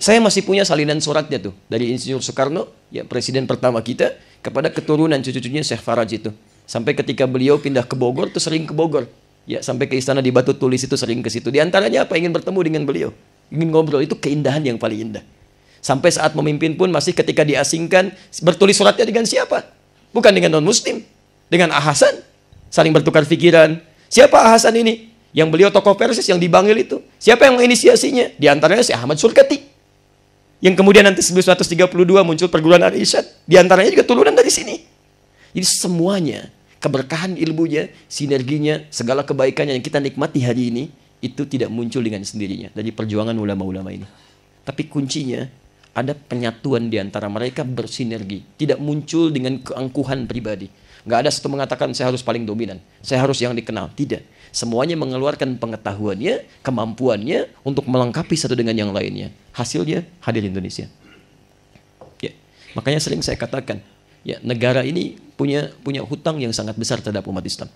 Saya masih punya salinan suratnya tuh dari Insinyur Soekarno, ya presiden pertama kita, kepada keturunan cucu-cucunya Syekh Faraj itu. Sampai ketika beliau pindah ke Bogor, tuh sering ke Bogor. Ya, sampai ke istana di Batu Tulis itu sering ke situ. Di antaranya apa? Ingin bertemu dengan beliau. Ingin ngobrol, itu keindahan yang paling indah. Sampai saat memimpin pun masih ketika diasingkan, bertulis suratnya dengan siapa? Bukan dengan non-muslim, dengan Ahasan. Saling bertukar pikiran. Siapa Ahasan ini? Yang beliau tokoh Persis yang dibanggil itu. Siapa yang menginisiasinya? Di antaranya Syekh Ahmad Surkati. Yang kemudian nanti 1932 muncul perguruan Al-Irsyad. Di antaranya juga turunan dari sini. Jadi semuanya, keberkahan ilmunya, sinerginya, segala kebaikannya yang kita nikmati hari ini, itu tidak muncul dengan sendirinya dari perjuangan ulama-ulama ini. Tapi kuncinya ada penyatuan di antara mereka, bersinergi. Tidak muncul dengan keangkuhan pribadi. Nggak ada satu mengatakan saya harus paling dominan, saya harus yang dikenal. Tidak. Semuanya mengeluarkan pengetahuannya, kemampuannya untuk melengkapi satu dengan yang lainnya. Hasilnya hadir Indonesia. Ya. Makanya sering saya katakan, ya, negara ini punya hutang yang sangat besar terhadap umat Islam.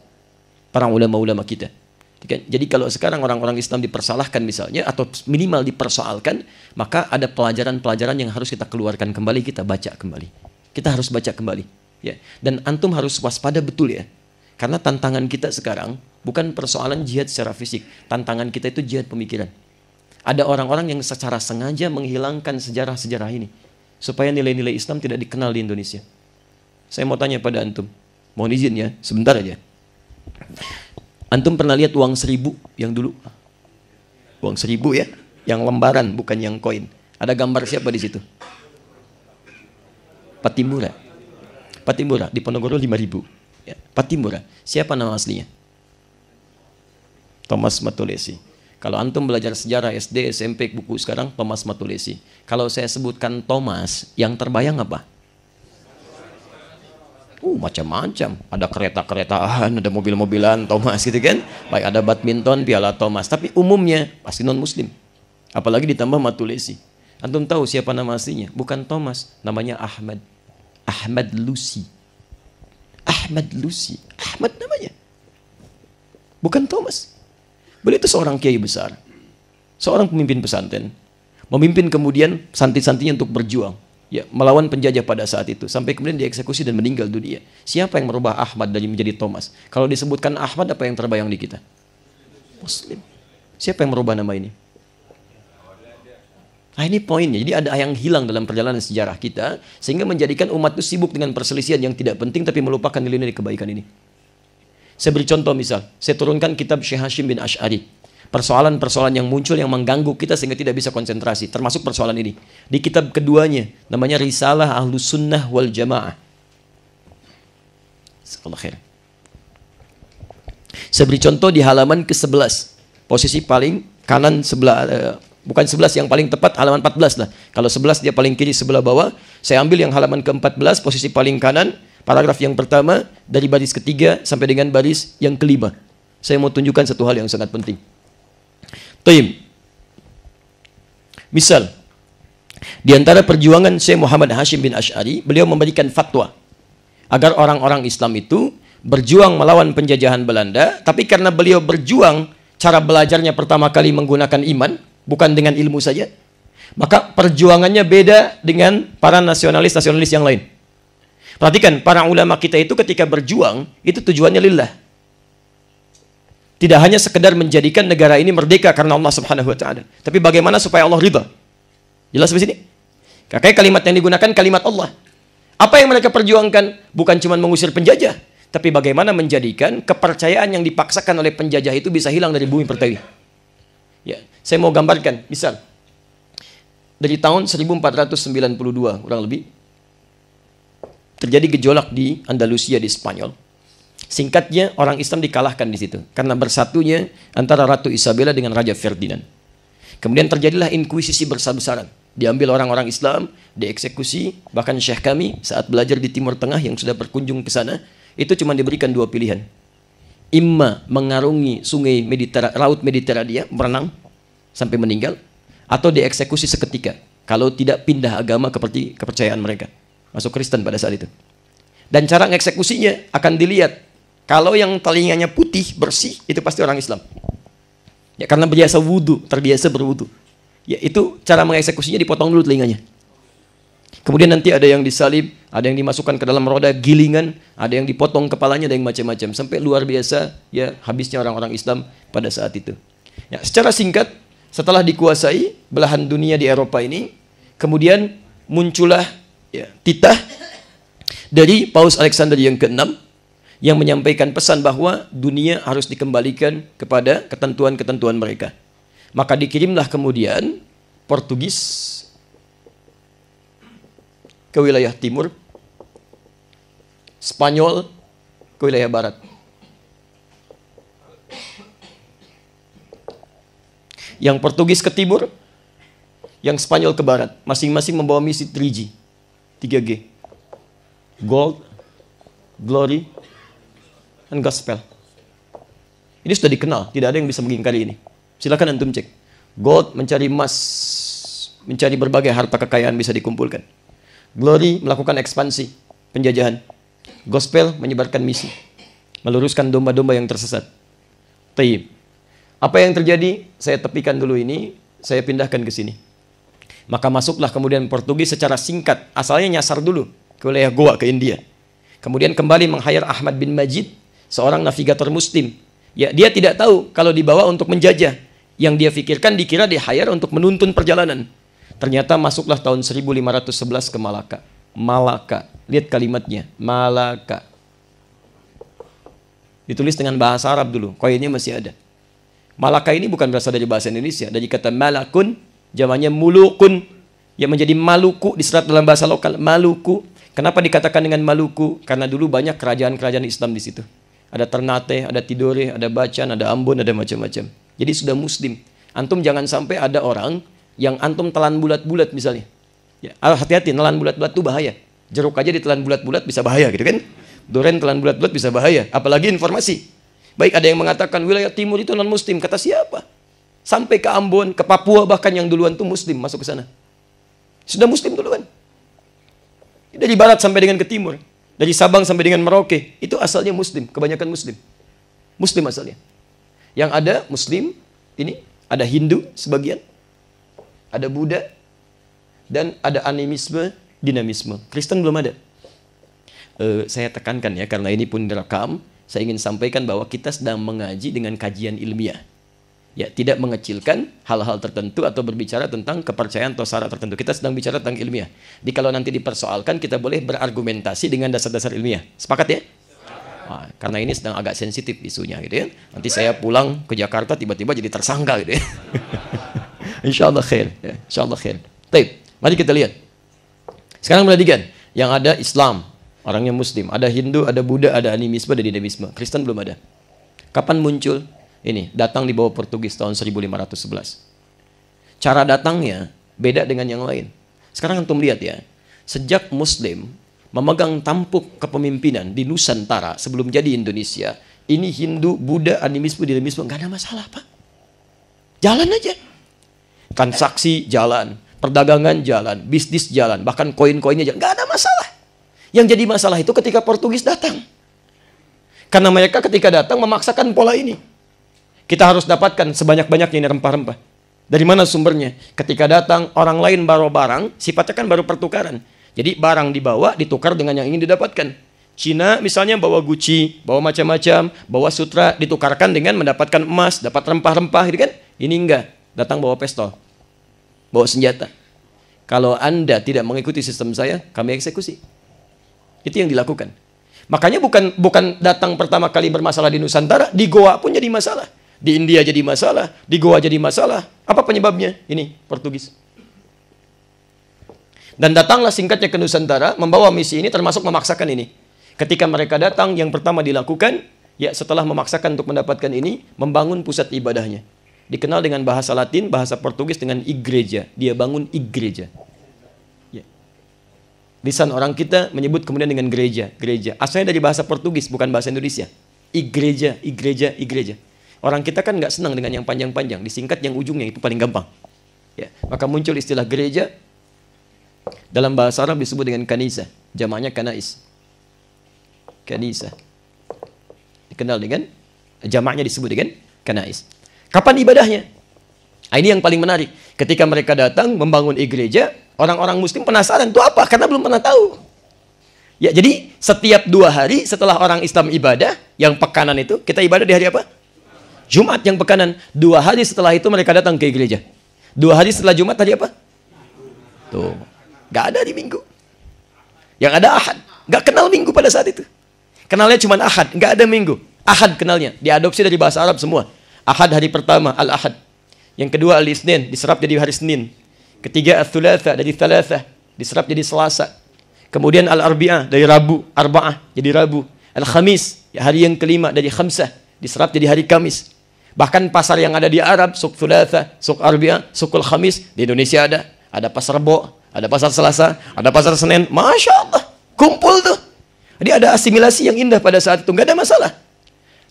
Para ulama-ulama kita. Jadi kalau sekarang orang-orang Islam dipersalahkan misalnya, atau minimal dipersoalkan, maka ada pelajaran-pelajaran yang harus kita keluarkan kembali, kita baca kembali. Kita harus baca kembali. Ya. Dan antum harus waspada betul ya. Karena tantangan kita sekarang bukan persoalan jihad secara fisik. Tantangan kita itu jihad pemikiran. Ada orang-orang yang secara sengaja menghilangkan sejarah-sejarah ini. supaya nilai-nilai Islam tidak dikenal di Indonesia? Saya mau tanya pada antum. Mohon izin ya, sebentar aja. Antum pernah lihat uang 1000 yang dulu? Uang 1000 ya, yang lembaran bukan yang koin. Ada gambar siapa di situ? Patimura. Patimura di Ponorogo 5.000. Ya, Patimura. Siapa nama aslinya? Thomas Matulesi. Kalau antum belajar sejarah SD, SMP, buku sekarang Thomas Matulesi. Kalau saya sebutkan Thomas, yang terbayang apa? Macam-macam. Ada kereta-keretaan, ada mobil-mobilan Thomas gitu kan. Baik, ada badminton, piala Thomas. Tapi umumnya pasti non-muslim. Apalagi ditambah Matulesi. Antum tahu siapa nama aslinya? Bukan Thomas, namanya Ahmad. Ahmad Lucy. Ahmad Lucy. Ahmad namanya. Bukan Thomas. Beliau itu seorang kiai besar. Seorang pemimpin pesantren. Memimpin kemudian santri-santrinya untuk berjuang. Ya, melawan penjajah pada saat itu. Sampai kemudian dieksekusi dan meninggal dunia. Siapa yang merubah Ahmad dari menjadi Thomas? Kalau disebutkan Ahmad, apa yang terbayang di kita? Muslim. Siapa yang merubah nama ini? Nah, ini poinnya. Jadi ada yang hilang dalam perjalanan sejarah kita, sehingga menjadikan umat itu sibuk dengan perselisihan yang tidak penting, tapi melupakan nilai-nilai kebaikan ini. Saya beri contoh misal, saya turunkan kitab Syekh Hashim bin Asy'ari. Persoalan-persoalan yang muncul yang mengganggu kita sehingga tidak bisa konsentrasi, termasuk persoalan ini. Di kitab keduanya, namanya Risalah Ahlus Sunnah wal Jamaah. Saya beri contoh di halaman ke-11. Posisi paling kanan sebelah, bukan 11 yang paling tepat, halaman 14 lah. Kalau 11 dia paling kiri sebelah bawah. Saya ambil yang halaman ke-14, posisi paling kanan, paragraf yang pertama, dari baris ketiga sampai dengan baris yang kelima. Saya mau tunjukkan satu hal yang sangat penting. Tayyib. Misal, di antara perjuangan Syekh Muhammad Hashim bin Asy'ari, beliau memberikan fatwa agar orang-orang Islam itu berjuang melawan penjajahan Belanda, tapi karena beliau berjuang, cara belajarnya pertama kali menggunakan iman, bukan dengan ilmu saja, maka perjuangannya beda dengan para nasionalis-nasionalis yang lain. Perhatikan, para ulama kita itu ketika berjuang, itu tujuannya lillah. Tidak hanya sekedar menjadikan negara ini merdeka karena Allah Subhanahu wa taala, tapi bagaimana supaya Allah ridha. Jelas di sini? Kakek kalimat yang digunakan kalimat Allah. Apa yang mereka perjuangkan? Bukan cuma mengusir penjajah, tapi bagaimana menjadikan kepercayaan yang dipaksakan oleh penjajah itu bisa hilang dari bumi pertiwi. Ya, saya mau gambarkan, misal dari tahun 1492 kurang lebih terjadi gejolak di Andalusia di Spanyol. Singkatnya, orang Islam dikalahkan di situ karena bersatunya antara Ratu Isabella dengan Raja Ferdinand. Kemudian terjadilah inkuisisi besar-besaran. Diambil orang-orang Islam, dieksekusi. Bahkan Syekh kami saat belajar di Timur Tengah yang sudah berkunjung ke sana, itu cuma diberikan dua pilihan. Imma mengarungi sungai Laut Mediterania, berenang sampai meninggal, atau dieksekusi seketika kalau tidak pindah agama seperti kepercayaan mereka. Masuk Kristen pada saat itu. Dan cara mengeksekusinya akan dilihat. Kalau yang telinganya putih, bersih, itu pasti orang Islam. Ya, karena terbiasa berwudu. Ya, itu cara mengeksekusinya, dipotong dulu telinganya. Kemudian nanti ada yang disalib, ada yang dimasukkan ke dalam roda gilingan, ada yang dipotong kepalanya, ada yang macam-macam. Sampai luar biasa, ya habisnya orang-orang Islam pada saat itu. Ya, secara singkat, setelah dikuasai belahan dunia di Eropa ini, kemudian muncullah ya, titah dari Paus Alexander yang ke-6, yang menyampaikan pesan bahwa dunia harus dikembalikan kepada ketentuan-ketentuan mereka. Maka dikirimlah kemudian Portugis ke wilayah timur, Spanyol ke wilayah barat. Yang Portugis ke timur, yang Spanyol ke barat. Masing-masing membawa misi 3G. 3G. Gold, Glory, dan Gospel. Ini sudah dikenal, tidak ada yang bisa mengingkari ini. Silakan antum cek. Gold mencari emas, mencari berbagai harta kekayaan bisa dikumpulkan. Glory melakukan ekspansi, penjajahan. Gospel menyebarkan misi, meluruskan domba-domba yang tersesat. Taib. Apa yang terjadi? Saya tepikan dulu ini, saya pindahkan ke sini. Maka masuklah kemudian Portugis secara singkat, asalnya nyasar dulu ke wilayah Goa ke India. Kemudian kembali meng-hire Ahmad bin Majid, seorang navigator muslim. Ya, dia tidak tahu kalau dibawa untuk menjajah. Yang dia pikirkan dikira di-hire untuk menuntun perjalanan. Ternyata masuklah tahun 1511 ke Malaka. Malaka. Lihat kalimatnya. Malaka. Ditulis dengan bahasa Arab dulu. Koinnya masih ada. Malaka ini bukan berasal dari bahasa Indonesia. Dari kata malakun, jamannya mulukun. Yang menjadi Maluku diserat dalam bahasa lokal. Maluku. Kenapa dikatakan dengan Maluku? Karena dulu banyak kerajaan-kerajaan Islam di situ. Ada Ternate, ada Tidore, ada Bacan, ada Ambon, ada macam-macam. Jadi sudah Muslim. Antum jangan sampai ada orang yang antum telan bulat-bulat misalnya. Ya, hati-hati, telan bulat-bulat itu bahaya. Jeruk aja ditelan bulat-bulat bisa bahaya gitu kan. Duren telan bulat-bulat bisa bahaya. Apalagi informasi. Baik, ada yang mengatakan wilayah timur itu non-Muslim. Kata siapa? Sampai ke Ambon, ke Papua bahkan yang duluan itu Muslim masuk ke sana. Sudah Muslim duluan. Dari barat sampai dengan ke timur. Dari Sabang sampai dengan Merauke. Itu asalnya Muslim. Kebanyakan Muslim. Muslim asalnya. Yang ada Muslim, ini ada Hindu sebagian. Ada Buddha. Dan ada animisme, dinamisme. Kristen belum ada. Saya tekankan ya, karena ini pun direkam. Saya ingin sampaikan bahwa kita sedang mengaji dengan kajian ilmiah. Ya, tidak mengecilkan hal-hal tertentu atau berbicara tentang kepercayaan atau syarat tertentu. Kita sedang bicara tentang ilmiah. Jadi kalau nanti dipersoalkan, kita boleh berargumentasi dengan dasar-dasar ilmiah. Sepakat ya? Nah, karena ini sedang agak sensitif isunya gitu ya. Nanti saya pulang ke Jakarta tiba-tiba jadi tersangka gitu ya. Insya Allah khair. Ya, insya Allah khair. Baik, mari kita lihat. Sekarang perhatikan. Yang ada Islam, orangnya Muslim. Ada Hindu, ada Buddha, ada animisme, ada dinamisme. Kristen belum ada. Kapan muncul? Ini datang di bawah Portugis tahun 1511. Cara datangnya beda dengan yang lain. Sekarang antum lihat ya, sejak Muslim memegang tampuk kepemimpinan di Nusantara sebelum jadi Indonesia, ini Hindu, Buddha, animisme, dinamisme nggak ada masalah Pak. Jalan aja, transaksi jalan, perdagangan jalan, bisnis jalan, bahkan koin-koinnya jalan, nggak ada masalah. Yang jadi masalah itu ketika Portugis datang, karena mereka ketika datang memaksakan pola ini. Kita harus dapatkan sebanyak-banyaknya ini rempah-rempah. Dari mana sumbernya? Ketika datang, orang lain bawa barang, sifatnya kan baru pertukaran. Jadi barang dibawa, ditukar dengan yang ingin didapatkan. Cina misalnya bawa Gucci, bawa macam-macam, bawa sutra, ditukarkan dengan mendapatkan emas, dapat rempah-rempah, gitu kan? Ini enggak, datang bawa pistol, bawa senjata. Kalau Anda tidak mengikuti sistem saya, kami eksekusi. Itu yang dilakukan. Makanya bukan datang pertama kali bermasalah di Nusantara, di Goa pun jadi masalah. Di India jadi masalah, di Goa jadi masalah. Apa penyebabnya? Ini, Portugis. Dan datanglah singkatnya ke Nusantara, membawa misi ini termasuk memaksakan ini. Ketika mereka datang, yang pertama dilakukan, ya setelah memaksakan untuk mendapatkan ini, membangun pusat ibadahnya. Dikenal dengan bahasa Latin, bahasa Portugis dengan igreja. Dia bangun igreja. Ya. Lisan orang kita menyebut kemudian dengan gereja. Gereja. Asalnya dari bahasa Portugis, bukan bahasa Indonesia. Igreja, igreja, igreja. Orang kita kan nggak senang dengan yang panjang-panjang, disingkat yang ujungnya itu paling gampang. Ya, maka muncul istilah gereja, dalam bahasa Arab disebut dengan kanisa, jamaknya kanais. Kanisa. Dikenal dengan, jamaknya disebut dengan kanais. Kapan ibadahnya? Nah, ini yang paling menarik. Ketika mereka datang membangun gereja, orang-orang Muslim penasaran, itu apa? Karena belum pernah tahu. Ya, jadi setiap 2 hari setelah orang Islam ibadah, yang pekanan itu, kita ibadah di hari apa? Jumat yang pekanan. 2 hari setelah itu mereka datang ke gereja. 2 hari setelah Jumat tadi apa? Tuh. Gak ada di Minggu. Yang ada Ahad. Gak kenal Minggu pada saat itu. Kenalnya cuma Ahad. Gak ada Minggu. Ahad kenalnya. Diadopsi dari bahasa Arab semua. Ahad hari pertama, Al-Ahad. Yang kedua Al-Isnin. Diserap jadi hari Senin. Ketiga Al-Thulatha dari Thalathah. Diserap jadi Selasa. Kemudian Al-Arbi'ah dari Rabu. Arba'ah jadi Rabu. Al-Khamis. Hari yang kelima dari Khamsah. Diserap jadi hari Kamis. Bahkan pasar yang ada di Arab, Suk Thulatha, Suk Arbi'ah, Sukul Khamis, di Indonesia ada. Ada pasar Rebo, ada pasar Selasa, ada pasar Senin. Masya Allah, kumpul tuh. Jadi ada asimilasi yang indah pada saat itu, nggak ada masalah.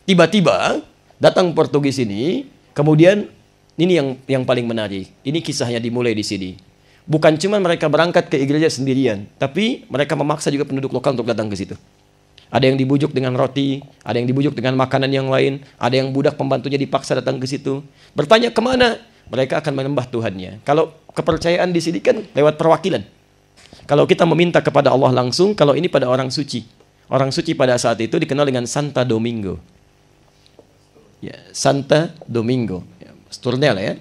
Tiba-tiba datang Portugis ini, kemudian ini yang paling menarik. Ini kisahnya dimulai di sini. Bukan cuma mereka berangkat ke gereja sendirian, tapi mereka memaksa juga penduduk lokal untuk datang ke situ. Ada yang dibujuk dengan roti, ada yang dibujuk dengan makanan yang lain, ada yang budak pembantunya dipaksa datang ke situ. Bertanya kemana? Mereka akan menyembah Tuhannya. Kalau kepercayaan di sini kan lewat perwakilan. Kalau kita meminta kepada Allah langsung, kalau ini pada orang suci. Orang suci pada saat itu dikenal dengan Santa Domingo. Ya, Santa Domingo. Ya, Sturnel ya.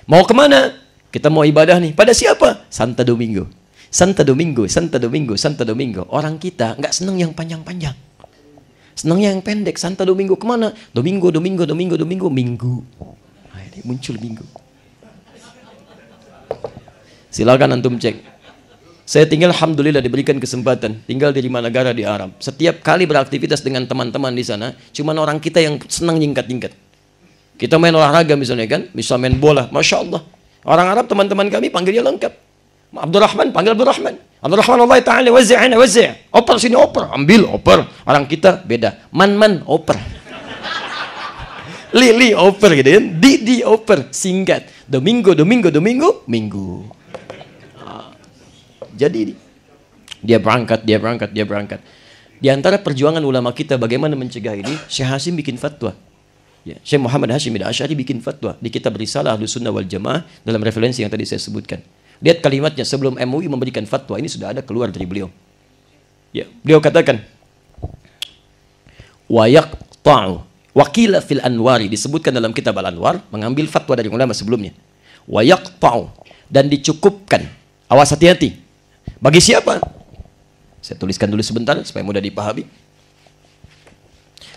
Mau kemana? Kita mau ibadah nih. Pada siapa? Santo Domingo. Santo Domingo, Santo Domingo, Santo Domingo. Orang kita nggak senang yang panjang-panjang. Senangnya yang pendek. Santo Domingo kemana? Domingo, Domingo, Domingo, Domingo, Minggu. Nah, ini muncul Minggu. Silakan antum cek. Saya tinggal alhamdulillah diberikan kesempatan tinggal di 5 negara di Arab. Setiap kali beraktivitas dengan teman-teman di sana, cuman orang kita yang senang nyingkat-nyingkat. Kita main olahraga misalnya kan, bisa main bola, Masya Allah. Orang Arab teman-teman kami panggilnya lengkap. Abdurrahman panggil Abdurrahman. Abdurrahman Allah Ta'ala wazzi'ana wazzi'. Oper sini oper, ambil oper. Orang kita beda. Man oper. Li oper gitu kan. Di oper, singkat. Domingo, Minggu. Jadi dia berangkat. Di antara perjuangan ulama kita bagaimana mencegah ini, Syekh Hasim bikin fatwa. Ya, Syekh Muhammad Hashim bin Asy'ari bikin fatwa di kitab Risalah Ahlus Sunnah wal Jamaah dalam referensi yang tadi saya sebutkan. Lihat kalimatnya sebelum MUI memberikan fatwa, ini sudah ada keluar dari beliau. Ya, beliau katakan wa yaqta'u wa qila fil anwari, disebutkan dalam kitab Al-Anwar, mengambil fatwa dari ulama sebelumnya. Wa yaqta'u, dan dicukupkan. Awas hati-hati. Bagi siapa? Saya tuliskan dulu sebentar supaya mudah dipahami.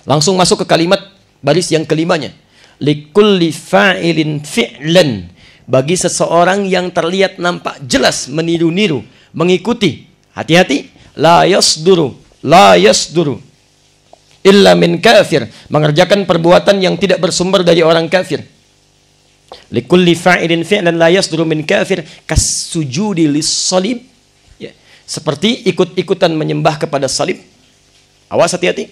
Langsung masuk ke kalimat baris yang kelimanya. Likulli fa'ilin fi'lan, bagi seseorang yang terlihat nampak jelas meniru-niru, mengikuti. Hati-hati. La yasduru illa min kafir, mengerjakan perbuatan yang tidak bersumber dari orang kafir. Likulli fa'ilin fi'lan la yasduru min kafir kasujudi lis-salib, seperti ikut-ikutan menyembah kepada salib. Awas hati-hati.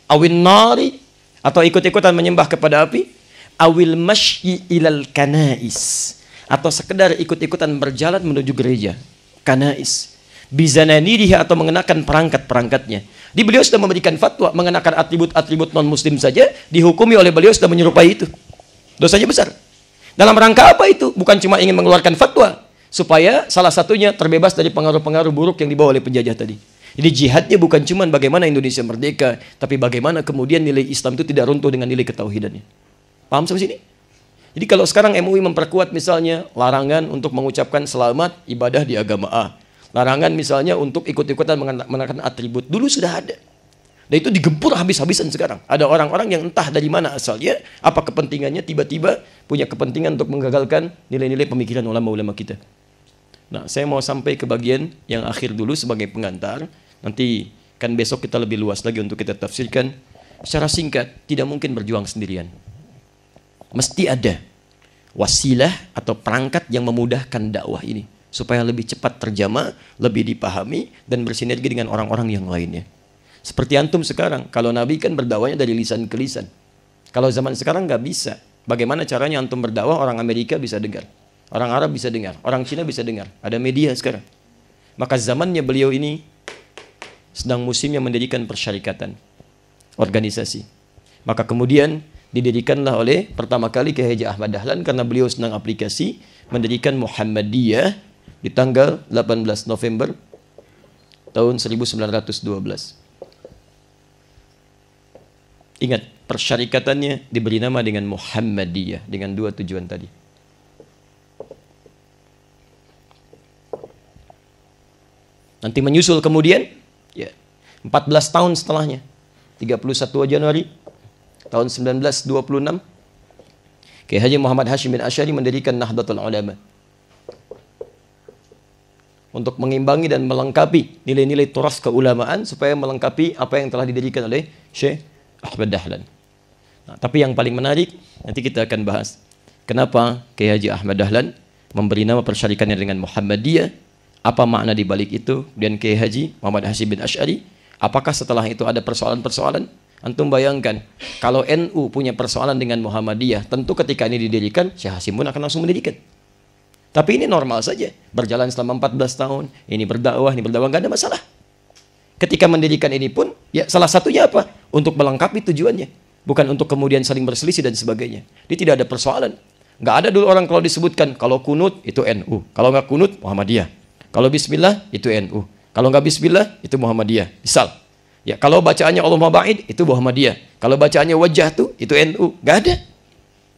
Awin nari, atau ikut-ikutan menyembah kepada api. Awil masyi ilal kanais, atau sekedar ikut-ikutan berjalan menuju gereja. Kanais. Bizananirihi, atau mengenakan perangkat-perangkatnya. Di beliau sudah memberikan fatwa mengenakan atribut-atribut non-muslim saja dihukumi oleh beliau sudah menyerupai itu. Dosanya besar. Dalam rangka apa itu? Bukan cuma ingin mengeluarkan fatwa, supaya salah satunya terbebas dari pengaruh-pengaruh buruk yang dibawa oleh penjajah tadi. Jadi jihadnya bukan cuma bagaimana Indonesia merdeka, tapi bagaimana kemudian nilai Islam itu tidak runtuh dengan nilai ketauhidannya. Paham sampai sini? Jadi kalau sekarang MUI memperkuat misalnya larangan untuk mengucapkan selamat ibadah di agama A. Larangan misalnya untuk ikut-ikutan mengenakan atribut. Dulu sudah ada. Dan itu digempur habis-habisan sekarang. Ada orang-orang yang entah dari mana asalnya, apa kepentingannya, tiba-tiba punya kepentingan untuk menggagalkan nilai-nilai pemikiran ulama-ulama kita. Nah, saya mau sampai ke bagian yang akhir dulu sebagai pengantar. Nanti kan besok kita lebih luas lagi untuk kita tafsirkan. Secara singkat, tidak mungkin berjuang sendirian. Mesti ada wasilah atau perangkat yang memudahkan dakwah ini. Supaya lebih cepat terjamah, lebih dipahami, dan bersinergi dengan orang-orang yang lainnya. Seperti antum sekarang, kalau Nabi kan berdakwahnya dari lisan ke lisan. Kalau zaman sekarang nggak bisa. Bagaimana caranya antum berdakwah, orang Amerika bisa dengar. Orang Arab bisa dengar, orang Cina bisa dengar. Ada media sekarang. Maka zamannya beliau ini sedang musimnya mendirikan persyarikatan, organisasi. Maka kemudian didirikanlah oleh pertama kali Kiai Haji Ahmad Dahlan karena beliau senang aplikasi, mendirikan Muhammadiyah di tanggal 18 November tahun 1912. Ingat, persyarikatannya diberi nama dengan Muhammadiyah dengan dua tujuan tadi. Nanti menyusul kemudian, ya, 14 tahun setelahnya, 31 Januari tahun 1926, Kiai Haji Muhammad Hashim bin Asy'ari mendirikan Nahdlatul Ulama untuk mengimbangi dan melengkapi nilai-nilai turas keulamaan supaya melengkapi apa yang telah didirikan oleh Syekh Ahmad Dahlan. Nah, tapi yang paling menarik nanti kita akan bahas kenapa Kiai Haji Ahmad Dahlan memberi nama persyarikannya dengan Muhammadiyah. Apa makna di balik itu? Dan Kiai Haji Muhammad Hashim bin Asy'ari, apakah setelah itu ada persoalan-persoalan? Antum bayangkan, kalau NU punya persoalan dengan Muhammadiyah, tentu ketika ini didirikan, Syekh Hasim pun akan langsung mendirikan. Tapi ini normal saja, berjalan selama 14 tahun, ini berdakwah, nggak ada masalah. Ketika mendirikan ini pun, ya salah satunya apa? Untuk melengkapi tujuannya, bukan untuk kemudian saling berselisih dan sebagainya. Ini tidak ada persoalan. Nggak ada dulu orang kalau disebutkan, kalau kunut itu NU, kalau nggak kunut Muhammadiyah. Kalau bismillah itu NU. Kalau nggak bismillah itu Muhammadiyah. Misal, ya kalau bacaannya Allahumma ba'id itu Muhammadiyah. Kalau bacaannya wajah itu NU. Nggak ada.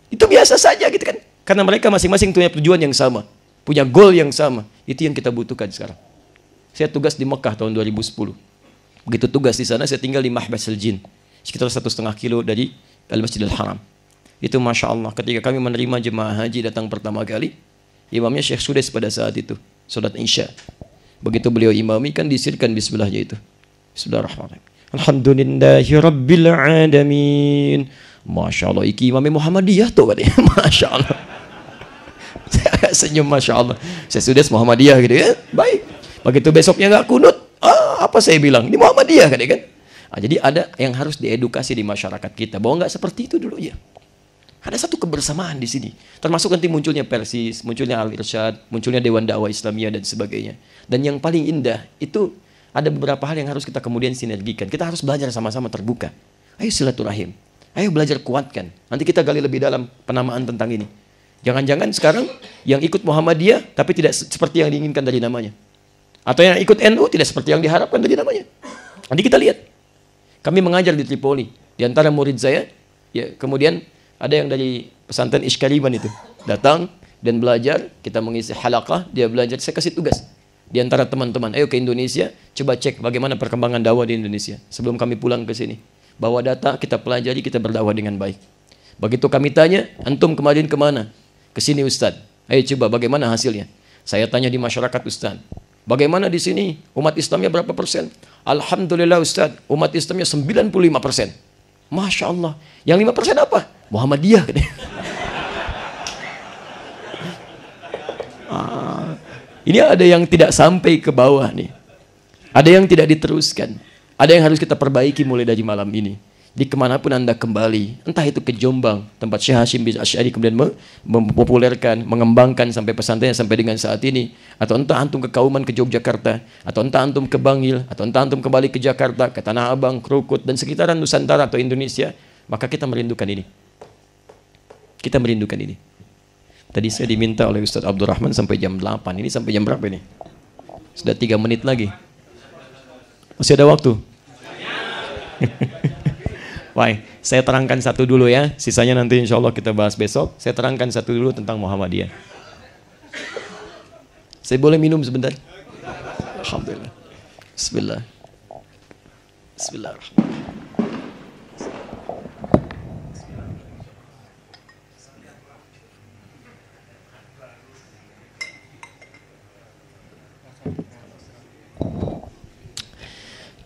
Itu biasa saja gitu kan. Karena mereka masing-masing punya tujuan yang sama, punya goal yang sama. Itu yang kita butuhkan sekarang. Saya tugas di Mekah tahun 2010. Begitu tugas di sana, saya tinggal di Mahbasul Jin, sekitar 1,5 kilo dari Al-Masjidil Haram. Itu Masya Allah, ketika kami menerima jemaah haji datang pertama kali, imamnya Syekh Sudes pada saat itu, salat Isya. Begitu beliau imami, kan disirkan bismillahnya itu. Bismillahirrahmanirrahim. Alhamdulillahi Rabbil Alamin. Masya Allah, iki imamnya Muhammadiyah tuh katanya. Masya Allah. Saya senyum, Masya Allah. Saya sudah Muhammadiyah gitu ya. Baik. Begitu besoknya nggak kunut, apa saya bilang? Di Muhammadiyah kan? Jadi ada yang harus diedukasi di masyarakat kita bahwa nggak seperti itu dulu ya. Ada satu kebersamaan di sini. Termasuk nanti munculnya Persis, munculnya Al-Irsyad, munculnya Dewan Dakwah Islamiyah dan sebagainya. Dan yang paling indah itu ada beberapa hal yang harus kita kemudian sinergikan. Kita harus belajar sama-sama terbuka. Ayo silaturahim. Ayo belajar kuatkan. Nanti kita gali lebih dalam penamaan tentang ini. Jangan-jangan sekarang yang ikut Muhammadiyah tapi tidak seperti yang diinginkan dari namanya. Atau yang ikut NU tidak seperti yang diharapkan dari namanya. Nanti kita lihat. Kami mengajar di Tripoli. Di antara murid saya, ya kemudian ada yang dari pesantren Iskariban itu. Datang dan belajar, kita mengisi halaqah, dia belajar, saya kasih tugas. Di antara teman-teman, ayo ke Indonesia, coba cek bagaimana perkembangan dakwah di Indonesia. Sebelum kami pulang ke sini. Bawa data, kita pelajari, kita berdakwah dengan baik. Begitu kami tanya, antum kemarin kemana? Ke sini Ustaz. Ayo coba bagaimana hasilnya? Saya tanya di masyarakat Ustaz. Bagaimana di sini? Umat Islamnya berapa persen? Alhamdulillah Ustaz, umat Islamnya 95%. Masya Allah. Yang 5% apa? Muhammadiyah. Ini ada yang tidak sampai ke bawah nih. Ada yang tidak diteruskan. Ada yang harus kita perbaiki mulai dari malam ini. Di kemanapun Anda kembali, entah itu ke Jombang, tempat Syekh Hashim bin Asy'ari kemudian mempopulerkan, mengembangkan sampai pesantrennya sampai dengan saat ini, atau entah antum ke Kauman, ke Yogyakarta, atau entah antum ke Bangil, atau entah antum kembali ke Jakarta, ke Tanah Abang, Krukut, dan sekitaran Nusantara atau Indonesia, maka kita merindukan ini. Kita merindukan ini. Tadi saya diminta oleh Ustaz Abdurrahman sampai jam 8. Ini sampai jam berapa ini? Sudah 3 menit lagi. Masih ada waktu? Baik, saya terangkan satu dulu ya. Sisanya nanti insya Allah kita bahas besok. Saya terangkan satu dulu tentang Muhammadiyah. Saya boleh minum sebentar? Alhamdulillah. Bismillah. Bismillahirrahmanirrahim.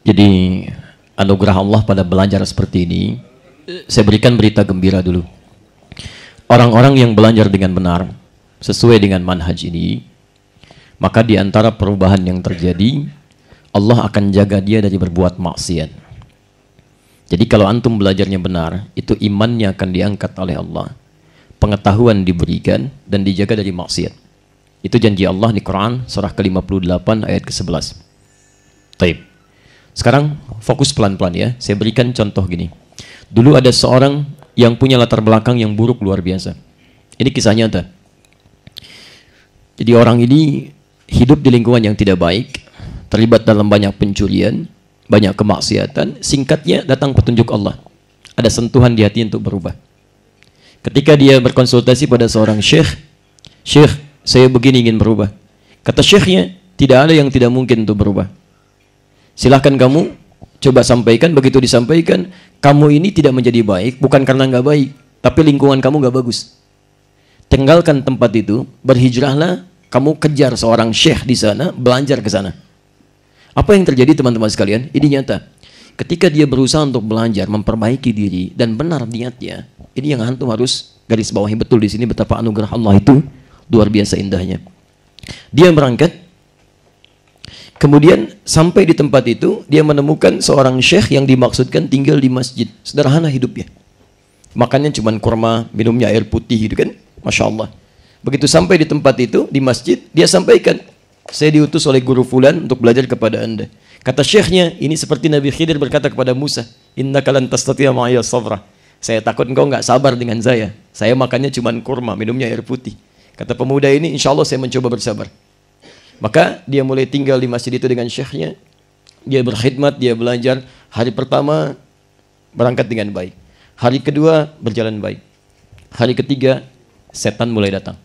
Jadi anugerah Allah pada belajar seperti ini, saya berikan berita gembira dulu. Orang-orang yang belajar dengan benar, sesuai dengan manhaj ini, maka di antara perubahan yang terjadi, Allah akan jaga dia dari berbuat maksiat. Jadi kalau antum belajarnya benar, itu imannya akan diangkat oleh Allah. Pengetahuan diberikan dan dijaga dari maksiat. Itu janji Allah di Quran, surah ke-58 ayat ke-11. Taib. Sekarang fokus pelan-pelan ya. Saya berikan contoh gini. Dulu ada seorang yang punya latar belakang yang buruk luar biasa. Ini kisah nyata. Jadi orang ini hidup di lingkungan yang tidak baik, terlibat dalam banyak pencurian, banyak kemaksiatan. Singkatnya datang petunjuk Allah. Ada sentuhan di hati untuk berubah. Ketika dia berkonsultasi pada seorang syekh, "Syekh, saya begini ingin berubah." Kata syekhnya, "Tidak ada yang tidak mungkin untuk berubah. Silahkan kamu coba sampaikan." Begitu disampaikan, kamu ini tidak menjadi baik bukan karena nggak baik, tapi lingkungan kamu nggak bagus. Tinggalkan tempat itu, berhijrahlah, kamu kejar seorang syekh di sana, belajar ke sana. Apa yang terjadi teman-teman sekalian? Ini nyata. Ketika dia berusaha untuk belajar, memperbaiki diri dan benar niatnya, ini yang antum harus garis bawahi betul di sini betapa anugerah Allah itu luar biasa indahnya. Dia berangkat. Kemudian sampai di tempat itu, dia menemukan seorang syekh yang dimaksudkan tinggal di masjid. Sederhana hidupnya. Makannya cuma kurma, minumnya air putih gitu kan. Masya Allah. Begitu sampai di tempat itu, di masjid, dia sampaikan, "Saya diutus oleh guru fulan untuk belajar kepada anda." Kata syekhnya, ini seperti Nabi Khidir berkata kepada Musa, "Innaka lan tastati'a ma'iya sabra." Saya takut engkau nggak sabar dengan saya. Saya makannya cuma kurma, minumnya air putih. Kata pemuda ini, "Insya Allah saya mencoba bersabar." Maka dia mulai tinggal di masjid itu dengan syekhnya. Dia berkhidmat, dia belajar. Hari pertama berangkat dengan baik. Hari kedua berjalan baik. Hari ketiga setan mulai datang.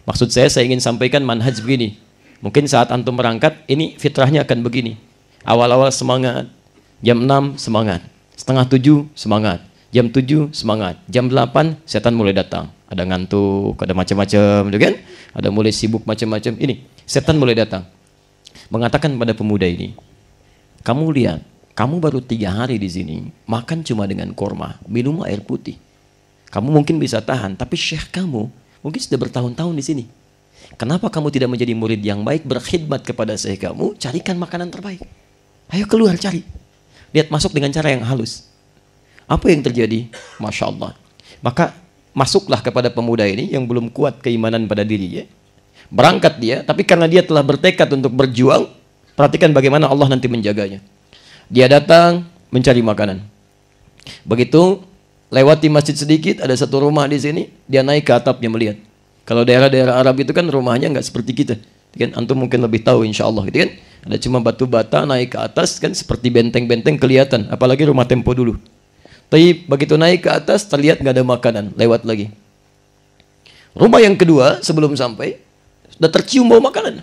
Maksud saya ingin sampaikan manhaj begini. Mungkin saat antum berangkat, ini fitrahnya akan begini. Awal-awal semangat, jam 6 semangat, setengah 7 semangat, jam 7 semangat, jam 8 setan mulai datang. Ada ngantuk, ada macam-macam, kan? Ada mulai sibuk macam-macam. Ini, setan mulai datang. Mengatakan pada pemuda ini, kamu lihat, kamu baru 3 hari di sini, makan cuma dengan korma, minum air putih. Kamu mungkin bisa tahan, tapi syekh kamu mungkin sudah bertahun-tahun di sini. Kenapa kamu tidak menjadi murid yang baik, berkhidmat kepada syekh kamu, carikan makanan terbaik. Ayo keluar cari. Lihat masuk dengan cara yang halus. Apa yang terjadi? Masya Allah. Maka masuklah kepada pemuda ini yang belum kuat keimanan pada dirinya. Berangkat dia, tapi karena dia telah bertekad untuk berjuang, perhatikan bagaimana Allah nanti menjaganya. Dia datang mencari makanan. Begitu lewati masjid sedikit, ada satu rumah di sini, dia naik ke atapnya melihat. Kalau daerah-daerah Arab itu kan rumahnya nggak seperti kita. Kan antum mungkin lebih tahu insya Allah gitu kan. Ada cuma batu bata naik ke atas kan seperti benteng-benteng kelihatan. Apalagi rumah tempo dulu. Tapi begitu naik ke atas terlihat nggak ada makanan. Lewat lagi. Rumah yang kedua sebelum sampai sudah tercium bau makanan.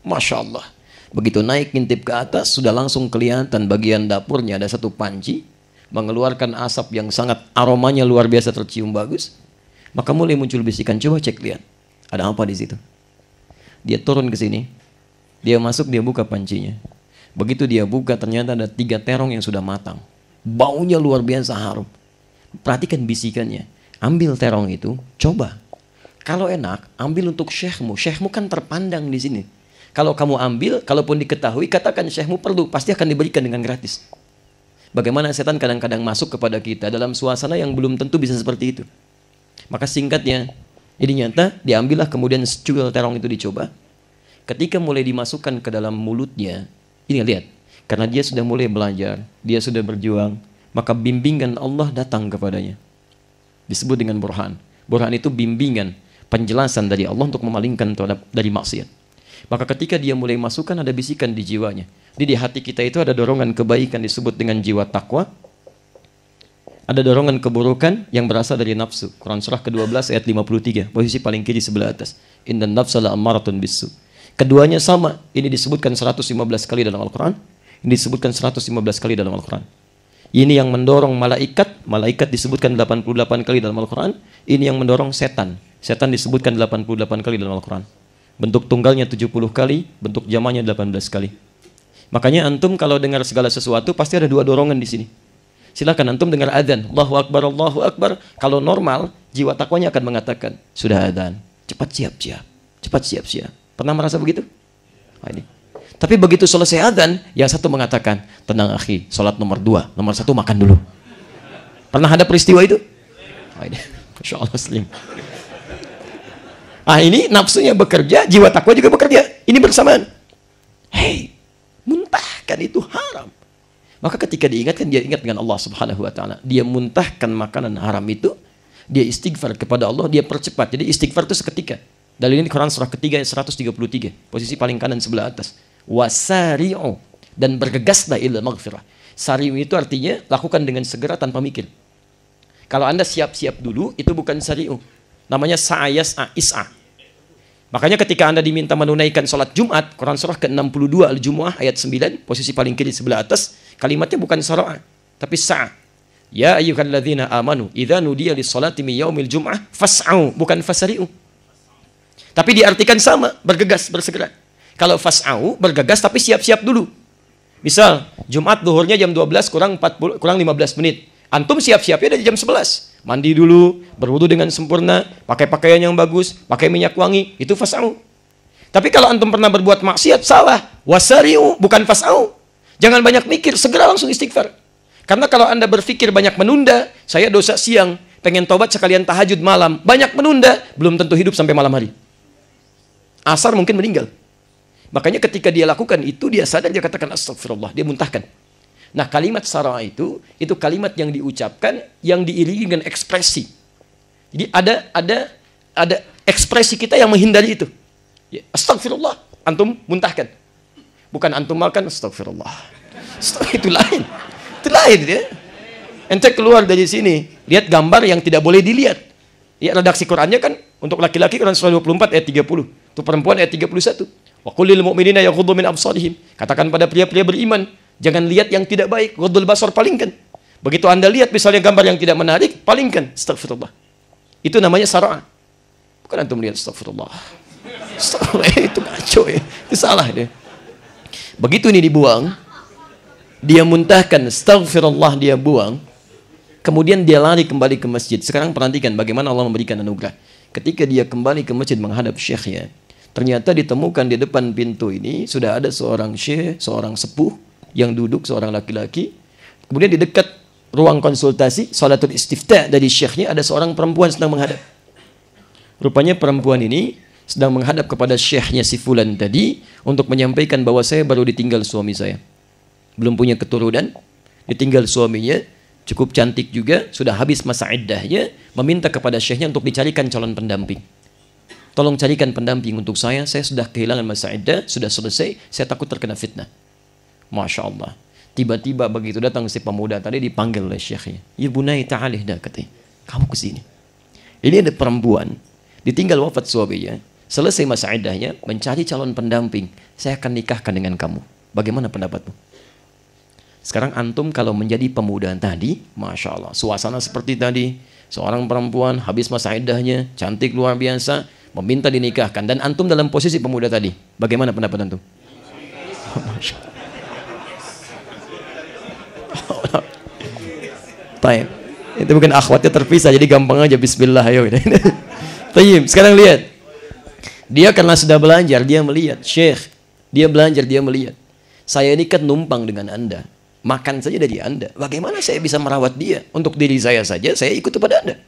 Masya Allah. Begitu naik ngintip ke atas sudah langsung kelihatan bagian dapurnya ada satu panci mengeluarkan asap yang sangat aromanya luar biasa tercium bagus. Maka mulai muncul bisikan, coba cek lihat. Ada apa di situ? Dia turun ke sini. Dia masuk, dia buka pancinya. Begitu dia buka, ternyata ada 3 terong yang sudah matang. Baunya luar biasa harum. Perhatikan bisikannya. Ambil terong itu, coba. Kalau enak, ambil untuk syekhmu. Syekhmu kan terpandang di sini. Kalau kamu ambil, kalaupun diketahui, katakan syekhmu perlu, pasti akan diberikan dengan gratis. Bagaimana setan kadang-kadang masuk kepada kita dalam suasana yang belum tentu bisa seperti itu. Maka singkatnya, ini nyata, diambillah kemudian secuil terong itu dicoba. Ketika mulai dimasukkan ke dalam mulutnya, ini lihat, karena dia sudah mulai belajar, dia sudah berjuang, maka bimbingan Allah datang kepadanya. Disebut dengan burhan. Burhan itu bimbingan, penjelasan dari Allah untuk memalingkan dari maksiat. Maka ketika dia mulai masukkan, ada bisikan di jiwanya. Jadi di hati kita itu ada dorongan kebaikan disebut dengan jiwa takwa. Ada dorongan keburukan yang berasal dari nafsu. Quran surah ke-12 ayat 53, posisi paling kiri sebelah atas. Innan nafsa la'ammaratun bisu. Keduanya sama. Ini disebutkan 115 kali dalam Al-Quran. Ini disebutkan 115 kali dalam Al-Quran. Ini yang mendorong malaikat. Malaikat disebutkan 88 kali dalam Al-Quran. Ini yang mendorong setan. Setan disebutkan 88 kali dalam Al-Quran. Bentuk tunggalnya 70 kali, bentuk jamaknya 18 kali. Makanya antum kalau dengar segala sesuatu pasti ada 2 dorongan di sini. Silakan antum dengar adzan, Allahu Akbar, Allahu Akbar. Kalau normal, jiwa takwanya akan mengatakan, sudah adzan, cepat siap-siap, cepat siap-siap. Pernah merasa begitu? Nah, ini. Tapi begitu selesai adzan, yang satu mengatakan, tenang akhi, sholat nomor 2, nomor 1 makan dulu. Pernah ada peristiwa itu? Nah, ini. Masya Allah slim. Ah ini nafsunya bekerja, jiwa takwa juga bekerja. Ini bersamaan. Hei, muntahkan itu haram. Maka ketika diingatkan, dia ingat dengan Allah subhanahu wa ta'ala. Dia muntahkan makanan haram itu, dia istighfar kepada Allah, dia percepat. Jadi istighfar itu seketika. Dalilnya di Quran surah ketiga ayat 133, posisi paling kanan sebelah atas. Wasari'u, dan bergegaslah ila maghfirah. Sari'u itu artinya lakukan dengan segera tanpa mikir. Kalau Anda siap-siap dulu, itu bukan sari'u. Namanya sa'ayas'a, is'a. Makanya ketika Anda diminta menunaikan sholat Jumat, Quran surah ke-62 Al-Jumu'ah ayat 9, posisi paling kiri sebelah atas, kalimatnya bukan sara'a, tapi sa'a. Ya ayyuhalladzina amanu, idza nudiya lis-sholati min yaumil jum'ah fas'au, bukan fasari'u. Tapi diartikan sama, bergegas, bersegera. Kalau fas'au, bergegas tapi siap-siap dulu. Misal, Jumat duhurnya jam 12 kurang 15 menit. Antum siap-siapnya dari jam 11. Mandi dulu, berwudu dengan sempurna, pakai pakaian yang bagus, pakai minyak wangi, itu fas'au. Tapi kalau antum pernah berbuat maksiat, salah. Wasari'u, bukan fas'au. Jangan banyak mikir, segera langsung istighfar. Karena kalau Anda berpikir banyak menunda, saya dosa siang, pengen tobat sekalian tahajud malam, banyak menunda, belum tentu hidup sampai malam hari. Asar mungkin meninggal. Makanya ketika dia lakukan itu, dia sadar, dia katakan astagfirullah, dia muntahkan. Nah, kalimat sara' itu kalimat yang diucapkan yang diiringi dengan ekspresi. Jadi ada ekspresi kita yang menghindari itu. Ya, astagfirullah, antum muntahkan. Bukan antum makan astagfirullah. Itu lain. Itu lain ya. Ente keluar dari sini, lihat gambar yang tidak boleh dilihat. Ya, redaksi Qurannya kan untuk laki-laki Quran surah 24 ayat 30. Untuk perempuan ayat 31. Wa qul lil mu'minina yaghuddu min absarihim. Katakan pada pria-pria beriman, jangan lihat yang tidak baik. Ghaddul basar, palingkan. Begitu Anda lihat misalnya gambar yang tidak menarik, palingkan. Astagfirullah. Itu namanya sara'ah. Bukan antum lihat astagfirullah. Astagfirullah, itu ngaco ya. Itu salah dia. Begitu ini dibuang, dia muntahkan, astagfirullah, dia buang. Kemudian dia lari kembali ke masjid. Sekarang perhatikan bagaimana Allah memberikan anugerah. Ketika dia kembali ke masjid menghadap syekhnya, ternyata ditemukan di depan pintu ini sudah ada seorang syekh, seorang sepuh yang duduk, seorang laki-laki. Kemudian di dekat ruang konsultasi, salatul istiftah dari syekhnya, ada seorang perempuan sedang menghadap. Rupanya perempuan ini sedang menghadap kepada syekhnya si fulan tadi untuk menyampaikan bahwa saya baru ditinggal suami saya. Belum punya keturunan, ditinggal suaminya. Cukup cantik juga, sudah habis masa iddahnya, meminta kepada syekhnya untuk dicarikan calon pendamping. Tolong carikan pendamping untuk saya sudah kehilangan masa iddah, sudah selesai, saya takut terkena fitnah. Masya Allah. Tiba-tiba begitu datang si pemuda tadi dipanggil oleh syekhnya. Ya bunai ta'alih dah, katanya. Kamu kesini. Ini ada perempuan, ditinggal wafat suaminya, selesai masa iddahnya, mencari calon pendamping. Saya akan nikahkan dengan kamu. Bagaimana pendapatmu? Sekarang antum kalau menjadi pemuda tadi, Masya Allah, suasana seperti tadi, seorang perempuan habis masa iddahnya, cantik luar biasa, meminta dinikahkan, dan antum dalam posisi pemuda tadi, bagaimana pendapat antum? Masya Allah. Taib. Itu bukan akhwatnya terpisah, jadi gampang aja bismillah, ayo. Taib. Sekarang lihat, dia karena sudah belajar, dia melihat, syekh, dia belajar, dia melihat, saya ini kan numpang dengan anda, makan saja dari anda. Bagaimana saya bisa merawat dia? Untuk diri saya saja, saya ikut kepada anda.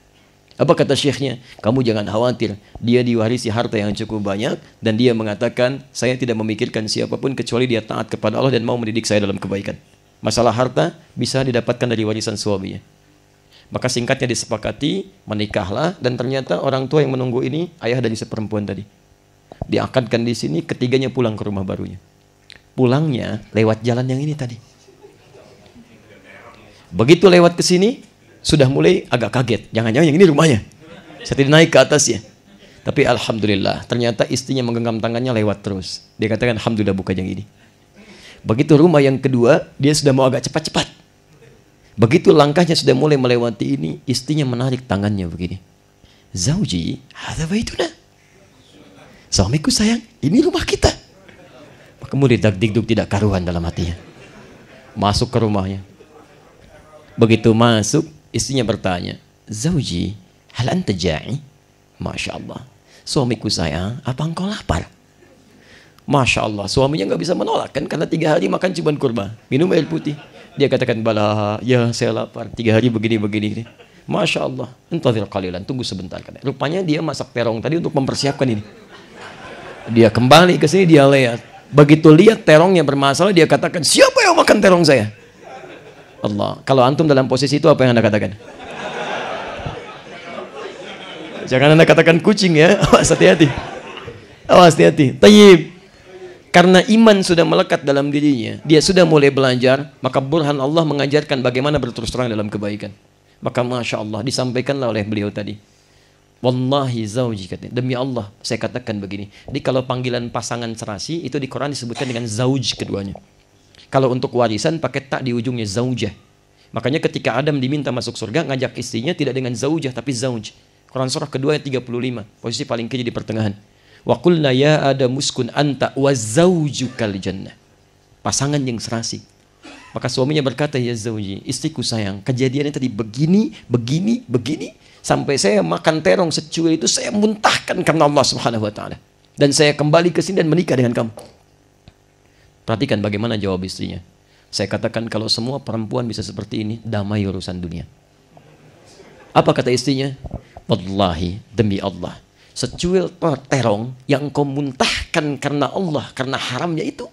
Apa kata syekhnya? Kamu jangan khawatir. Dia diwarisi harta yang cukup banyak. Dan dia mengatakan, saya tidak memikirkan siapapun kecuali dia taat kepada Allah dan mau mendidik saya dalam kebaikan. Masalah harta bisa didapatkan dari warisan suaminya. Maka singkatnya disepakati, menikahlah. Dan ternyata orang tua yang menunggu ini, ayah dari seperempuan tadi. Diakadkan di sini, ketiganya pulang ke rumah barunya. Pulangnya lewat jalan yang ini tadi. Begitu lewat ke sini, sudah mulai agak kaget. Jangan-jangan yang ini rumahnya. Saya tidak naik ke atasnya. Tapi alhamdulillah, ternyata istrinya menggenggam tangannya lewat terus. Dia katakan, alhamdulillah bukan yang ini. Begitu rumah yang kedua, dia sudah mau agak cepat-cepat. Begitu langkahnya sudah mulai melewati ini, istrinya menarik tangannya begini. Zauji, hadza baituna. Suamiku sayang, ini rumah kita. Kemudian dak-dikduk tidak karuan dalam hatinya. Masuk ke rumahnya. Begitu masuk, istrinya bertanya, Zauji, hal anta ja'i? Masya Allah. Suamiku sayang, apa engkau lapar? Masya Allah, suaminya nggak bisa menolak kan, karena 3 hari makan cuma kurma, minum air putih. Dia katakan, bala, ya saya lapar, 3 hari begini. Masya Allah, entadhir qalilan, tunggu sebentar. Rupanya dia masak terong tadi untuk mempersiapkan ini. Dia kembali ke sini, dia lihat. Begitu lihat terongnya bermasalah, dia katakan, siapa yang makan terong saya? Allah. Kalau antum dalam posisi itu, apa yang anda katakan? Jangan anda katakan kucing ya. Awas, hati-hati. Awas, hati-hati. Tayyib. Karena iman sudah melekat dalam dirinya, dia sudah mulai belajar, maka burhan Allah mengajarkan bagaimana berterus terang dalam kebaikan. Maka Masya Allah, disampaikanlah oleh beliau tadi. Wallahi zauji, katanya, demi Allah saya katakan begini. Jadi kalau panggilan pasangan serasi itu di Quran disebutkan dengan zauj keduanya. Kalau untuk warisan pakai tak di ujungnya, zaujah. Makanya ketika Adam diminta masuk surga, ngajak istrinya tidak dengan zaujah tapi zauj. Quran surah kedua ayat 35, posisi paling kiri di pertengahan. Wa qulna ya Adam uskun anta wa zaujukal jannah. Pasangan yang serasi. Maka suaminya berkata, ya zauji, istriku sayang, kejadiannya tadi begini, sampai saya makan terong secuil itu saya muntahkan karena Allah Subhanahu wa taala. Dan saya kembali ke sini dan menikah dengan kamu. Perhatikan bagaimana jawab istrinya. Saya katakan kalau semua perempuan bisa seperti ini, damai urusan dunia. Apa kata istrinya? Wallahi, demi Allah, secuil terong yang kau muntahkan karena Allah, karena haramnya itu,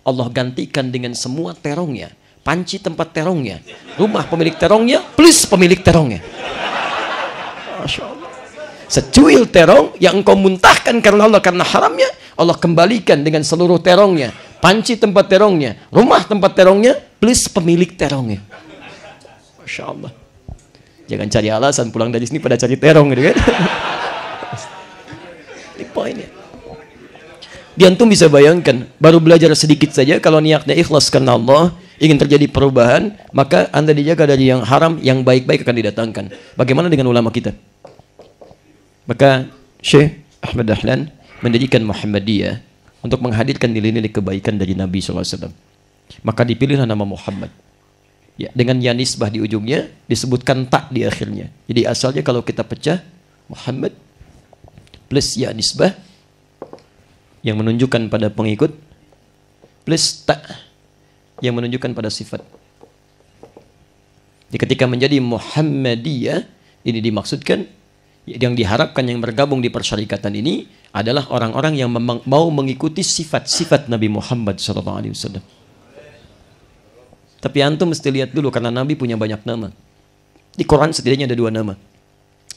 Allah gantikan dengan semua terongnya, panci tempat terongnya, rumah pemilik terongnya, plus pemilik terongnya. Masya Allah. Secuil terong yang engkau muntahkan karena Allah, karena haramnya, Allah kembalikan dengan seluruh terongnya, panci tempat terongnya, rumah tempat terongnya, plus pemilik terongnya. Masya Allah. Jangan cari alasan pulang dari sini pada cari terong gitu kan. Ini poinnya. Di antum bisa bayangkan, baru belajar sedikit saja, kalau niatnya ikhlas karena Allah, ingin terjadi perubahan, maka Anda dijaga dari yang haram, yang baik-baik akan didatangkan. Bagaimana dengan ulama kita? Maka Syekh Ahmad Dahlan mendirikan Muhammadiyah untuk menghadirkan nilai-nilai kebaikan dari Nabi SAW. Maka dipilihlah nama Muhammad. Ya, dengan ya nisbah di ujungnya, disebutkan tak di akhirnya. Jadi asalnya kalau kita pecah, Muhammad plus ya nisbah, yang menunjukkan pada pengikut, plus tak, yang menunjukkan pada sifat. Jadi ketika menjadi Muhammadiyah, ini dimaksudkan, yang diharapkan yang bergabung di persyarikatan ini adalah orang-orang yang mau mengikuti sifat-sifat Nabi Muhammad SAW. Tapi antum mesti lihat dulu, karena Nabi punya banyak nama. Di Quran setidaknya ada 2 nama.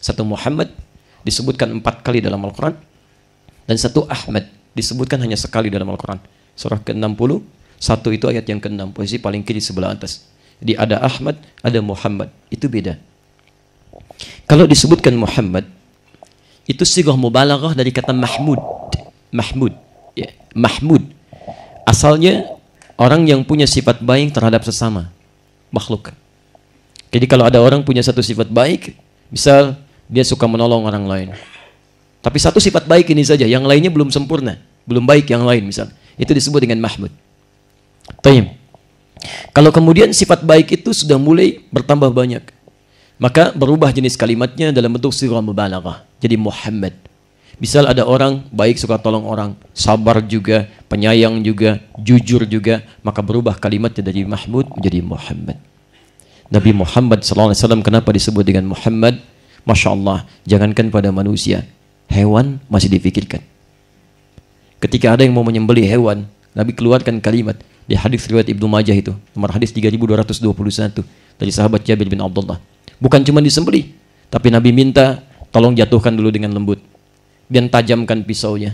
Satu Muhammad disebutkan 4 kali dalam Al-Quran, dan satu Ahmad disebutkan hanya sekali dalam Al-Quran. Surah ke-60, satu itu ayat yang ke-6, posisi paling kiri sebelah atas. Jadi ada Ahmad, ada Muhammad, itu beda. Kalau disebutkan Muhammad, itu sighah mubalaghah dari kata Mahmud. Mahmud, ya, Mahmud. Asalnya orang yang punya sifat baik terhadap sesama makhluk. Jadi kalau ada orang punya satu sifat baik, misal dia suka menolong orang lain, tapi satu sifat baik ini saja, yang lainnya belum sempurna, belum baik yang lain misal, itu disebut dengan Mahmud. Tayyib. Kalau kemudian sifat baik itu sudah mulai bertambah banyak, maka berubah jenis kalimatnya dalam bentuk sighah mubalaghah, jadi Muhammad. Misal ada orang baik, suka tolong orang, sabar juga, penyayang juga, jujur juga, maka berubah kalimatnya dari Mahmud menjadi Muhammad. Nabi Muhammad SAW kenapa disebut dengan Muhammad? Masya Allah, jangankan pada manusia, hewan masih difikirkan. Ketika ada yang mau menyembelih hewan, Nabi keluarkan kalimat di hadis riwayat Ibnu Majah itu, nomor hadis 3221 dari sahabat Jabir bin Abdullah. Bukan cuma disembelih, tapi Nabi minta tolong jatuhkan dulu dengan lembut, dan tajamkan pisaunya,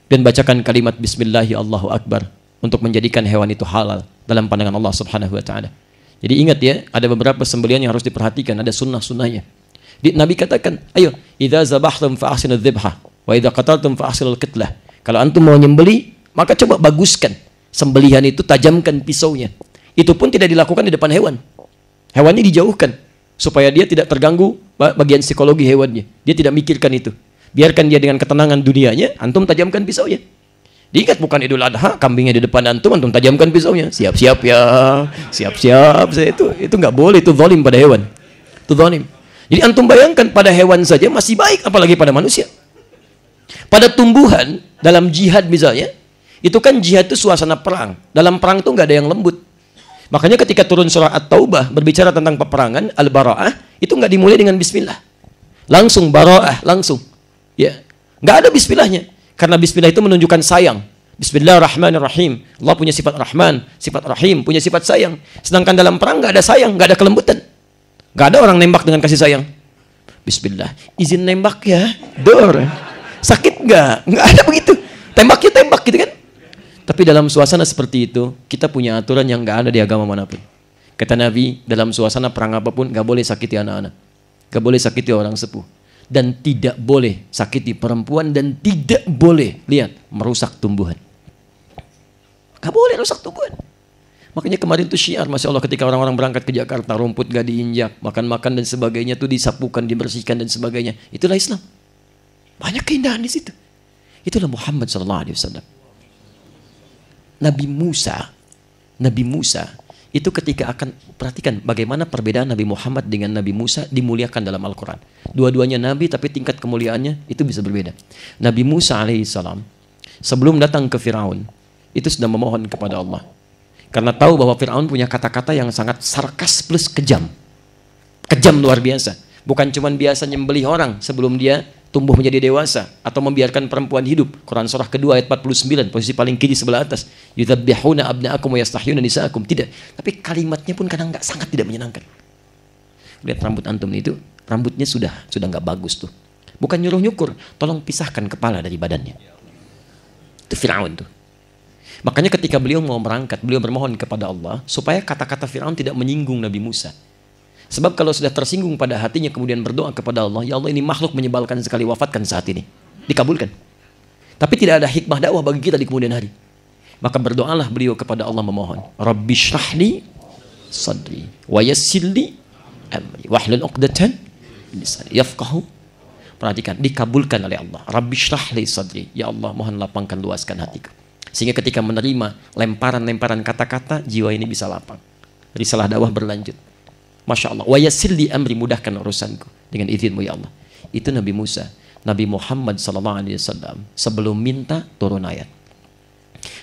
dan bacakan kalimat Bismillahi Allahu Akbar untuk menjadikan hewan itu halal dalam pandangan Allah Subhanahu wa Ta'ala. Jadi ingat ya, ada beberapa sembelihan yang harus diperhatikan, ada sunnah-sunnahnya. Nabi katakan, ayo, idza zabahtum fa ahsinul dzibhah wa idza qataltum fa ahsinul qitlah. Kalau antum mau nyembeli, maka coba baguskan sembelihan itu, tajamkan pisaunya. Itu pun tidak dilakukan di depan hewan. Hewannya dijauhkan supaya dia tidak terganggu bagian psikologi hewannya. Dia tidak mikirkan itu. Biarkan dia dengan ketenangan dunianya, antum tajamkan pisaunya. Diingat bukan Idul Adha, kambingnya di depan antum tajamkan pisaunya. Siap-siap ya, siap-siap. Itu nggak boleh, itu zalim pada hewan. Itu zalim. Jadi antum bayangkan, pada hewan saja masih baik, apalagi pada manusia. Pada tumbuhan, dalam jihad misalnya, itu kan jihad itu suasana perang. Dalam perang itu nggak ada yang lembut. Makanya ketika turun surah At-Taubah berbicara tentang peperangan, Al-Bara'ah, itu nggak dimulai dengan Bismillah. Langsung Bara'ah, langsung. Ya, nggak ada Bismillahnya. Karena Bismillah itu menunjukkan sayang. Bismillahirrahmanirrahim. Allah punya sifat Rahman, sifat Rahim, punya sifat sayang. Sedangkan dalam perang nggak ada sayang, nggak ada kelembutan. Gak ada orang nembak dengan kasih sayang. Bismillah, izin nembak ya, dor. Sakit nggak? Nggak ada begitu. Tembaknya tembak gitu kan. Tapi dalam suasana seperti itu, kita punya aturan yang nggak ada di agama manapun. Kata Nabi, dalam suasana perang apapun, nggak boleh sakiti anak-anak, nggak boleh sakiti orang sepuh, dan tidak boleh sakiti perempuan, dan tidak boleh, lihat, merusak tumbuhan. Nggak boleh rusak tumbuhan. Makanya kemarin tuh syiar, Masya Allah, ketika orang-orang berangkat ke Jakarta, rumput gak diinjak, makan-makan dan sebagainya tuh disapukan, dibersihkan dan sebagainya. Itulah Islam. Banyak keindahan di situ. Itulah Muhammad SAW. Nabi Musa itu ketika akan, perhatikan bagaimana perbedaan Nabi Muhammad dengan Nabi Musa dimuliakan dalam Al-Quran. Dua-duanya Nabi, tapi tingkat kemuliaannya itu bisa berbeda. Nabi Musa alaihissalam sebelum datang ke Firaun, itu sudah memohon kepada Allah. Karena tahu bahwa Fir'aun punya kata-kata yang sangat sarkas plus kejam. Kejam luar biasa. Bukan cuma biasa nyembelih orang sebelum dia tumbuh menjadi dewasa, atau membiarkan perempuan hidup. Quran surah kedua ayat 49, posisi paling kiri sebelah atas. Yudzabbihuna abna'akum wa yastahyuna nisa'akum. Tidak. Tapi kalimatnya pun kadang sangat tidak menyenangkan. Lihat rambut antum itu, rambutnya sudah nggak bagus tuh. Bukan nyuruh nyukur, tolong pisahkan kepala dari badannya. Itu Fir'aun tuh. Makanya ketika beliau mau berangkat, beliau bermohon kepada Allah supaya kata-kata Fir'aun tidak menyinggung Nabi Musa. Sebab kalau sudah tersinggung pada hatinya kemudian berdoa kepada Allah, ya Allah ini makhluk menyebalkan sekali, wafatkan saat ini. Dikabulkan. Tapi tidak ada hikmah dakwah bagi kita di kemudian hari. Maka berdoalah beliau kepada Allah memohon, Rabbi shrahli sadri wa yassirli amri wahlul 'uqdatan min lisani yafqahu. Perhatikan, dikabulkan oleh Allah. Rabbi shrahli sadri, ya Allah mohon lapangkan luaskan hatiku. Sehingga ketika menerima lemparan-lemparan kata-kata, jiwa ini bisa lapang. Risalah dakwah berlanjut. Masya Allah. Wa yassirli amri, mudahkan urusanku dengan izinmu ya Allah. Itu Nabi Musa. Nabi Muhammad SAW sebelum minta turun ayat.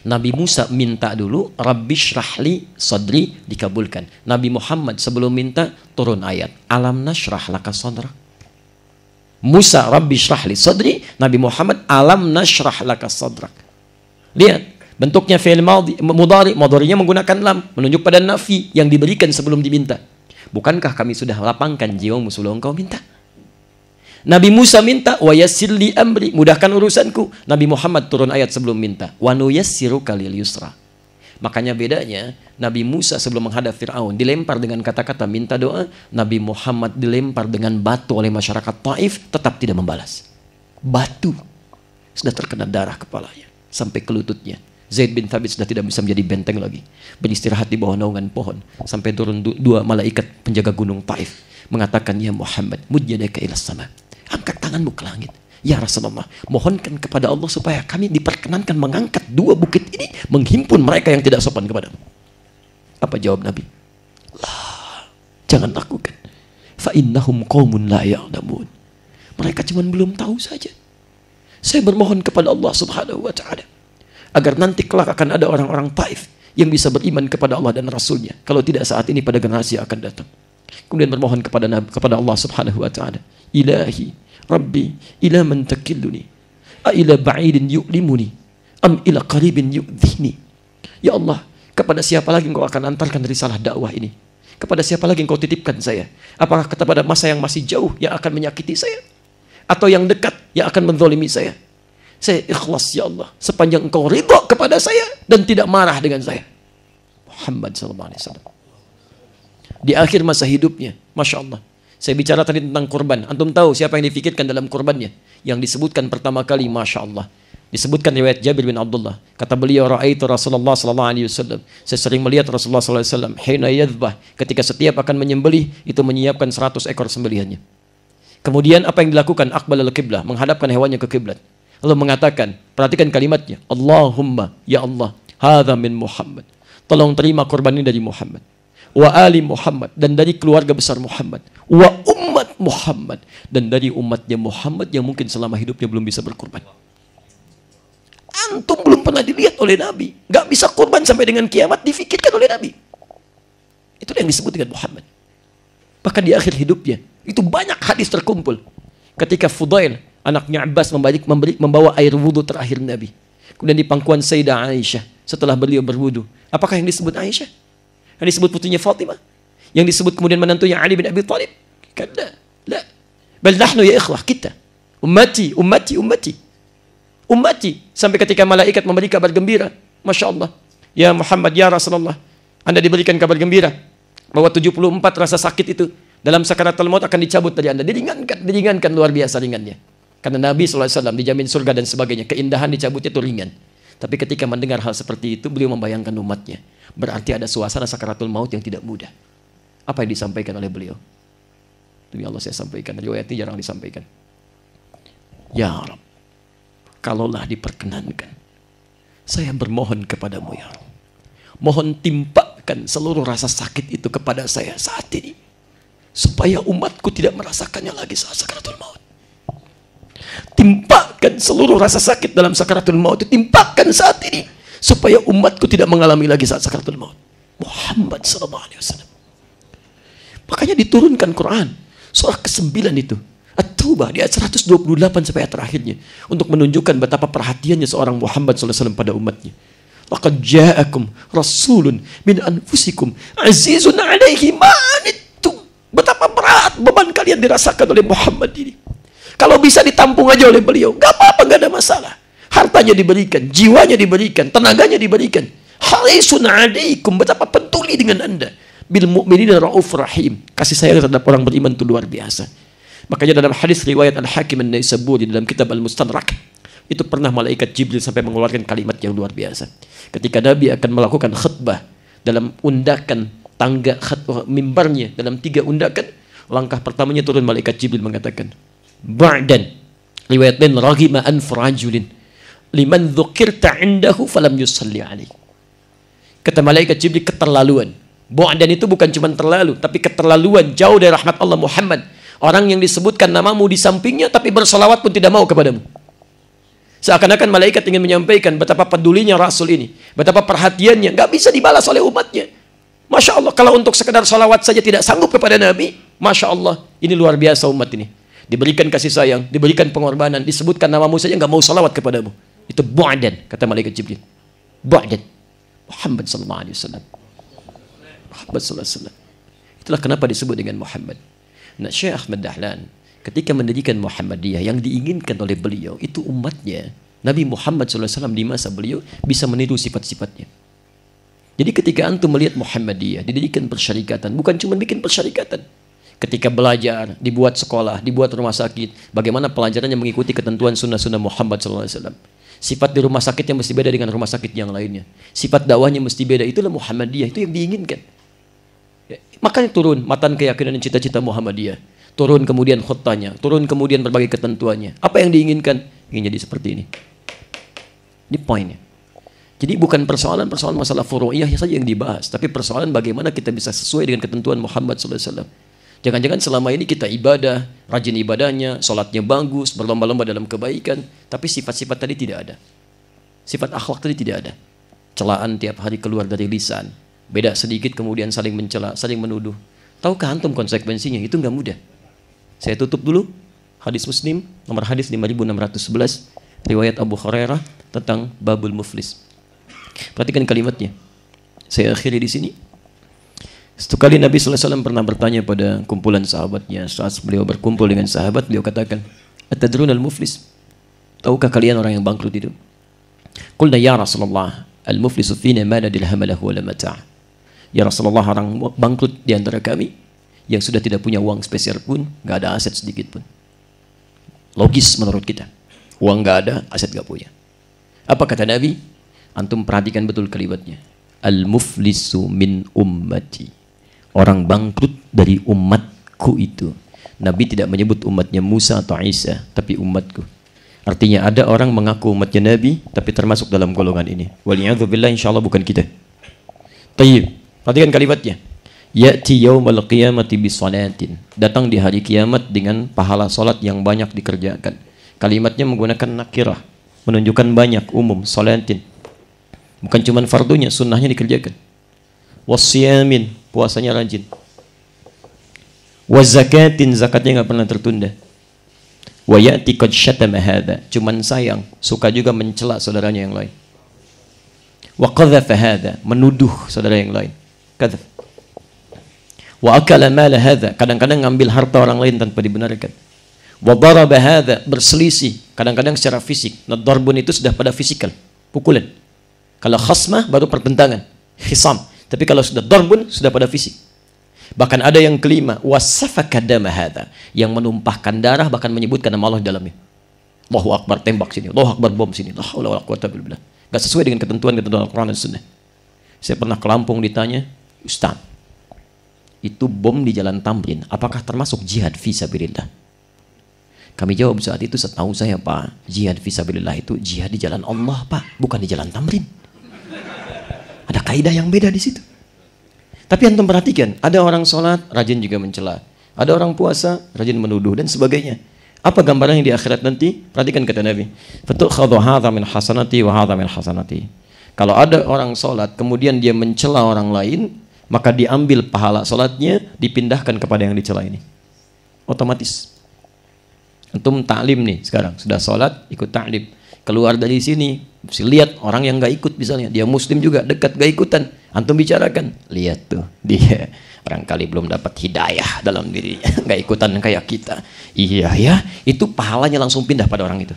Nabi Musa minta dulu, Rabbi shrahli sadri, dikabulkan. Nabi Muhammad sebelum minta turun ayat. Alam nashrah laka sadrak. Musa Rabbi shrahli sadri, Nabi Muhammad alam nashrah laka sadrak. Lihat, bentuknya fi'il mudhari, mudharinya menggunakan lam, menunjuk pada nafi yang diberikan sebelum diminta. Bukankah kami sudah lapangkan jiwamu sebelum engkau minta? Nabi Musa minta, wa yassirli amri, mudahkan urusanku. Nabi Muhammad turun ayat sebelum minta, wa nuyassiruka lil yusra. Makanya bedanya, Nabi Musa sebelum menghadap Fir'aun dilempar dengan kata-kata minta doa, Nabi Muhammad dilempar dengan batu oleh masyarakat Taif, tetap tidak membalas. Batu sudah terkena darah kepalanya sampai ke lututnya. Zaid bin Thabit sudah tidak bisa menjadi benteng lagi, beristirahat di bawah naungan pohon sampai turun dua malaikat penjaga gunung Taif mengatakan, ya Muhammad, mud yadaka ila sama, angkat tanganmu ke langit. Ya Rasulullah, mohonkan kepada Allah supaya kami diperkenankan mengangkat dua bukit ini, menghimpun mereka yang tidak sopan kepadamu. Apa jawab Nabi? Lah, jangan lakukan. Fa innahum qaumun la ya'lamun. Mereka cuma belum tahu saja. Saya bermohon kepada Allah Subhanahu wa taala agar nanti kelak akan ada orang-orang Taif yang bisa beriman kepada Allah dan Rasulnya. Kalau tidak saat ini, pada generasi yang akan datang. Kemudian bermohon kepada Allah Subhanahu wa taala, Ilahi, Rabbi, ila man takilluni, a ila ba'idin yu'limuni, am ila qaribin yu'dhini. Ya Allah, kepada siapa lagi engkau akan antarkan risalah dakwah ini? Kepada siapa lagi engkau titipkan saya? Apakah kepada masa yang masih jauh yang akan menyakiti saya? Atau yang dekat yang akan menzalimi saya? Saya ikhlas ya Allah, sepanjang engkau ridha kepada saya dan tidak marah dengan saya. Muhammad SAW. Di akhir masa hidupnya, Masya Allah. Saya bicara tadi tentang kurban. Antum tahu siapa yang difikirkan dalam kurbannya? Yang disebutkan pertama kali, Masya Allah. Disebutkan riwayat Jabir bin Abdullah. Kata beliau, Ra'aitu Rasulullah SAW. Saya sering melihat Rasulullah SAW. Hina yadhbah. Ketika setiap akan menyembelih, itu menyiapkan 100 ekor sembelihannya. Kemudian apa yang dilakukan? Aqbal al-qiblah, menghadapkan hewannya ke kiblat. Lalu mengatakan, perhatikan kalimatnya, Allahumma, ya Allah, hadza min Muhammad. Tolong terima kurban ini dari Muhammad. Wa ali Muhammad, dan dari keluarga besar Muhammad. Wa umat Muhammad, dan dari umatnya Muhammad yang mungkin selama hidupnya belum bisa berkurban. Antum belum pernah dilihat oleh Nabi. Gak bisa kurban sampai dengan kiamat, difikirkan oleh Nabi. Itu yang disebut dengan Muhammad. Bahkan di akhir hidupnya, itu banyak hadis terkumpul. Ketika Fudail, anaknya Abbas, membawa air wudhu terakhir Nabi. Kemudian di pangkuan Sayyidah Aisyah, setelah beliau berwudhu. Apakah yang disebut Aisyah? Yang disebut putrinya Fatimah? Yang disebut kemudian menantunya Ali bin Abi Thalib? Kada, la. Bal nahnu ya ikhwah, kita. Ummati, ummati, ummati. Ummati. Sampai ketika malaikat memberi kabar gembira. Masya Allah. Ya Muhammad, ya Rasulullah. Anda diberikan kabar gembira bahwa 74 rasa sakit itu dalam sakaratul maut akan dicabut dari Anda. Diringankan luar biasa ringannya. Karena Nabi SAW dijamin surga dan sebagainya. Keindahan dicabut itu ringan. Tapi ketika mendengar hal seperti itu, beliau membayangkan umatnya. Berarti ada suasana sakaratul maut yang tidak mudah. Apa yang disampaikan oleh beliau? Demi Allah saya sampaikan. Riwayat ini jarang disampaikan. Ya Rabb, kalaulah diperkenankan, saya bermohon kepadamu ya Rabb. Mohon timpakan seluruh rasa sakit itu kepada saya saat ini. Supaya umatku tidak merasakannya lagi saat sakaratul maut. Timpakan seluruh rasa sakit dalam sakaratul maut. Timpakan saat ini. Supaya umatku tidak mengalami lagi saat sakaratul maut. Muhammad SAW. Makanya diturunkan Quran. Surah ke-9 itu. At-Taubah di ayat 128 sampai ayat terakhirnya. Untuk menunjukkan betapa perhatiannya seorang Muhammad SAW pada umatnya. Laqad ja'akum rasulun min anfusikum azizun 'alaihi ma anittum. Betapa berat beban kalian dirasakan oleh Muhammad ini. Kalau bisa ditampung aja oleh beliau, gak apa-apa, gak ada masalah. Hartanya diberikan, jiwanya diberikan, tenaganya diberikan. Harisun 'alaikum, betapa peduli dengan Anda. bil mu'minina raufur rahim. Kasih sayang terhadap orang beriman itu luar biasa. Makanya dalam hadis riwayat Al-Hakim An-Naisaburi dalam kitab Al-Mustadrak, itu pernah malaikat Jibril sampai mengeluarkan kalimat yang luar biasa. Ketika Nabi akan melakukan khutbah dalam undakan tangga mimbarnya, dalam 3 undakan, langkah pertamanya turun malaikat Jibril mengatakan, ba'dan, riwayat lain, raghima anf rajulin liman dzukirta indahu falam yusalli alaih. Kata malaikat Jibril, keterlaluan. Ba'dan itu bukan cuma terlalu, tapi keterlaluan, jauh dari rahmat Allah Muhammad. Orang yang disebutkan namamu di sampingnya, tapi bersolawat pun tidak mau kepadamu. Seakan-akan malaikat ingin menyampaikan betapa pedulinya Rasul ini, betapa perhatiannya, nggak bisa dibalas oleh umatnya. Masya Allah, kalau untuk sekedar salawat saja tidak sanggup kepada Nabi, Masya Allah, ini luar biasa umat ini. Diberikan kasih sayang, diberikan pengorbanan, disebutkan namamu saja nggak mau salawat kepadamu. Itu bu'dan, kata malaikat Jibril. Bu'dan. Muhammad sallallahu alaihi wasallam. Muhammad sallallahu alaihi wasallam. Itulah kenapa disebut dengan Muhammad. Nah, Syekh Ahmad Dahlan ketika mendirikan Muhammadiyah, yang diinginkan oleh beliau itu umatnya, Nabi Muhammad SAW di masa beliau bisa meniru sifat-sifatnya. Jadi ketika antum melihat Muhammadiyah didirikan persyarikatan, bukan cuma bikin persyarikatan. Ketika belajar, dibuat sekolah, dibuat rumah sakit, bagaimana pelajarannya mengikuti ketentuan sunnah-sunnah Muhammad SAW. Sifat di rumah sakitnya mesti beda dengan rumah sakit yang lainnya. Sifat dakwahnya mesti beda. Itulah Muhammadiyah, itu yang diinginkan. Ya, makanya turun matan keyakinan dan cita-cita Muhammadiyah. Turun kemudian khutbahnya, turun kemudian berbagai ketentuannya. Apa yang diinginkan? Ingin jadi seperti ini. Ini poinnya. Jadi bukan persoalan masalah furu'iyah saja yang dibahas, tapi persoalan bagaimana kita bisa sesuai dengan ketentuan Muhammad SAW. Jangan-jangan selama ini kita ibadah, rajin ibadahnya, sholatnya bagus, berlomba-lomba dalam kebaikan, tapi sifat-sifat tadi tidak ada. Sifat akhlak tadi tidak ada. Celaan tiap hari keluar dari lisan. Beda sedikit kemudian saling mencela, saling menuduh. Tahukah antum konsekuensinya? Itu nggak mudah. Saya tutup dulu hadis Muslim nomor hadis 5611 riwayat Abu Hurairah tentang babul muflis. Perhatikan kalimatnya. Saya akhiri di sini. Satu kali Nabi sallallahu alaihi wasallam pernah bertanya pada kumpulan sahabatnya saat beliau berkumpul dengan sahabat, beliau katakan, "Atadrunal muflis?" Tahukah kalian orang yang bangkrut itu? Qulna ya Rasulullah, al-muflisu fina ma la dirham lahu wa la mata'. Ya Rasulullah, orang bangkrut di antara kami yang sudah tidak punya uang spesial pun, nggak ada aset sedikit pun. Logis menurut kita. Uang nggak ada, aset nggak punya. Apa kata Nabi? Antum perhatikan betul kalimatnya. Al-muflisu min ummati. Orang bangkrut dari umatku itu. Nabi tidak menyebut umatnya Musa atau Isa, tapi umatku. Artinya ada orang mengaku umatnya Nabi, tapi termasuk dalam golongan ini. Waliyadzubillah, insyaallah bukan kita. Tayyib. Perhatikan kalimatnya. Ya'ti yaumal qiyamati bisalatin. Datang di hari kiamat dengan pahala salat yang banyak dikerjakan. Kalimatnya menggunakan nakirah, menunjukkan banyak, umum, salatin. Bukan cuma fardunya, sunnahnya dikerjakan. Wasiyamin, puasanya rajin. Wazakatin, zakatnya nggak pernah tertunda. Wa ya'ti qad syatama hadza, cuman sayang, suka juga mencela saudaranya yang lain. Wa qadhafa hadza, menuduh saudara yang lain. Kadzab. Wa akala mal hadza, kadang-kadang ngambil harta orang lain tanpa dibenarkan. Wa daraba hadza, berselisih, kadang-kadang secara fisik. Nah, darbun itu sudah pada fisikal, pukulan. Kalau khasmah baru pertentangan, khisam. Tapi kalau sudah darbun sudah pada fisik. Bahkan ada yang kelima, wasafaka dama hadza, yang menumpahkan darah, bahkan menyebutkan nama Allah di dalamnya. Allahu Akbar, tembak sini, Allahu Akbar, bom sini. La haula wala quwwata illa billah. Enggak sesuai dengan ketentuan Al-Qur'an dan Sunnah. Saya pernah ke Lampung ditanya, "Ustaz, itu bom di Jalan Tamrin, apakah termasuk jihad fisabilillah?" Kami jawab saat itu, setahu saya Pak, jihad fisabilillah itu jihad di jalan Allah Pak, bukan di Jalan Tamrin. Ada kaidah yang beda di situ. Tapi antum perhatikan, ada orang sholat, rajin juga mencela. Ada orang puasa, rajin menuduh dan sebagainya. Apa gambarannya di akhirat nanti? Perhatikan kata Nabi. Fatukhadhu hadza min hasanati wa hadza min hasanati. Kalau ada orang sholat, kemudian dia mencela orang lain, maka diambil pahala sholatnya, dipindahkan kepada yang dicela ini. Otomatis. Antum ta'lim nih sekarang, sudah sholat, ikut ta'lim. Keluar dari sini, mesti lihat orang yang nggak ikut misalnya, dia muslim juga, dekat gak ikutan, antum bicarakan, lihat tuh, dia barangkali belum dapat hidayah dalam dirinya, nggak ikutan kayak kita. Iya ya, itu pahalanya langsung pindah pada orang itu.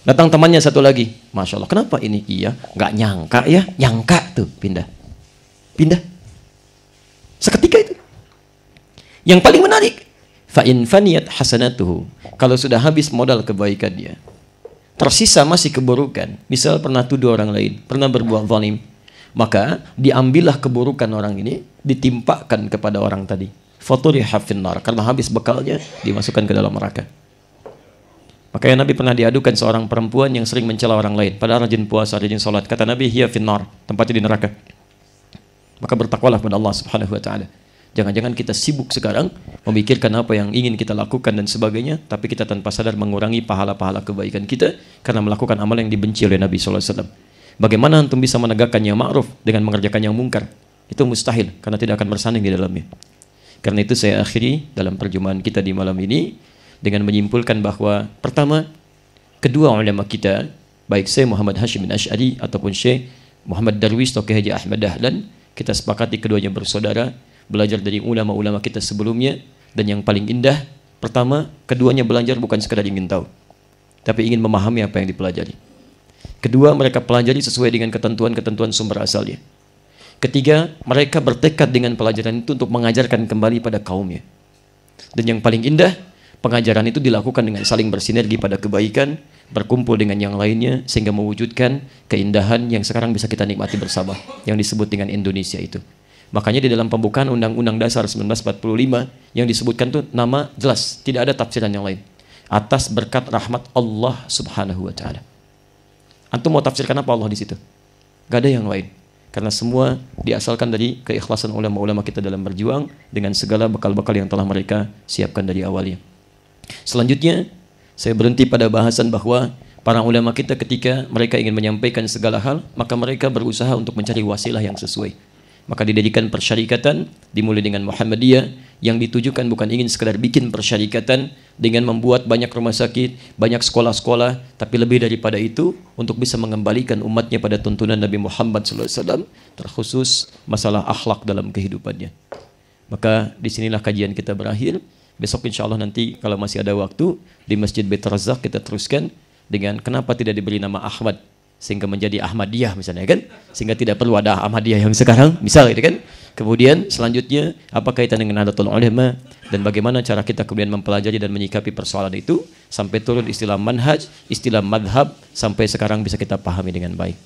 Datang temannya satu lagi, Masya Allah, kenapa ini? Iya, nggak nyangka ya, nyangka tuh, pindah. Seketika itu. Yang paling menarik, fa in faniyat hasanatuhu, kalau sudah habis modal kebaikannya, tersisa masih keburukan, misal pernah tuduh orang lain, pernah berbuat zalim, maka diambillah keburukan orang ini, ditimpakan kepada orang tadi. Faturiha finnar, karena habis bekalnya dimasukkan ke dalam neraka. Makanya Nabi pernah diadukan seorang perempuan yang sering mencela orang lain, padahal rajin puasa, rajin salat. Kata Nabi, hiya finnar, tempatnya di neraka. Maka bertakwalah kepada Allah Subhanahu wa taala. Jangan-jangan kita sibuk sekarang memikirkan apa yang ingin kita lakukan dan sebagainya, tapi kita tanpa sadar mengurangi pahala-pahala kebaikan kita karena melakukan amal yang dibenci oleh Nabi sallallahu alaihi wasallam. Bagaimana antum bisa menegakkan yang ma'ruf dengan mengerjakan yang mungkar? Itu mustahil karena tidak akan bersanding di dalamnya. Karena itu saya akhiri dalam perjumpaan kita di malam ini dengan menyimpulkan bahwa pertama, kedua ulama kita, baik Syekh Muhammad Hashim bin Asy'ari ataupun Syekh Muhammad Darwis atau Haji Ahmad Dahlan, kita sepakati keduanya bersaudara, belajar dari ulama-ulama kita sebelumnya, dan yang paling indah, pertama, keduanya belajar bukan sekadar ingin tahu, tapi ingin memahami apa yang dipelajari. Kedua, mereka pelajari sesuai dengan ketentuan-ketentuan sumber asalnya. Ketiga, mereka bertekad dengan pelajaran itu untuk mengajarkan kembali pada kaumnya. Dan yang paling indah, pengajaran itu dilakukan dengan saling bersinergi pada kebaikan, berkumpul dengan yang lainnya, sehingga mewujudkan keindahan yang sekarang bisa kita nikmati bersama, yang disebut dengan Indonesia itu. Makanya di dalam pembukaan Undang-Undang Dasar 1945 yang disebutkan itu nama jelas, tidak ada tafsiran yang lain. Atas berkat rahmat Allah Subhanahu wa taala. Antum mau tafsirkan apa Allah di situ? Gak ada yang lain. Karena semua diasalkan dari keikhlasan ulama-ulama kita dalam berjuang dengan segala bekal-bekal yang telah mereka siapkan dari awalnya. Selanjutnya, saya berhenti pada bahasan bahwa para ulama kita ketika mereka ingin menyampaikan segala hal, maka mereka berusaha untuk mencari wasilah yang sesuai. Maka didirikan persyarikatan, dimulai dengan Muhammadiyah, yang ditujukan bukan ingin sekedar bikin persyarikatan dengan membuat banyak rumah sakit, banyak sekolah-sekolah, tapi lebih daripada itu, untuk bisa mengembalikan umatnya pada tuntunan Nabi Muhammad SAW, terkhusus masalah akhlak dalam kehidupannya. Maka disinilah kajian kita berakhir. Besok insya Allah nanti kalau masih ada waktu, di Masjid Bait Razak kita teruskan dengan kenapa tidak diberi nama Ahmad, sehingga menjadi Ahmadiyah misalnya kan, sehingga tidak perlu ada Ahmadiyah yang sekarang misal gitu kan. Kemudian selanjutnya apa kaitan dengan Nahdlatul Ulama dan bagaimana cara kita kemudian mempelajari dan menyikapi persoalan itu sampai turun istilah manhaj, istilah madhab, sampai sekarang bisa kita pahami dengan baik.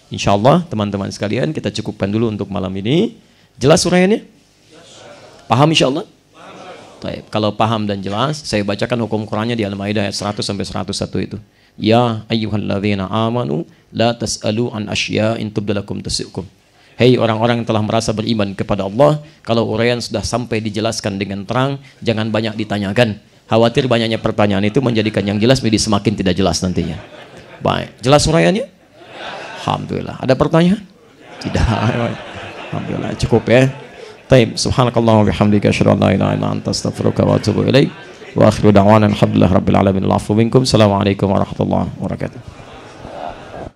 Insyaallah teman-teman sekalian, kita cukupkan dulu untuk malam ini. Jelas uraiannya? Paham insyaallah? Baik, kalau paham dan jelas, saya bacakan hukum Qur'annya di Al-Maidah ayat 100 sampai 101 itu. Ya ayyuhalladzina amanu la tas'alu an asya'in tubdalakum tasu'kum. Hei orang-orang yang telah merasa beriman kepada Allah, kalau uraian sudah sampai dijelaskan dengan terang, jangan banyak ditanyakan. Khawatir banyaknya pertanyaan itu menjadikan yang jelas menjadi semakin tidak jelas nantinya. Baik, jelas uraiannya? Alhamdulillah. Ada pertanyaan? Tidak. Alhamdulillah, cukup ya. Taib, subhanakallah wa bihamdika asyhadu an la ilaha illa anta astaghfiruka wa atubu ilaik. Wa akhiru da'wana alhamdulillah rabbil alamin. Al'afu minkum. Assalamualaikum warahmatullahi wabarakatuh.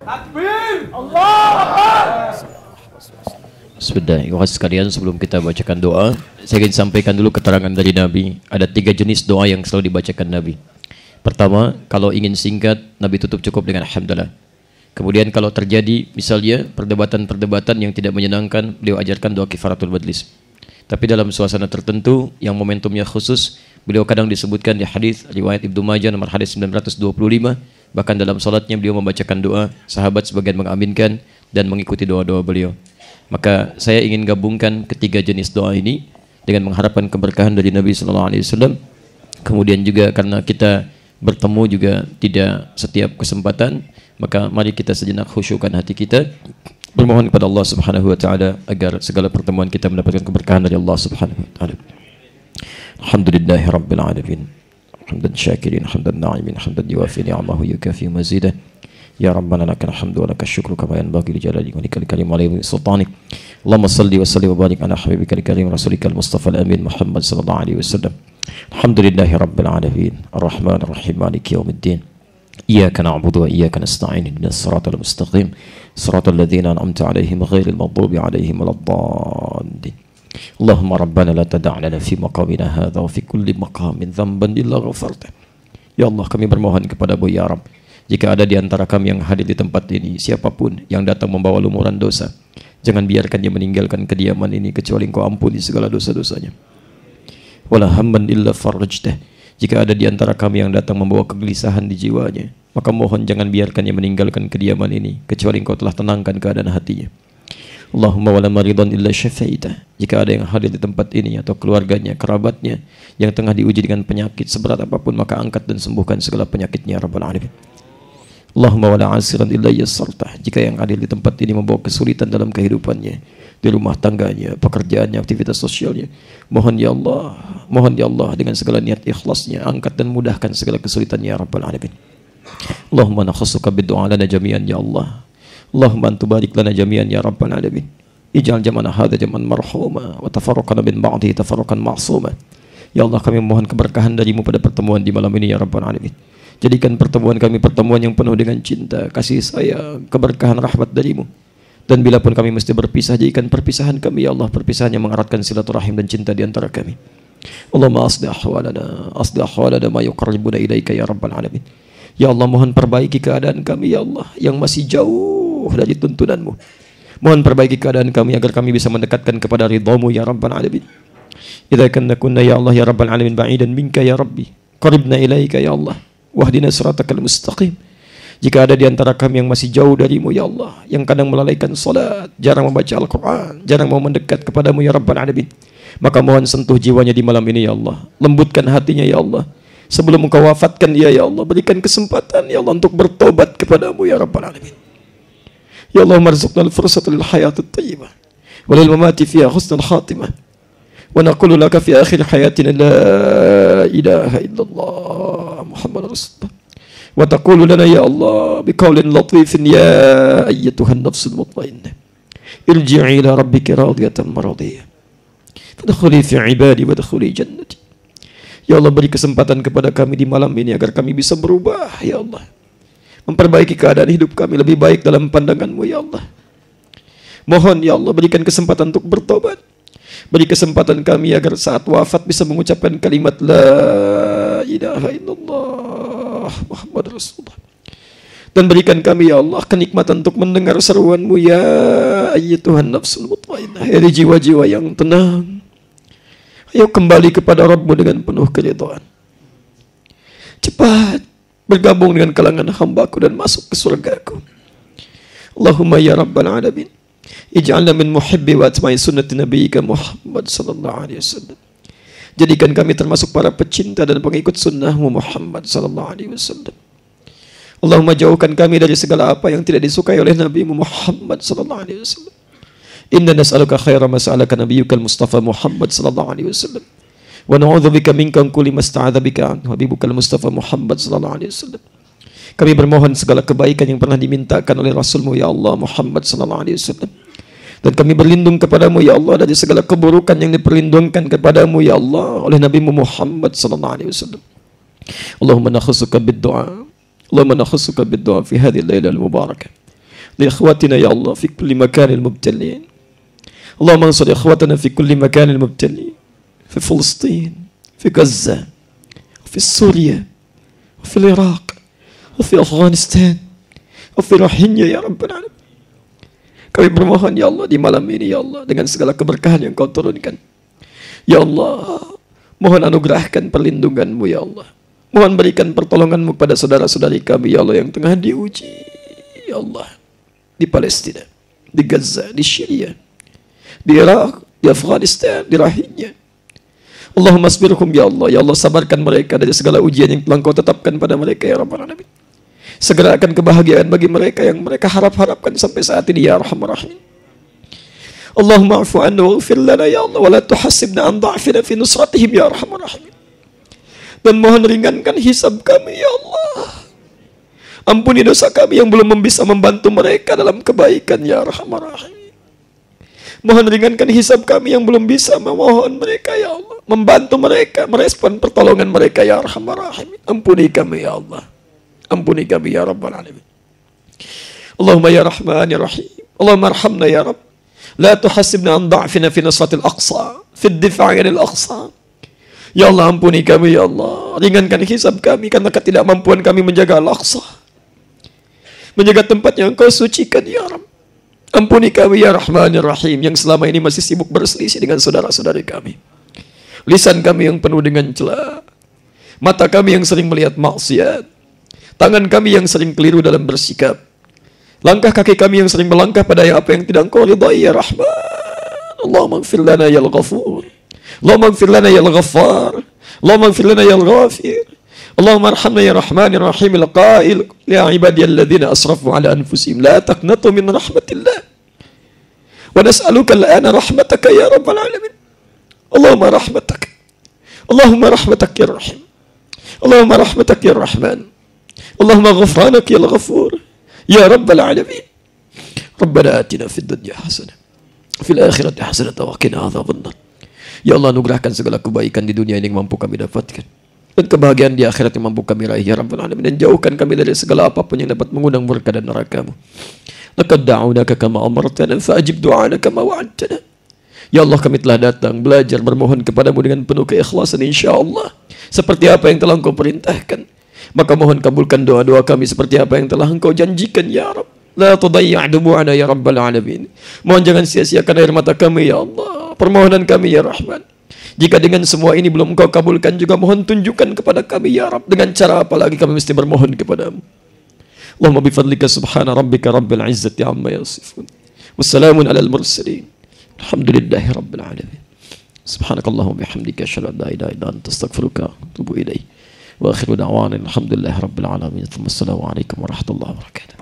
Takbir! Allah Akbar! Sudah, ikhwas sekalian, sebelum kita bacakan doa, saya ingin sampaikan dulu keterangan dari Nabi. Ada 3 jenis doa yang selalu dibacakan Nabi. Pertama, kalau ingin singkat, Nabi tutup cukup dengan alhamdulillah. Kemudian kalau terjadi misalnya perdebatan-perdebatan yang tidak menyenangkan, beliau ajarkan doa kifaratul majlis. Tapi dalam suasana tertentu yang momentumnya khusus, beliau kadang disebutkan di hadis riwayat Ibnu Majah nomor hadis 925, bahkan dalam salatnya beliau membacakan doa, sahabat sebagian mengaminkan dan mengikuti doa-doa beliau. Maka saya ingin gabungkan ketiga jenis doa ini dengan mengharapkan keberkahan dari Nabi sallallahu alaihi wasallam. Kemudian juga karena kita bertemu juga tidak setiap kesempatan, maka mari kita sejenak khusyukkan hati kita, bermohon kepada Allah Subhanahu wa taala agar segala pertemuan kita mendapatkan keberkahan dari Allah Subhanahu wa taala. Alhamdulillahirabbil alamin. Hamdan syakirin, hamdan na'imin, hamdan yuwafi ni'amahu yukafi mazidah. Ya Rabbana lakal hamdu wa lakal syukru kama yanbaghi li jalali walikal karim alayhi sultanik. Allahumma salli wa sallim wa barik ala habibikal karim rasulikal mustafa al-amin Muhammad sallallahu alaihi wasallam. Alhamdulillahirabbil alamin. Ar-Rahmanir Rahim, Maliki yaumiddin. Iyyaka na'budu wa iyyaka nasta'in. Ihdinas siratal mustaqim. Siratal ladzina an'amta 'alaihim ghairil maghdubi 'alaihim waladdallin. Allahumma rabbana la tada' lana fi maqamina hadza wa fi kulli maqamin dhanban illa ghafarta. Ya Allah, kami bermohon kepadamu ya Rabb, jika ada di antara kami yang hadir di tempat ini, siapapun yang datang membawa lumuran dosa, Jangan biarkan dia meninggalkan kediaman ini kecuali Engkau ampuni segala dosa-dosanya. Wala hamman illa farajtah. Jika ada di antara kami yang datang membawa kegelisahan di jiwanya, maka mohon jangan biarkan dia meninggalkan kediaman ini kecuali Engkau telah tenangkan keadaan hatinya. Allahumma wala maridan illa syafaitah. Jika ada yang hadir di tempat ini atau keluarganya, kerabatnya yang tengah diuji dengan penyakit seberat apapun, maka angkat dan sembuhkan segala penyakitnya ya Rabbal Alamin. Allahumma wala asiran illa yassartah. Jika yang hadir di tempat ini membawa kesulitan dalam kehidupannya, di rumah tangganya, pekerjaannya, aktivitas sosialnya, mohon ya Allah dengan segala niat ikhlasnya angkat dan mudahkan segala kesulitannya ya Rabbal Alamin. Allahumma nakhussuka bid-du'a lana jami'an ya Allah. Allahumma antu barik lana jami'an ya Rabbal Alamin. Ij'al jam'ana hadha jam'an marhuma wa tafarraqana min ba'dihi tafarruqan ma'suma. Ya Allah, kami mohon keberkahan darimu pada pertemuan di malam ini ya Rabbal Alamin. Jadikan pertemuan kami pertemuan yang penuh dengan cinta, kasih sayang, keberkahan rahmat darimu. Dan bila pun kami mesti berpisah, jadikan perpisahan kami ya Allah perpisahan yang mengeratkan silaturahim dan cinta di antara kami. Allahumma asli ahwalana ma yuqarribuna ilaika ya Rabbal Alamin. Ya Allah, mohon perbaiki keadaan kami ya Allah yang masih jauh dari tuntunanmu. Mohon perbaiki keadaan kami agar kami bisa mendekatkan kepada ridhamu ya Rabbal Alamin. Idza kunna ya Allah ya Rabbal Alamin ba'idan minka ya Rabbi, qaribna ilaika ya Allah, wahdina siratakal mustaqim. Jika ada di antara kami yang masih jauh darimu ya Allah, yang kadang melalaikan salat, jarang membaca Al-Quran, jarang mau mendekat kepadamu ya Rabbal Alamin, maka mohon sentuh jiwanya di malam ini ya Allah, lembutkan hatinya ya Allah. Sebelum Engkau wafatkan dia ya Allah, berikan kesempatan ya Allah untuk bertobat kepadamu ya Rabbal Alamin. Ya Allah, marzuqna al-fursata lil hayati at-thayyibah wa lil mamati fiha husnul khatimah. Wa naqulu laka fi akhir hayatina la ilaha illallah Muhammadur Rasulullah. Wa taqulu lana ya Allah biqaulin latifin ya ayyatuhan nafsul mutmainnah irji'i ila rabbiki radiyatan maradiyah fadkhuli fi ibadi wadkhuli jannati. Ya Allah, beri kesempatan kepada kami di malam ini agar kami bisa berubah ya Allah, memperbaiki keadaan hidup kami lebih baik dalam pandangan-Mu ya Allah. Mohon ya Allah berikan kesempatan untuk bertobat. Beri kesempatan kami agar saat wafat bisa mengucapkan kalimat la ilaha illallah Muhammad Rasulullah. Dan berikan kami ya Allah kenikmatan untuk mendengar seruan-Mu ya ayyatuhan nafsul mutmainnah, ya jiwa-jiwa yang tenang. Ayo kembali kepada Rabb-Mu dengan penuh keridhaan. Cepat bergabung dengan kalangan hamba-Ku dan masuk ke surga-Ku. Allahumma ya Rabbal Alamin, ij'alna min muhibbi wa atma'i sunnati nabiyyika Muhammad sallallahu alaihi wasallam. Jadikan kami termasuk para pecinta dan pengikut sunnah-Mu Muhammad sallallahu alaihi wasallam. Allahumma jauhkan kami dari segala apa yang tidak disukai oleh Nabi-Mu Muhammad sallallahu alaihi wasallam. Inna nas'aluka khaira ma sa'alaka nabiyyukal Mustafa Muhammad sallallahu alaihi wasallam. Wa na'udzubika minka kulli ma sta'adza bika anhu habibukal Mustafa Muhammad sallallahu alaihi wasallam. Kami bermohon segala kebaikan yang pernah dimintakan oleh Rasul-Mu ya Allah Muhammad sallallahu alaihi wasallam. Dan kami berlindung kepadamu ya Allah dari segala keburukan yang diperlindungkan kepadamu ya Allah oleh Nabi-Mu Muhammad sallallahu alaihi wasallam. Allahumma nakhussuka bid-du'a. Allahumma nakhussuka bid-du'a fi hadhihi al-lailah al-mubarakah. Li ikhwatina ya Allah fi kulli makan al-mubtalin. Allahumma ansur ikhwatana fi kulli makan al-mubtalin. Fi Palestin, fi Gaza, fi Syria, fi Iraq, fi Afghanistan, fi Rohingya ya Rabbal Alamin. Kami bermohon ya Allah di malam ini ya Allah dengan segala keberkahan yang Kau turunkan. Ya Allah, mohon anugerahkan perlindungan-Mu ya Allah. Mohon berikan pertolongan-Mu pada saudara-saudari kami ya Allah yang tengah diuji ya Allah, di Palestina, di Gaza, di Syria, di Iraq, di Afghanistan, di Rohingya. Allahumma asbirhum ya Allah. Ya Allah, sabarkan mereka dari segala ujian yang telah Kau tetapkan pada mereka ya Rabbal Alamin. Segerakan kebahagiaan bagi mereka yang mereka harap-harapkan sampai saat ini ya Arhamar Rahimin. Allahumma afu anna waghfir lana ya Allah wa la tuhassibna an dha'fina fi nusratihim ya Arhamar Rahimin. Dan mohon ringankan hisab kami ya Allah. Ampuni dosa kami yang belum bisa membantu mereka dalam kebaikan ya Arhamar Rahimin. Mohon ringankan hisab kami yang belum bisa memohon mereka ya Allah, membantu mereka, merespon pertolongan mereka ya Arhamar Rahimin. Ampuni kami ya Allah. Ampuni kami ya Rabbal Alamin. Allahumma ya Rahman ya Rahim. Allahumma arhamna ya Rabb. La tuhasibna an da'fina fi nasratil aqsa, fi ad-difa'i anil aqsa. Ya Allah, ampuni kami ya Allah. Ringankan hisab kami karena ketidakmampuan kami menjaga al-aqsa, menjaga tempat yang Kau sucikan ya Rabb. Ampuni kami ya Rahmanir Rahim yang selama ini masih sibuk berselisih dengan saudara-saudari kami. Lisan kami yang penuh dengan celah. Mata kami yang sering melihat maksiat. Tangan kami yang sering keliru dalam bersikap. Langkah kaki kami yang sering melangkah pada apa yang tidak Engkau ridai ya Rahman. Allahumma ighfir lana ya Al-Ghafur. Allahumma ighfir lana ya Al-Ghaffar. Allahumma ighfir lana ya Al-Ghafir. Allahumma arhamna ya Rahmanir Rahim al-qail ya ibadiyalladzina asrafu ala anfusihim la taqnatu min rahmatillah wa nas'aluka al-ana rahmataka ya rabbal alamin. Allahumma rahmatak. Allahumma rahmatak ya Rahim. Allahumma rahmatak ya Rahman. Allahumma ghufranak ya Al-Ghafur ya rabbal alamin. Rabbana atina fid dunya hasanah fil akhirati hasanah wa qina adzabannar. Ya Allah, anugerahkan segala kebaikan di dunia ini yang mampu kami dapatkan, dan kebahagiaan di akhirat yang mampu kami raih ya Rabbal Alamin, dan jauhkan kami dari segala apapun yang dapat mengundang murka dan neraka-Mu. Laqad da'unaka kama amartana fa'ajib du'ana kama wa'adtana. Ya Allah, kami telah datang belajar bermohon kepadamu dengan penuh keikhlasan insyaallah, seperti apa yang telah Engkau perintahkan. Maka mohon kabulkan doa-doa kami seperti apa yang telah Engkau janjikan ya Rabb. La tudayya' dumu'ana ya Rabbal Alamin. Mohon jangan sia-siakan air mata kami ya Allah, permohonan kami ya Rahman. Jika dengan semua ini belum Engkau kabulkan, juga mohon tunjukkan kepada kami ya Rabb, dengan cara apa lagi kami mesti bermohon kepadamu. Allahumma bifadlika subhana rabbika rabbil izzati amma yasifun. Wassalamun alal mursalin. Alhamdulillahi rabbil alamin. Subhanakallahumma bihamdika asyhadu an la ilaha illa anta astaghfiruka wa atubu ilaik. Wa akhiru da'wana alhamdulillahi rabbil alamin. Assalamu alaikum warahmatullahi wabarakatuh.